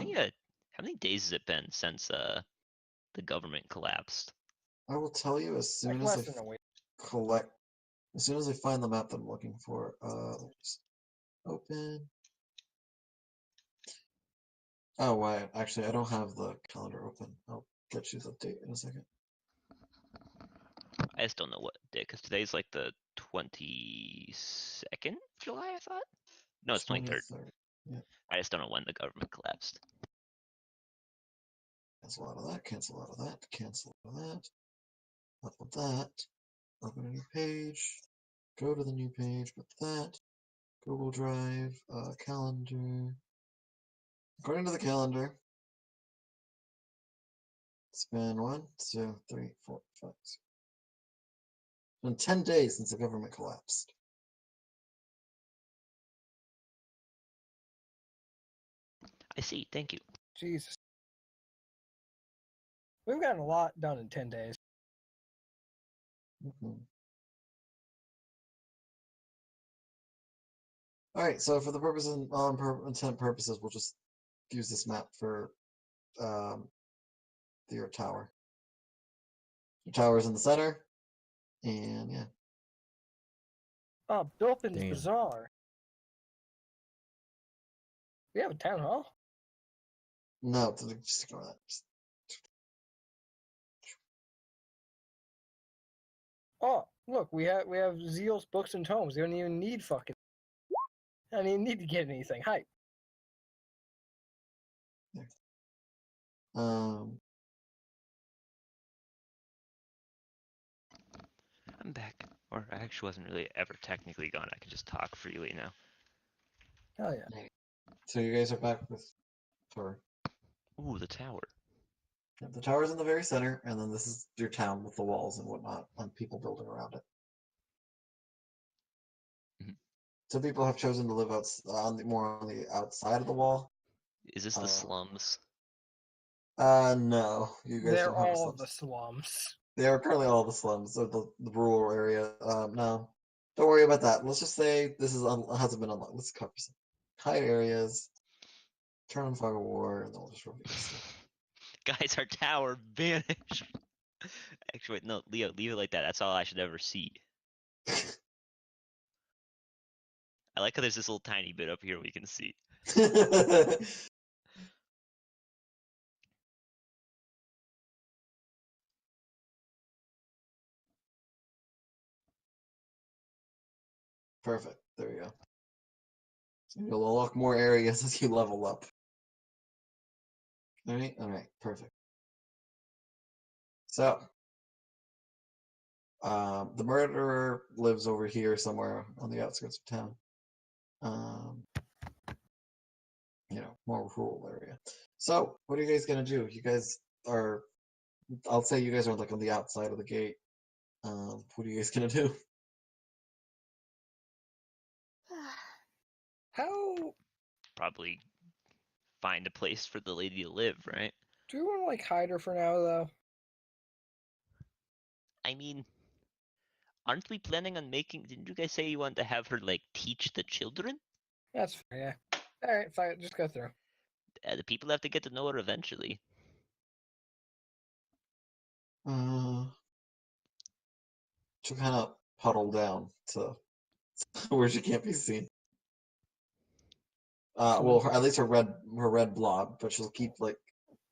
How many days has it been since the government collapsed? I will tell you as soon Like as less I than a week. as soon as I find the map that I'm looking for. Let's open. Oh, wait. Actually, I don't have the calendar open. I'll get you the date in a second. I just don't know what day, because today's like the 22nd of July, I thought? No, it's 23rd. 23rd. Yeah. I just don't know when the government collapsed. Cancel out of that. Cancel out of that. Cancel out of that. Upload that. Open a new page. Go to the new page. Put that. Google Drive. Calendar. According to the calendar, it's been 1, 2, 3, 4, 5, 6. It's been 10 days since the government collapsed. I see, thank you. Jesus. We've gotten a lot done in 10 days. Mm-hmm. All right, so for the purposes, all intent purposes, we'll just use this map for your tower. Your tower's in the center, and yeah. Oh, Bilpin's Damn. Bazaar. We have a town hall. No, just ignore that. Oh, look, we have Zeal's books and tomes. They don't even need fucking. I don't even need to get anything. Hype. Um, I'm back. Or I actually wasn't really ever technically gone. I can just talk freely now. Hell yeah. so you guys are back with tour. Ooh, the tower. The tower's in the very center, and then this is your town with the walls and whatnot, and people building around it. Mhm. Some people have chosen to live more on the outside of the wall. Is this the slums? No, you guys They're don't have all slums. the slums. They are currently all the slums, so the rural area. No, don't worry about that. Let's just say this hasn't been unlocked. Let's cover some hide areas, turn on fog of war, and then we'll just reveal stuff. Guys, our tower vanished. Actually, wait, no, Leo, leave it like that. That's all I should ever see. I like how there's this little tiny bit up here we can see. Perfect. There you go. So you'll unlock more areas as you level up. All right, perfect. So, the murderer lives over here somewhere on the outskirts of town. More rural area. So, what are you guys gonna do? You guys are, I'll say you guys are like on the outside of the gate. What are you guys gonna do? How Probably find a place for the lady to live, right? do we want to like hide her for now though? I mean, aren't we planning on making? Didn't you guys say you wanted to have her like teach the children? That's fair. Yeah. All right, fine. Just go through. The people have to get to know her eventually. She'll kind of puddle down to where she can't be seen. Well, at least her red blob, but she'll keep like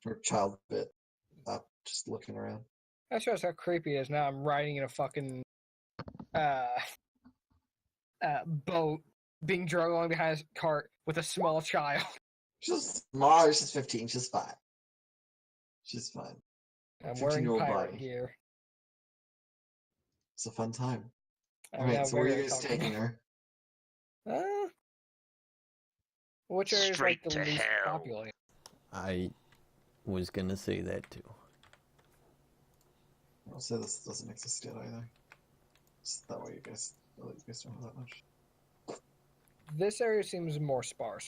her child bit up, just looking around. That shows how creepy it is. Now I'm riding in a fucking boat, being dragged along behind a cart with a small child. She's small. She's 15. She's fine. She's fine. I'm wearing 15-year-old pirate body. gear. It's a fun time. I'm All right, now so where are very you guys taking her? Which area is Straight like the to least hell. populated? I was gonna say that too. I'll say this doesn't exist yet either. Just that way you guys don't have that much. This area seems more sparse.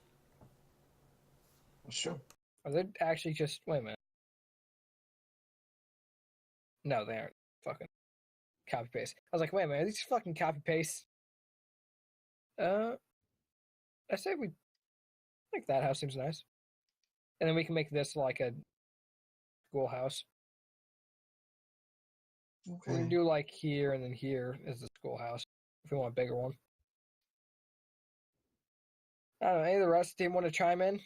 That's true. Are they actually just wait a minute? No, they aren't. Fucking copy paste. I was like, wait a minute, are these fucking copy paste? I say we like that house seems nice. And then we can make this like a schoolhouse. We're gonna Okay. do like here and then here is the schoolhouse. If we want a bigger one. I don't know, any of the rest of the team want to chime in?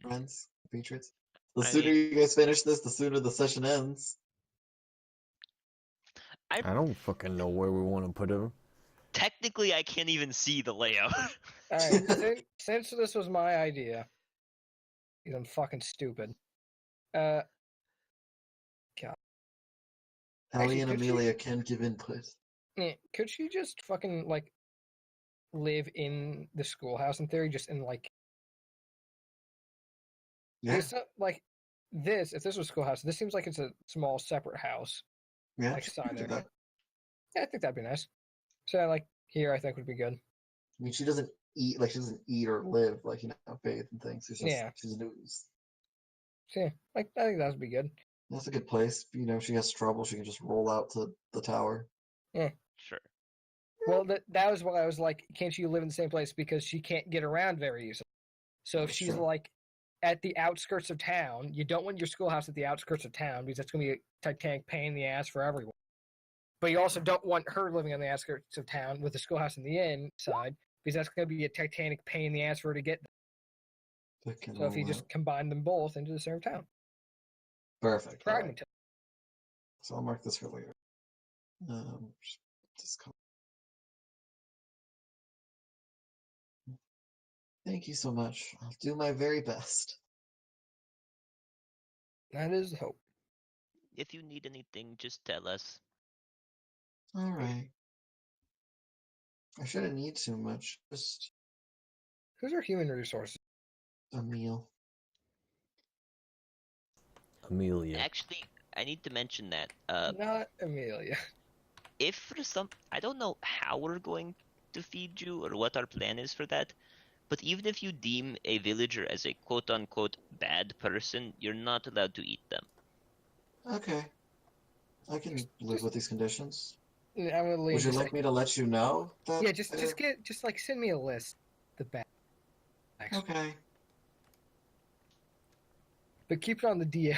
Friends, Patriots. The I sooner mean- you guys finish this, the sooner the session ends. I don't fucking know where we want to put her. Technically, I can't even see the layout. Alright, since this was my idea, because I'm fucking stupid. Ellie Actually, and could she- Amelia can give input. Could she just fucking like live in the schoolhouse in theory, just in like Yeah, it's not like this. If this was schoolhouse, this seems like it's a small separate house. yeah. like she side can do area. that. Yeah, I think that'd be nice. So like here, I think would be good. I mean, she doesn't eat or live like bathe and things. It's just, Yeah. she's an ooze. So yeah, like I think that would be good. That's a good place. If she has trouble, she can just roll out to the tower. Sure. Well, that was why I was like, can't you live in the same place because she can't get around very easily. So if That's she's true. like at the outskirts of town, you don't want your schoolhouse at the outskirts of town because that's going to be a Titanic pain in the ass for everyone. But you also don't want her living on the outskirts of town with the schoolhouse on the inside because that's going to be a Titanic pain in the ass for her to get there. Pick and So if you roll just out. combine them both into the same town, Perfect. All right. pragmatism. So I'll mark this for later. Just call. Thank you so much. I'll do my very best. That is the hope. If you need anything, just tell us. All right. I shouldn't need too much. Just Who's our human resources? a meal. Amelia. Actually, I need to mention that. Not Amelia. If for some, I don't know how we're going to feed you or what our plan is for that, but even if you deem a villager as a quote-unquote bad person, you're not allowed to eat them. Okay. I can live with these conditions. I'm gonna leave. Would you like me to let you know that? Yeah, just like send me a list. The bad. Okay. But keep it on the DL.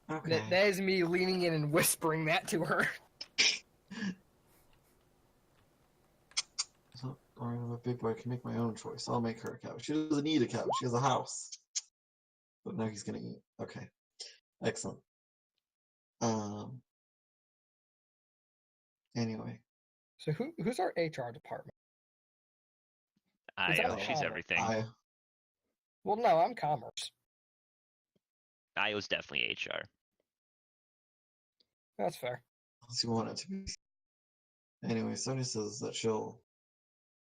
Okay. That is me leaning in and whispering that to her. So, I'm a big boy. I can make my own choice. I'll make her a cow. She doesn't need a cow. She has a house. But now he's gonna eat. Okay. Excellent. Anyway. So who's our HR department? Is that Io, she's Commerce? everything. Well, no, I'm commerce. Io's definitely HR. That's fair. Unless you want it to be. Anyway, Sonia says that she'll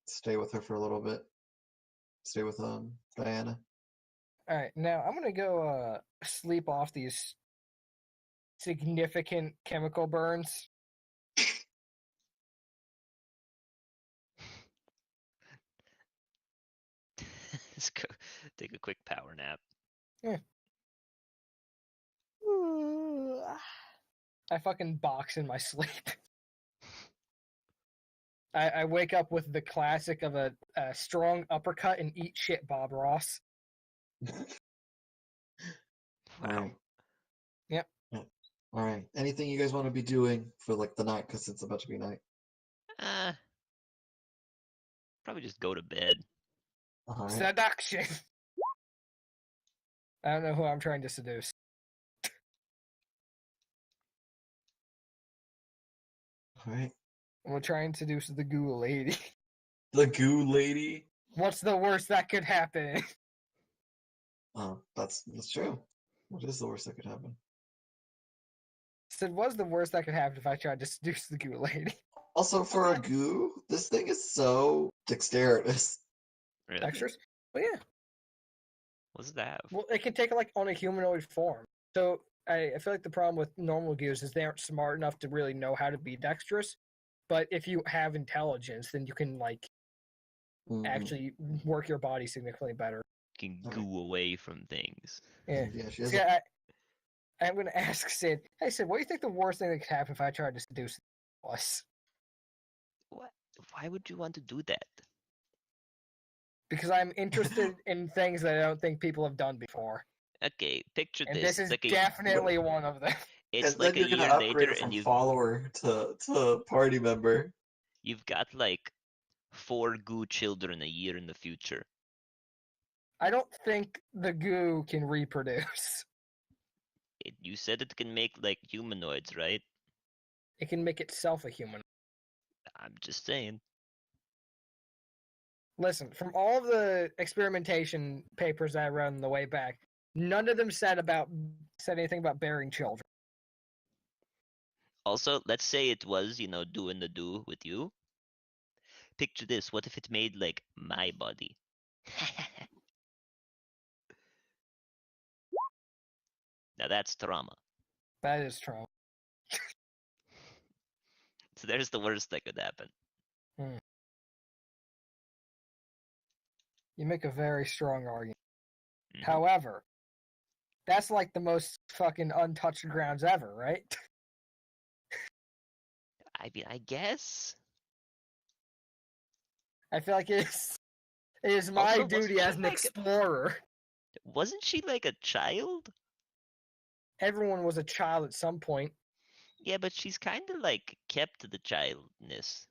stay with her for a little bit. Stay with Diana. All right, now I'm gonna go sleep off these significant chemical burns. Let's go take a quick power nap. I fucking box in my sleep. I wake up with the classic of a strong uppercut and eat shit, Bob Ross. Wow. Yep. All right. Anything you guys want to be doing for like the night? Because it's about to be night. Probably just go to bed. All right. Seduction. I don't know who I'm trying to seduce. All right. We're trying to seduce the goo lady. The goo lady. What's the worst that could happen? That's true. What is the worst that could happen? Said, what's the worst that could happen if I tried to seduce the goo lady? Also, for a goo, this thing is so dexterous. Really? Dexterous? Well, yeah. What's that? Well, it can take like on a humanoid form. So I feel like the problem with normal goos is they aren't smart enough to really know how to be dexterous. But if you have intelligence, then you can like actually work your body significantly better. You can goo away from things. Yeah. Yeah, she has See, I'm going to ask Sid. Hey, Sid, what do you think the worst thing that could happen if I tried to seduce us? What? Why would you want to do that? Because I'm interested in things that I don't think people have done before. Okay, picture And this. this is like definitely one of them. It's and like then a you're year gonna upgrade later, it from and follower to party member. you've got like 4 goo children a year in the future. I don't think the goo can reproduce. You said it can make like humanoids, right? It can make itself a human. I'm just saying. Listen, from all of the experimentation papers that I read on the way back, none of them said anything about bearing children. Also, let's say it was, doing the do with you. Picture this. What if it made like my body? Now that's trauma. That is trauma. So there's the worst that could happen. You make a very strong argument. Mhm. However, that's like the most fucking untouched grounds ever, right? I mean, I guess. I feel like it is my Also, duty wasn't as she an like- explorer. Wasn't she like a child? Everyone was a child at some point. Yeah, but she's kind of like kept to the childness.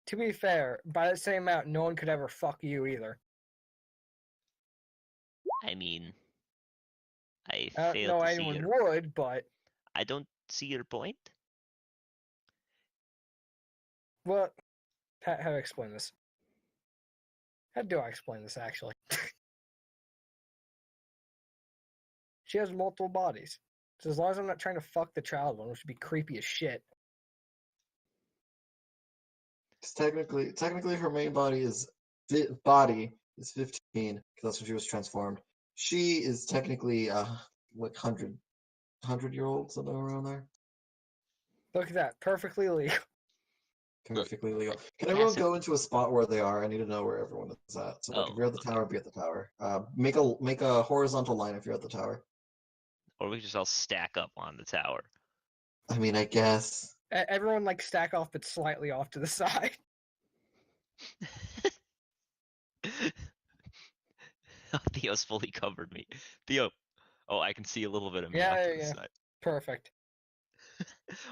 To be fair, by the same amount, no one could ever fuck you either. I mean, I I don't fail know to see anyone your. would, but I don't see your point. what? How do I explain this? How do I explain this actually? She has multiple bodies. So as long as I'm not trying to fuck the child one, which would be creepy as shit. 'Cause technically, her main body is 15, because that's when she was transformed. She is technically like 100-year-old, something around there. Look at that, perfectly legal. Perfectly legal. Can everyone Passive- go into a spot where they are? I need to know where everyone is at. So like, if Oh, you're at the tower, be at the tower. Make a horizontal line if you're at the tower. Or we just all stack up on the tower. I mean, I guess. Everyone like stack off, but slightly off to the side. Theo's fully covered me. Theo. Oh, I can see a little bit of me Yeah, off to yeah, the yeah. side. Perfect.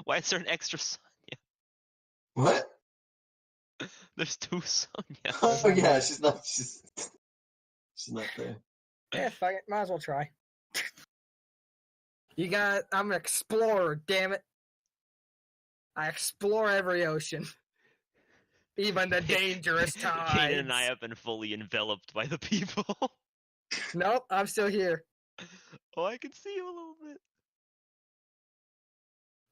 Why is there an extra Sonya? What? There's two Sonya. Oh yeah, she's not there. Yeah, fuck it, might as well try. I'm an explorer, damn it. I explore every ocean. Even the dangerous tides. Kaden and I have been fully enveloped by the people. Nope, I'm still here. Oh, I can see you a little bit.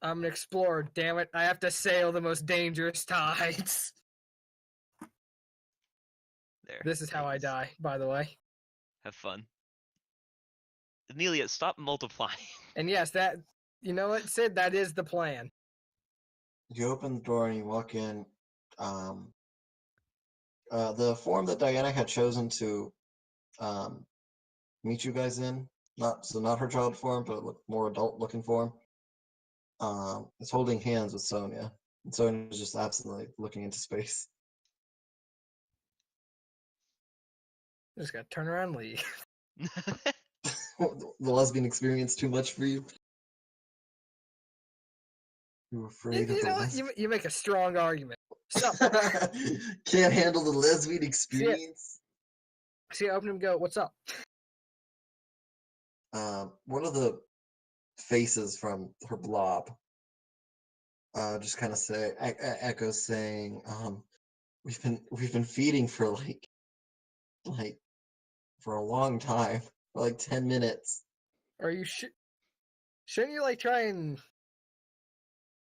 I'm an explorer, damn it. I have to sail the most dangerous tides. There. This is how I thanks. die, by the way. Have fun. Amelia, stop multiplying. And yes, you know what, Sid? That is the plan. You open the door and you walk in. The form that Diana had chosen to meet you guys in, not her child form, but more adult-looking form, is holding hands with Sonya. And Sonya is just absently looking into space. Just gotta turn around and leave. The lesbian experience too much for you? You're afraid of You the know what? lesbian. You make a strong argument. So, Can't handle the lesbian experience. see, I open him and go, what's up? One of the faces from her blob just kind of echoes saying, we've been feeding for like for a long time, for like 10 minutes. Are you shouldn't you like try and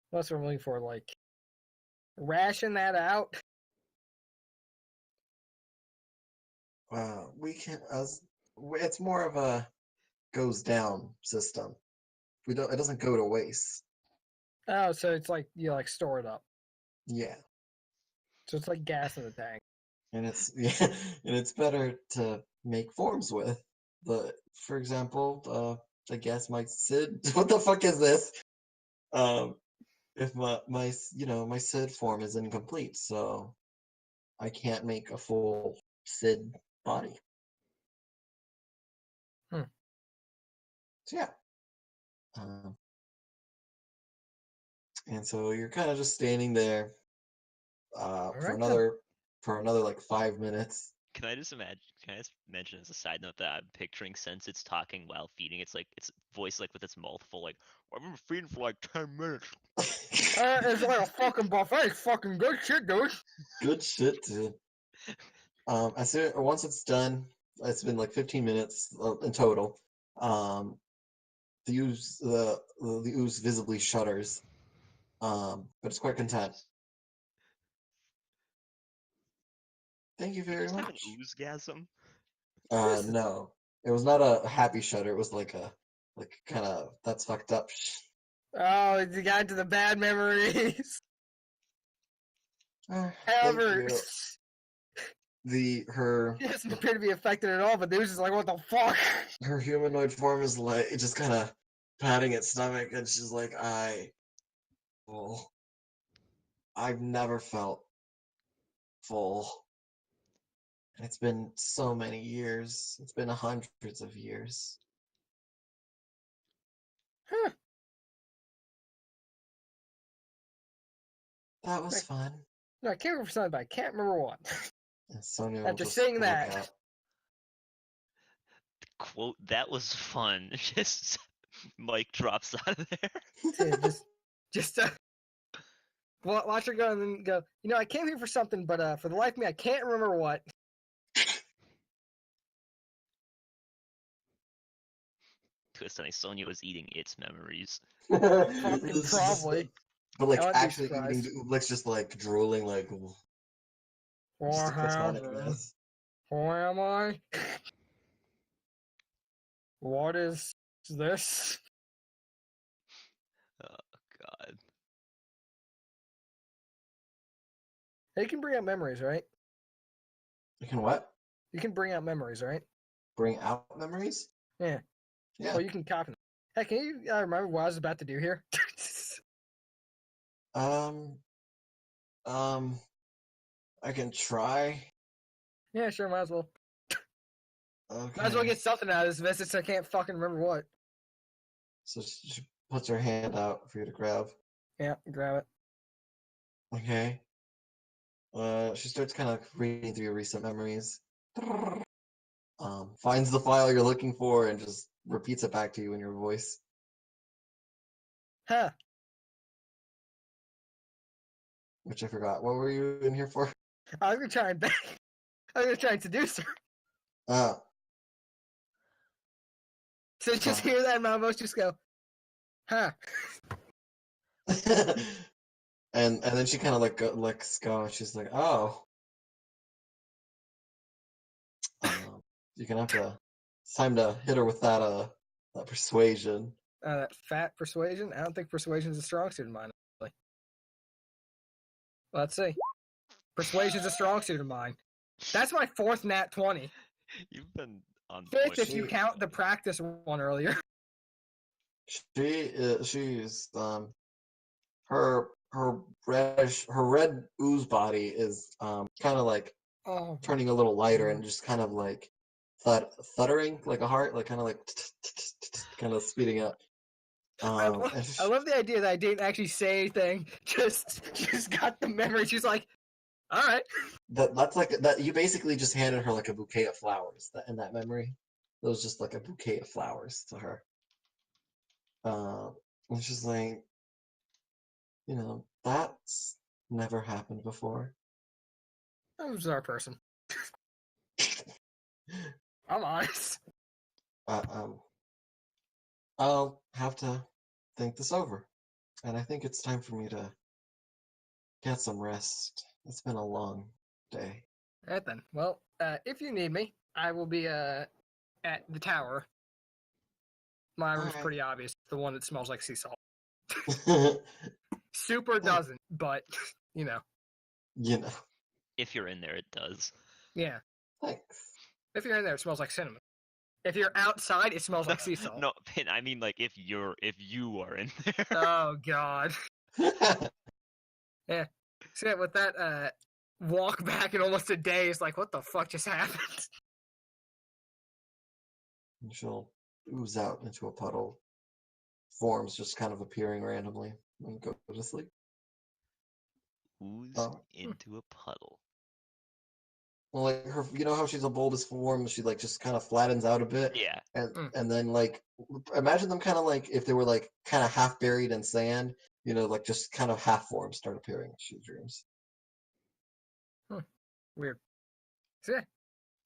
what's what I'm looking for, like ration that out? We can it's more of a goes down system. It doesn't go to waste. Oh, so it's like you like store it up. Yeah. So it's like gas in the tank. And it's and it's better to make forms with. But for example, I guess my Sid what the fuck is this? If my Sid form is incomplete, so I can't make a full Sid body. Hmm. So yeah. And so you're kind of just standing there for then. another like 5 minutes. Can I just mention as a side note that I'm picturing since it's talking while feeding, it's like its voice like with its mouth full, like I've been feeding for like 10 minutes. It's like a fucking buffet. Fucking good shit, dude. Good shit, dude. Once it's done, it's been like 15 minutes in total. The ooze visibly shudders, but it's quite content. Thank you very Just have an much. ooze-gasm? No, it was not a happy shudder. It was like kind of that's fucked up. Oh, you got into the bad memories. Thank However, you. Her he doesn't appear to be affected at all, but they was just like, what the fuck? her humanoid form is like just kind of patting its stomach, and she's like, I've never felt full. And it's been so many years. It's been hundreds of years. Huh. That was Like- fun. No, I can't remember something, but I can't remember what. And Sonia will After just saying look that- out. Quote, that was fun. Just Mike drops out of there. Yeah, just watch her go and then go. I came here for something, but for the life of me, I can't remember what. Twist on Sonia was eating its memories. Fucking probably. But like I wouldn't be actually surprised. eating, Oobleck's just like drooling, like just a What platonic happened? mess. Who am I? What is this? Oh God. You can bring out memories, right? You can what? You can bring out memories, right? Bring out memories? Yeah. Yeah. Oh, you can copy them. Hey, can you remember what I was about to do here? I can try. Yeah, sure, might as well. Okay. Might as well get something out of this visit so I can't fucking remember what. So she puts her hand out for you to grab. Yeah, grab it. Okay. She starts kind of reading through your recent memories. Finds the file you're looking for and just repeats it back to you in your voice. Huh. Which I forgot. What were you in here for? I was gonna try and I was gonna try and seduce her. So just Oh. hear that, and my voice just go, huh. and then she kind of like lets go. And she's like, "Oh, you're gonna have to. It's time to hit her with that persuasion." That fat persuasion? I don't think persuasion's a strong suit of mine. Actually. Let's see. Persuasion's a strong suit of mine. That's my fourth nat 20. You've been on Fifth point. if you count the practice one earlier. She's her red ooze body is kind of like Oh. turning a little lighter and just kind of like thuddering like a heart, like kind of like kind of speeding up. I love the idea that I didn't actually say anything. Just got the memory. She's like, all right. That's like that. You basically just handed her like a bouquet of flowers. In that memory, it was just like a bouquet of flowers to her. And she's like, that's never happened before. I'm a bizarre person. I'm honest. I'll have to think this over, and I think it's time for me to get some rest. It's been a long day. All right then. Well, if you need me, I will be at the tower. My room's Alright. pretty obvious. The one that smells like sea salt. Super doesn't, but You know. If you're in there, it does. yeah. Thanks. If you're in there, it smells like cinnamon. If you're outside, it smells like sea salt. No, Pin, I mean like if you are in there. Oh god. Yeah. See, with that walk back in almost a day, it's like, what the fuck just happened? And she'll ooze out into a puddle. Forms just kind of appearing randomly and go to sleep. Ooze Oh. into a puddle. Well, like her, how she's a bulbous form. She like just kind of flattens out a bit, Yeah. and then like imagine them kind of like if they were like kind of half buried in sand. Like just kind of half forms start appearing in she dreams. Weird. So yeah.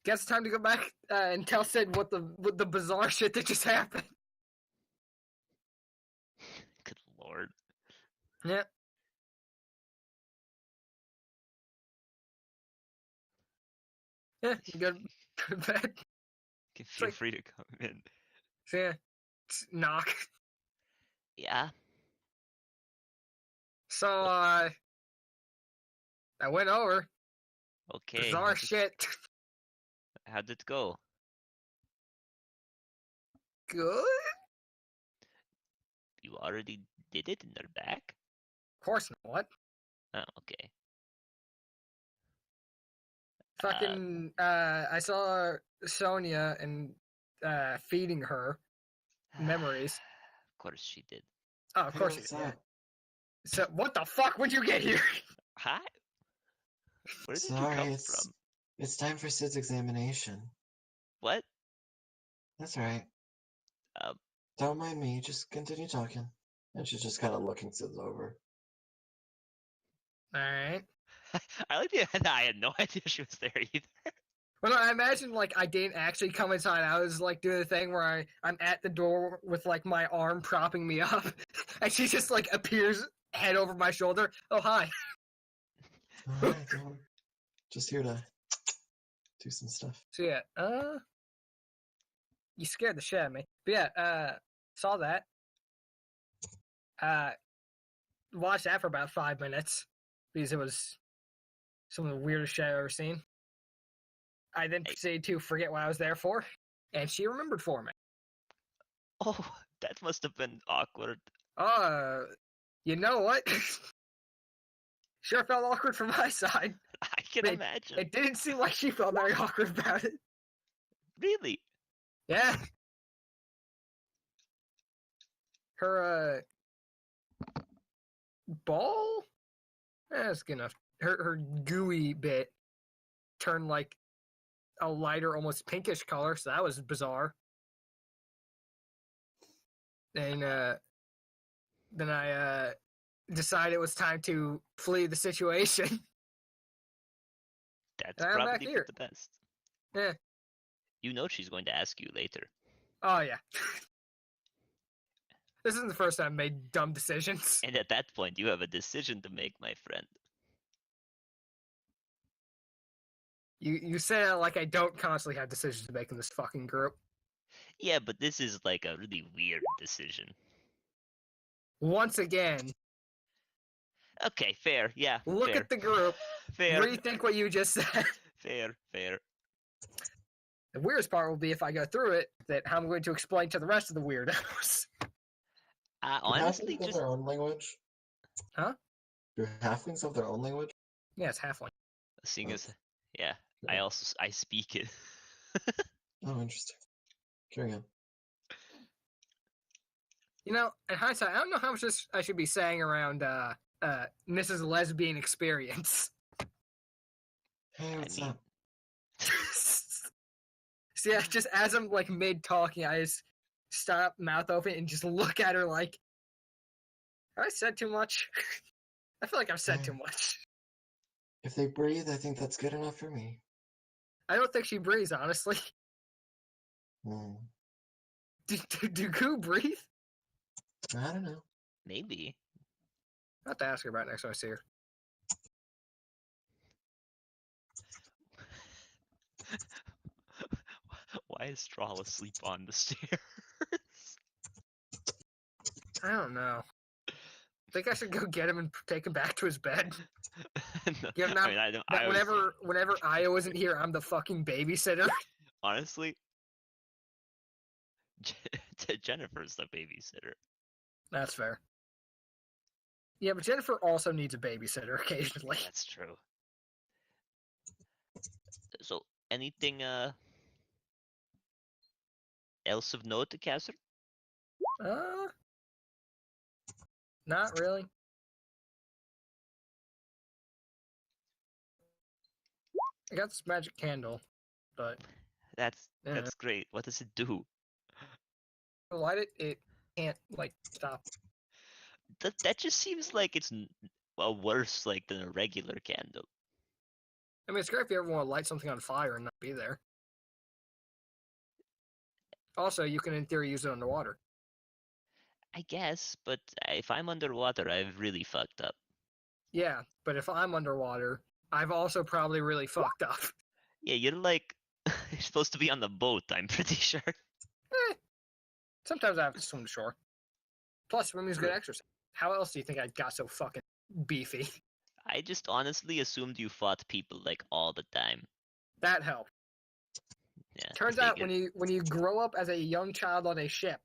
Guess it's time to go back and tell Sid what the bizarre shit that just happened. Good lord. Yeah. Yeah, you go to bed. Feel like- free to come in. So yeah. Knock. Yeah. So I went over. Okay. Bizarre shit. How'd it go? Good? You already did it in their back? Of course not. Oh, okay. Fucking, I saw Sonia and feeding her memories. Of course she did. Oh, of course Hey, you what's did. up? So, what the fuck would you get here? Hi. Where did Sorry, you come it's from? it's time for Sid's examination. What? That's right. Um, Don't mind me. Just continue talking. And she's just kind of looking Sid over. All right. I like the. I had no idea she was there either. Well, no, I imagine like I didn't actually come inside. I was like doing the thing where I'm at the door with like my arm propping me up, and she just like appears head over my shoulder. Oh hi. Alright, just here to do some stuff. So yeah, you scared the shit out of me. But yeah, saw that. Watched that for about 5 minutes because it was some of the weirdest shit I've ever seen. I then proceeded to forget what I was there for, and she remembered for me. Oh, that must have been awkward. You know what? Sure felt awkward from my side. I can But imagine. It didn't seem like she felt very awkward about it. Really? Yeah. Her, ball? That's good enough. Her gooey bit turned like a lighter, almost pinkish color, so that was bizarre. And then I decided it was time to flee the situation. That's And I'm back probably for here. the best. Yeah. You know she's going to ask you later. Oh yeah. This isn't the first time I made dumb decisions. And at that point, you have a decision to make, my friend. You say that like I don't constantly have decisions to make in this fucking group. Yeah, but this is like a really weird decision. Once again, Okay, fair. Yeah. look fair. at the group, Fair. rethink what you just said. Fair. Fair. The weirdest part will be if I go through it, that I'm going to explain to the rest of the weirdos. Honestly, Do halflings have just their own language? Huh? Do halflings have their own language? Yeah, it's halfling. seeing Oh. as, yeah, Okay. I speak it. Oh, interesting. Carry on. You know, in hindsight, I don't know how much I should be saying around Mrs. Lesbian experience. Hey, what's mean- up? So yeah, just as I'm like mid talking, I just stop, mouth open, and just look at her like, have I said too much? I feel like I've said too much. If they breathe, I think that's good enough for me. I don't think she breathes, honestly. Hmm. Do Goo breathe? I don't know. Maybe. I'll have to ask her about it next time I see her. Why is Strahl asleep on the stairs? I don't know. Think I should go get him and take him back to his bed? No, Yeah, I mean, I don't. That I was, whenever Io isn't here, I'm the fucking babysitter. honestly, Jennifer's the babysitter. That's fair. Yeah, but Jennifer also needs a babysitter occasionally. That's true. So, anything else of note, Casser? Not really. I got this magic candle, but That's Yeah. great. What does it do? to light it, it can't like stop. That just seems like it's worse like than a regular candle. I mean, it's great if you ever want to light something on fire and not be there. Also, you can, in theory, use it underwater. I guess, but if I'm underwater, I've really fucked up. Yeah, but if I'm underwater, I've also probably really fucked up. Yeah, you're like you're supposed to be on the boat. I'm pretty sure. Sometimes I have to swim to shore. Plus, swimming's good exercise. How else do you think I got so fucking beefy? I just honestly assumed you fought people like all the time. That helped. Yeah. Turns out when you grow up as a young child on a ship,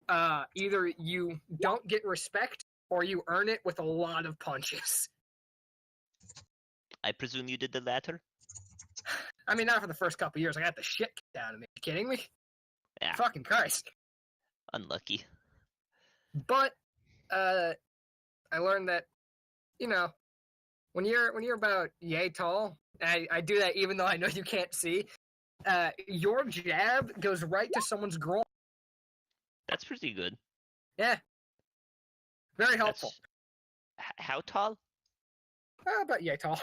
either you don't get respect or you earn it with a lot of punches. I presume you did the latter. I mean, not for the first couple years. I got the shit kicked out of me. Are you kidding me? Yeah. Fucking Christ. Unlucky. But I learned that, you know, when you're about yay tall, I do that even though I know you can't see. Your jab goes right to someone's groin. That's pretty good. Yeah. Very helpful. How tall? About yay tall.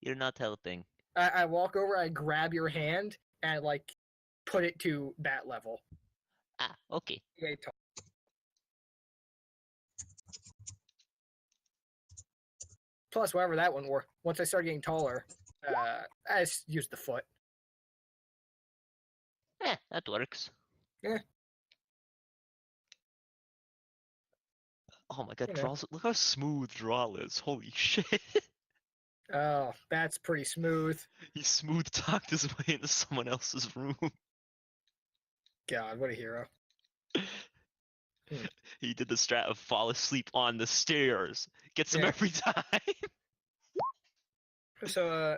You're not helping. I walk over, I grab your hand, and like put it to that level. Ah, okay. Yay tall. Plus, whatever that one were. Once I started getting taller, I just used the foot. That works. Yeah. Oh my god, You know. Drawl! Look how smooth Drawl is. Holy shit. Oh, that's pretty smooth. He smooth talked his way into someone else's room. God, what a hero. He did the strat of fall asleep on the stairs. Gets him Yeah. every time. So,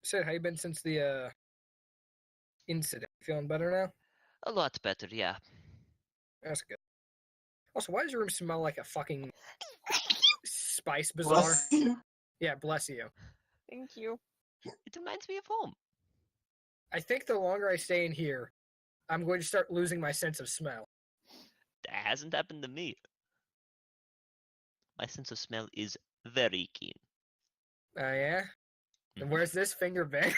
Sid, how you been since the incident? Feeling better now? A lot better, yeah. That's good. Also, why does your room smell like a fucking spice bazaar? Bless you. Yeah, bless you. Thank you. It reminds me of home. I think the longer I stay in here, I'm going to start losing my sense of smell. That hasn't happened to me. My sense of smell is very keen. Oh, yeah? And where's this finger been?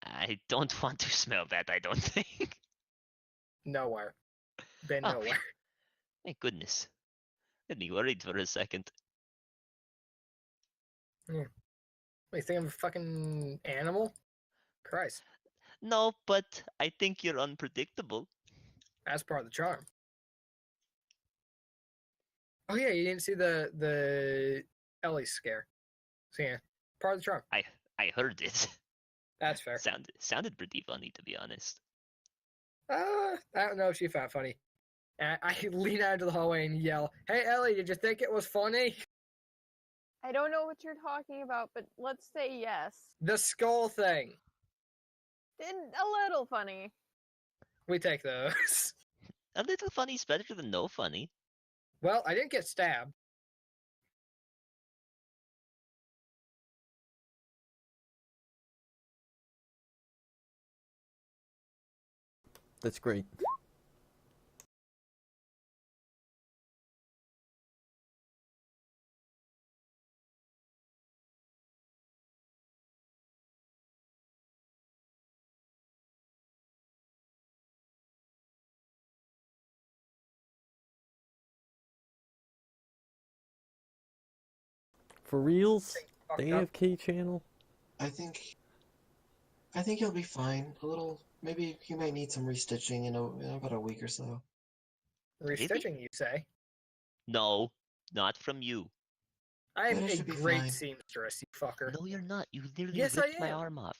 I don't want to smell that, I don't think. Nowhere. Been Oh, nowhere. Thank goodness. Had me worried for a second. What, you think I'm a fucking animal? Christ. No, but I think you're unpredictable. That's part of the charm. Oh yeah, you didn't see the Ellie scare. So yeah, part of the charm. I heard it. That's fair. Sounded pretty funny, to be honest. I don't know if she found it funny. And I lean out into the hallway and yell, "Hey Ellie, did you think it was funny?" I don't know what you're talking about, but let's say yes. The skull thing. A little funny. We take those. A little funny's better than no funny. Well, I didn't get stabbed. That's great. For reals? Fucked The up. AFK channel? I think he'll be fine. Maybe he might need some restitching in about a week or so. Restitching, you say? No, not from you. I am But it a should be great fine. seamstress, you fucker. No, you're not. You literally Yes, I ripped my am. arm off.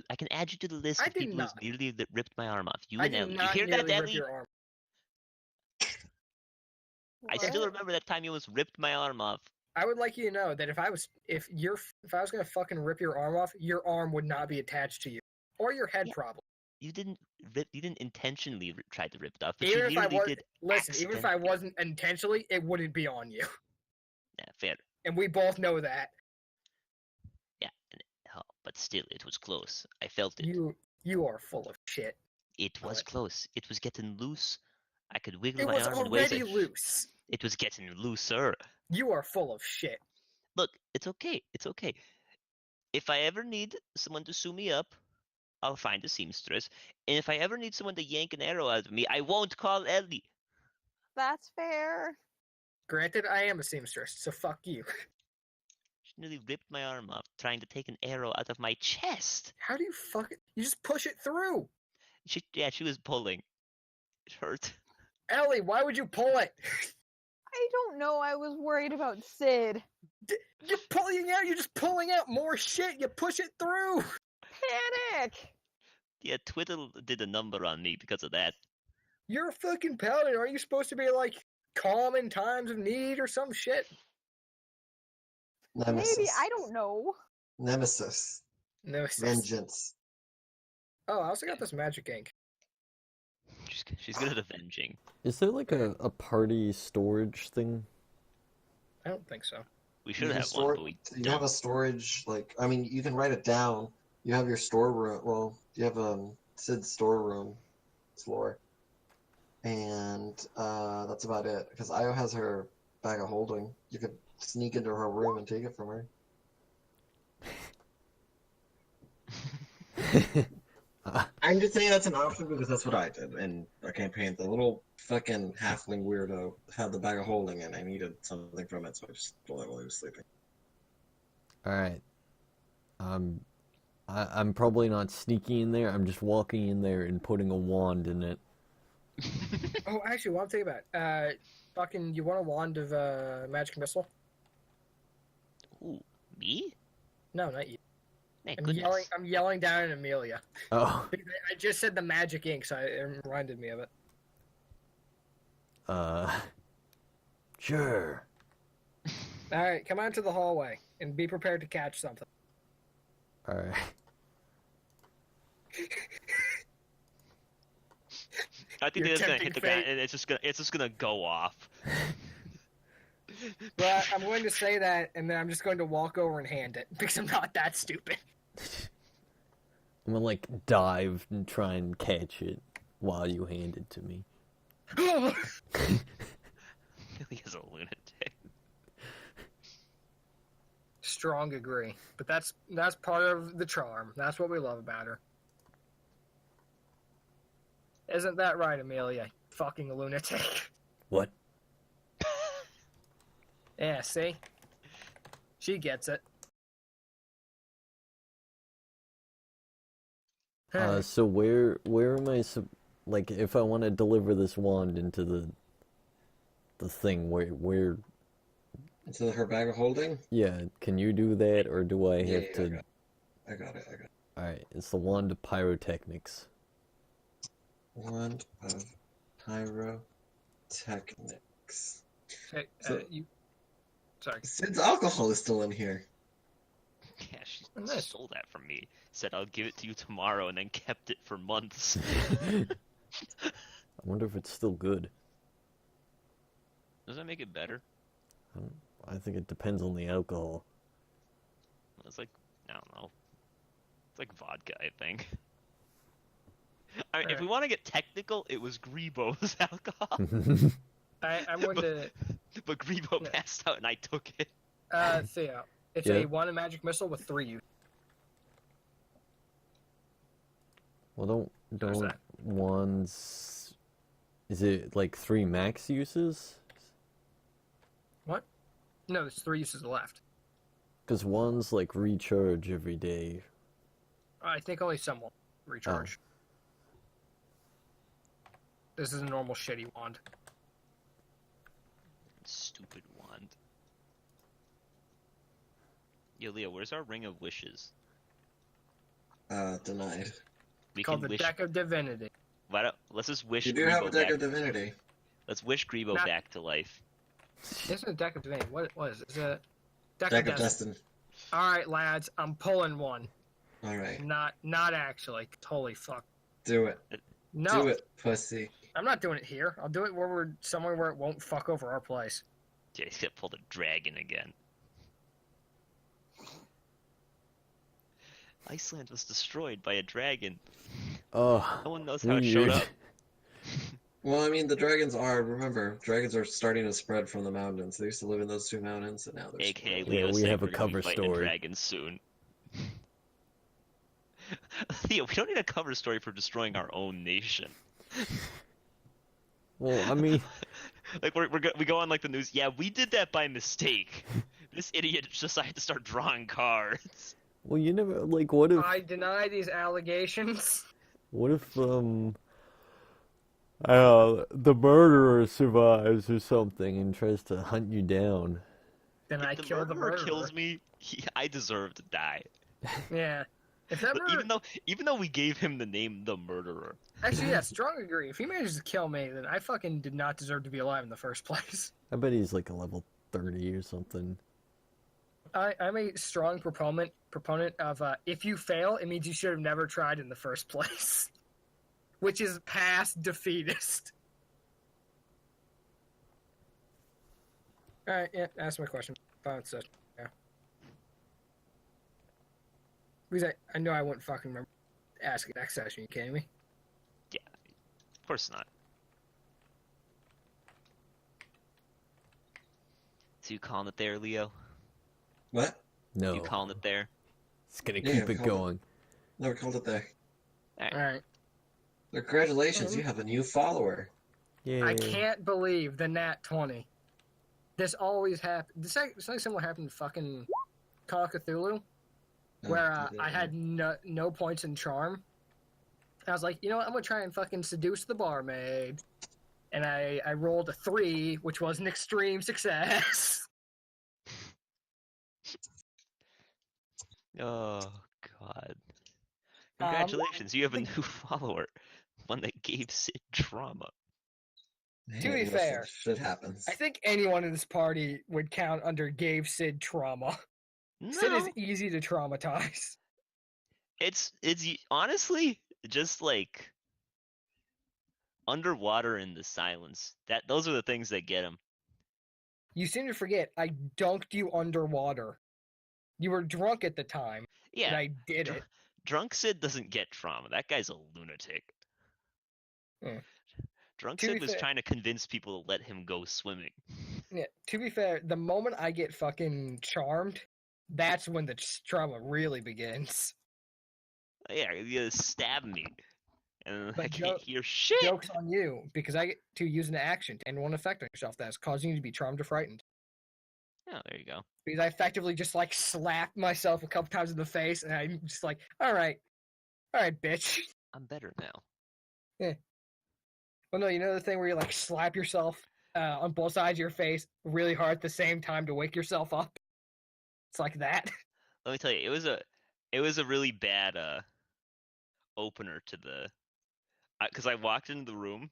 I can add you to the list I of did people not. who's nearly ripped my arm off. You I and did Ellie. You not hear that, nearly rip Ellie? your arm. I still What? remember that time you almost ripped my arm off. I would like you to know that if I was gonna fucking rip your arm off, your arm would not be attached to you, or your head Yeah. probably. You didn't intentionally try to rip it off, but Even you if I nearly was, did. listen, even if I accidentally. wasn't intentionally, it wouldn't be on you, Yeah, fair. and we both know that. Yeah, but still, it was close. I felt it. You are full of shit. It was Alright. close. It was getting loose. I could wiggle It my was arm in ways already loose. It was getting looser. You are full of shit. Look, it's okay. It's okay. If I ever need someone to sew me up, I'll find a seamstress. And if I ever need someone to yank an arrow out of me, I won't call Ellie. That's fair. Granted, I am a seamstress, so fuck you. She nearly ripped my arm off trying to take an arrow out of my chest. How do you fuck it? You just push it through. She was pulling. It hurt. Ellie, why would you pull it? I don't know. I was worried about Sid. You're just pulling out more shit. You push it through. Panic! Yeah, Twitter did a number on me because of that. You're a fucking paladin. Aren't you supposed to be like calm in times of need or some shit? Nemesis. Maybe, I don't know. Nemesis. No, it's Vengeance. Oh, I also got this magic ink. She's good at avenging. Is there like a party storage thing? I don't think so. We You should can have store one, it- but we You don't. have a storage, like, I mean, you can write it down. You have your storeroom. Well, you have Sid's storeroom floor, and that's about it. Because Io has her bag of holding. You could sneak into her room and take it from her. I'm just saying that's an option because that's what I did in our campaign. The little fucking halfling weirdo had the bag of holding, and I needed something from it, so I just stole it while he was sleeping. All right. I'm probably not sneaking in there. I'm just walking in there and putting a wand in it. Oh, actually, one thing about fucking, you want a wand of magic missile? Ooh, me? No, not you. Thank I'm goodness. yelling down at Amelia. Oh. Because I just said the magic ink, so it reminded me of it. Sure. All right, come out to the hallway and be prepared to catch something. All right. I think Your it's gonna hit tempting the ground, fate. and it's just gonna go off. Well, I'm going to say that, and then I'm just going to walk over and hand it because I'm not that stupid. I'm gonna like dive and try and catch it while you hand it to me. He is a lunatic. Strong agree, but that's part of the charm. That's what we love about her. Isn't that right, Amelia? Fucking lunatic. What? Yeah, see? She gets it. So where am I like if I want to deliver this wand into the thing where Into her bag of holding? yeah, can you do that or do I Yeah, have to I got it. All right, it's the wand of pyrotechnics. Wand of pyrotechnics. Hey, So- you. Sorry. Sid's alcohol is still in here. Yeah, she Nice. stole that from me. Said I'll give it to you tomorrow, and then kept it for months. I wonder if it's still good. Does that make it better? I think it depends on the alcohol. It's like, I don't know. It's like vodka, I think. I mean, if we want to get technical, it was Grebo's alcohol. I'm going to. But Grebo Yeah. passed out, and I took it. Theo. It's Yeah. a one magic missile with 3 uses. Well, How's don't that? wands. Is it like 3 max uses? What? No, there's 3 uses left. Because wands like recharge every day. I think only some will recharge. This is a normal shitty wand. Stupid wand. Yo, Leo, where's our Ring of Wishes? Denied. We Called can the wish. Deck of Divinity. Why don't, let's just wish You do Grebo have a deck back. of divinity. Let's wish Grebo Not- back to life. This is a Deck of Divinity. What is it? It's a Deck, Deck of of Destiny. Destiny. Alright, lads, I'm pulling one. Alright. Not actually. Holy fuck. Do it. No, Do it, pussy. I'm not doing it here. I'll do it where we're somewhere where it won't fuck over our place. Yeah, he's gonna pull the dragon again. Iceland was destroyed by a dragon. Oh, No one knows how it showed weird. up. Well, I mean, remember, dragons are starting to spread from the mountains. They used to live in those 2 mountains, and now they're AKA spread. Yeah, Leo we saying have a we're gonna be cover fighting story. dragons soon. Leo, we don't need a cover story for destroying our own nation. Well, I mean, Like we go on like the news. Yeah, we did that by mistake. This idiot decided to start drawing cards. well, you never like. What if? I deny these allegations. What if the murderer survives or something and tries to hunt you down? Then I If the kill the murderer murderer. kills me, I deserve to die. Yeah. If that But murderer... even though we gave him the name the murderer, Actually, yeah, strong agree. If he manages to kill me, then I fucking did not deserve to be alive in the first place. I bet he's like a level 30 or something. I'm a strong proponent of if you fail, it means you should have never tried in the first place, which is past defeatist. All right, yeah, ask my question. Yeah. Because I know I wouldn't fucking remember asking next session. You kidding me? Yeah, of course not. So you calling it there, Leo? What? No. You calling it there? It's gonna Yeah, keep it going. Never called it there. All All right. Congratulations, you have a new follower. Yay. I can't believe the Nat 20. This always happens. It's like something happened in fucking Call of Cthulhu, where I had no points in charm. I was like, you know what? I'm gonna try and fucking seduce the barmaid, and I rolled a 3, which was an extreme success. Oh God! Congratulations, you have a new follower, one that gave Sid trauma. To be fair, shit happens. I think anyone in this party would count under gave Sid trauma. No, Sid is easy to traumatize. it's honestly just like underwater in the silence. Those are the things that get him. You seem to forget I dunked you underwater. You were drunk at the time, and Yeah, I did it. Drunk Sid doesn't get trauma. That guy's a lunatic. Hmm. Drunk To Sid be was fair- trying to convince people to let him go swimming. Yeah, to be fair, the moment I get fucking charmed, that's when the trauma really begins. Yeah, you stab me, and But I can't hear shit. Joke's on you, because I get to use an action and one effect on yourself that's causing you to be charmed or frightened. Oh, there you go. Because I effectively just like slapped myself a couple times in the face, and I'm just like, all right, bitch. I'm better now. Well, no, you know the thing where you like slap yourself on both sides of your face really hard at the same time to wake yourself up? It's like that. Let me tell you, it was a really bad opener to the, because I walked into the room,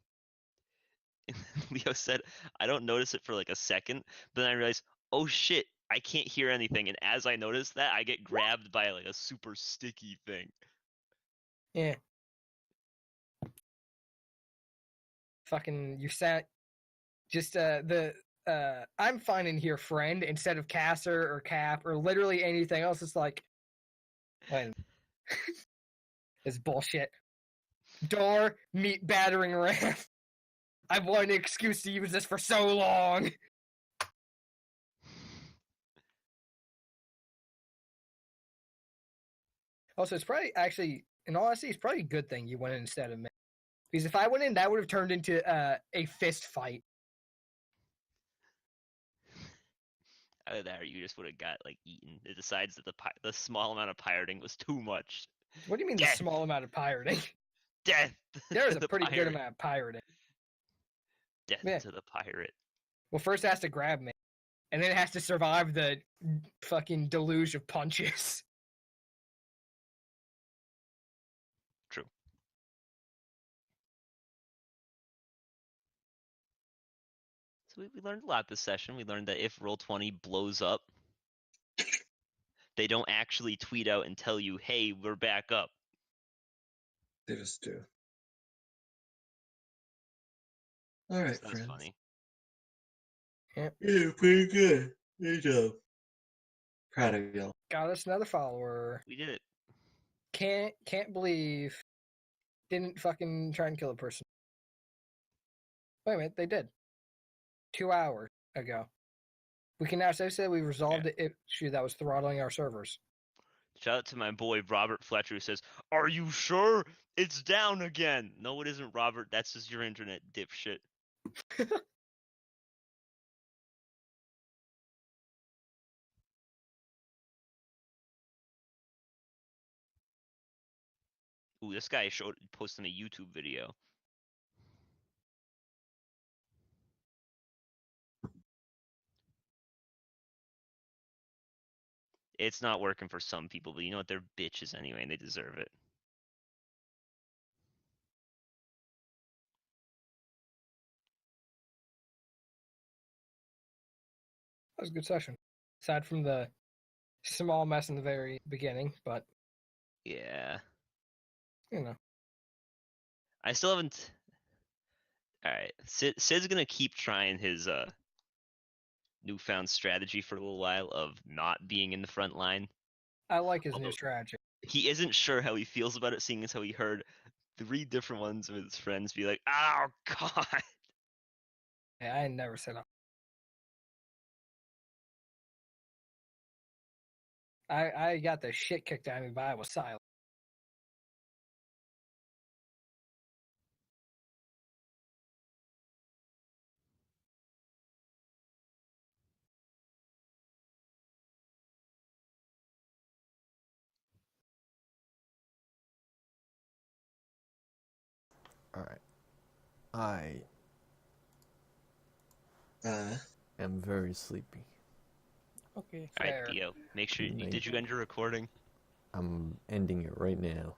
and Leo said, I don't notice it for like a second, but then I realized, oh shit, I can't hear anything, and as I notice that, I get grabbed by like a super sticky thing. Yeah. Fucking, you sat. Just I'm fine in here, friend, instead of Casser or Cap or literally anything else. It's like, when it's bullshit. Door, meat battering ram. I've wanted an excuse to use this for so long. Also, it's probably actually, in all honesty, it's probably a good thing you went in instead of me. Because if I went in, that would have turned into a fist fight. Either that or you just would have got like eaten. It decides that the small amount of pirating was too much. What do you mean the Death. small amount of pirating? Death. There's to a the pretty good pirate. amount of pirating. Death Yeah. to the pirate. Well, first it has to grab me, and then it has to survive the fucking deluge of punches. True. So we learned a lot this session. We learned that if Roll20 blows up, they don't actually tweet out and tell you, hey, we're back up. They just do. All right, So that's friends. funny. Yeah, pretty good. Good job. Proud of y'all. Got us another follower. We did it. Can't believe didn't fucking try and kill a person. Wait a minute, they did. 2 hours ago. We can now say we resolved the issue that was throttling our servers. Shout out to my boy Robert Fletcher who says, are you sure it's down again? No, it isn't, Robert. That's just your internet, dipshit. Ooh, this guy posting a YouTube video. It's not working for some people, but you know what? They're bitches anyway, and they deserve it. That was a good session. Aside from the small mess in the very beginning, but Yeah. you know. I still haven't. Alright. Sid's gonna keep trying his newfound strategy for a little while of not being in the front line. I like his new Although- strategy. He isn't sure how he feels about it, seeing as how he heard 3 different ones of his friends be like, "Oh God." Yeah, I never said I got the shit kicked out of me, but I was silent. Alright. I Uh, am very sleepy. Okay, Alright, fair. Theo, make sure. Night. Did you end your recording? I'm ending it right now.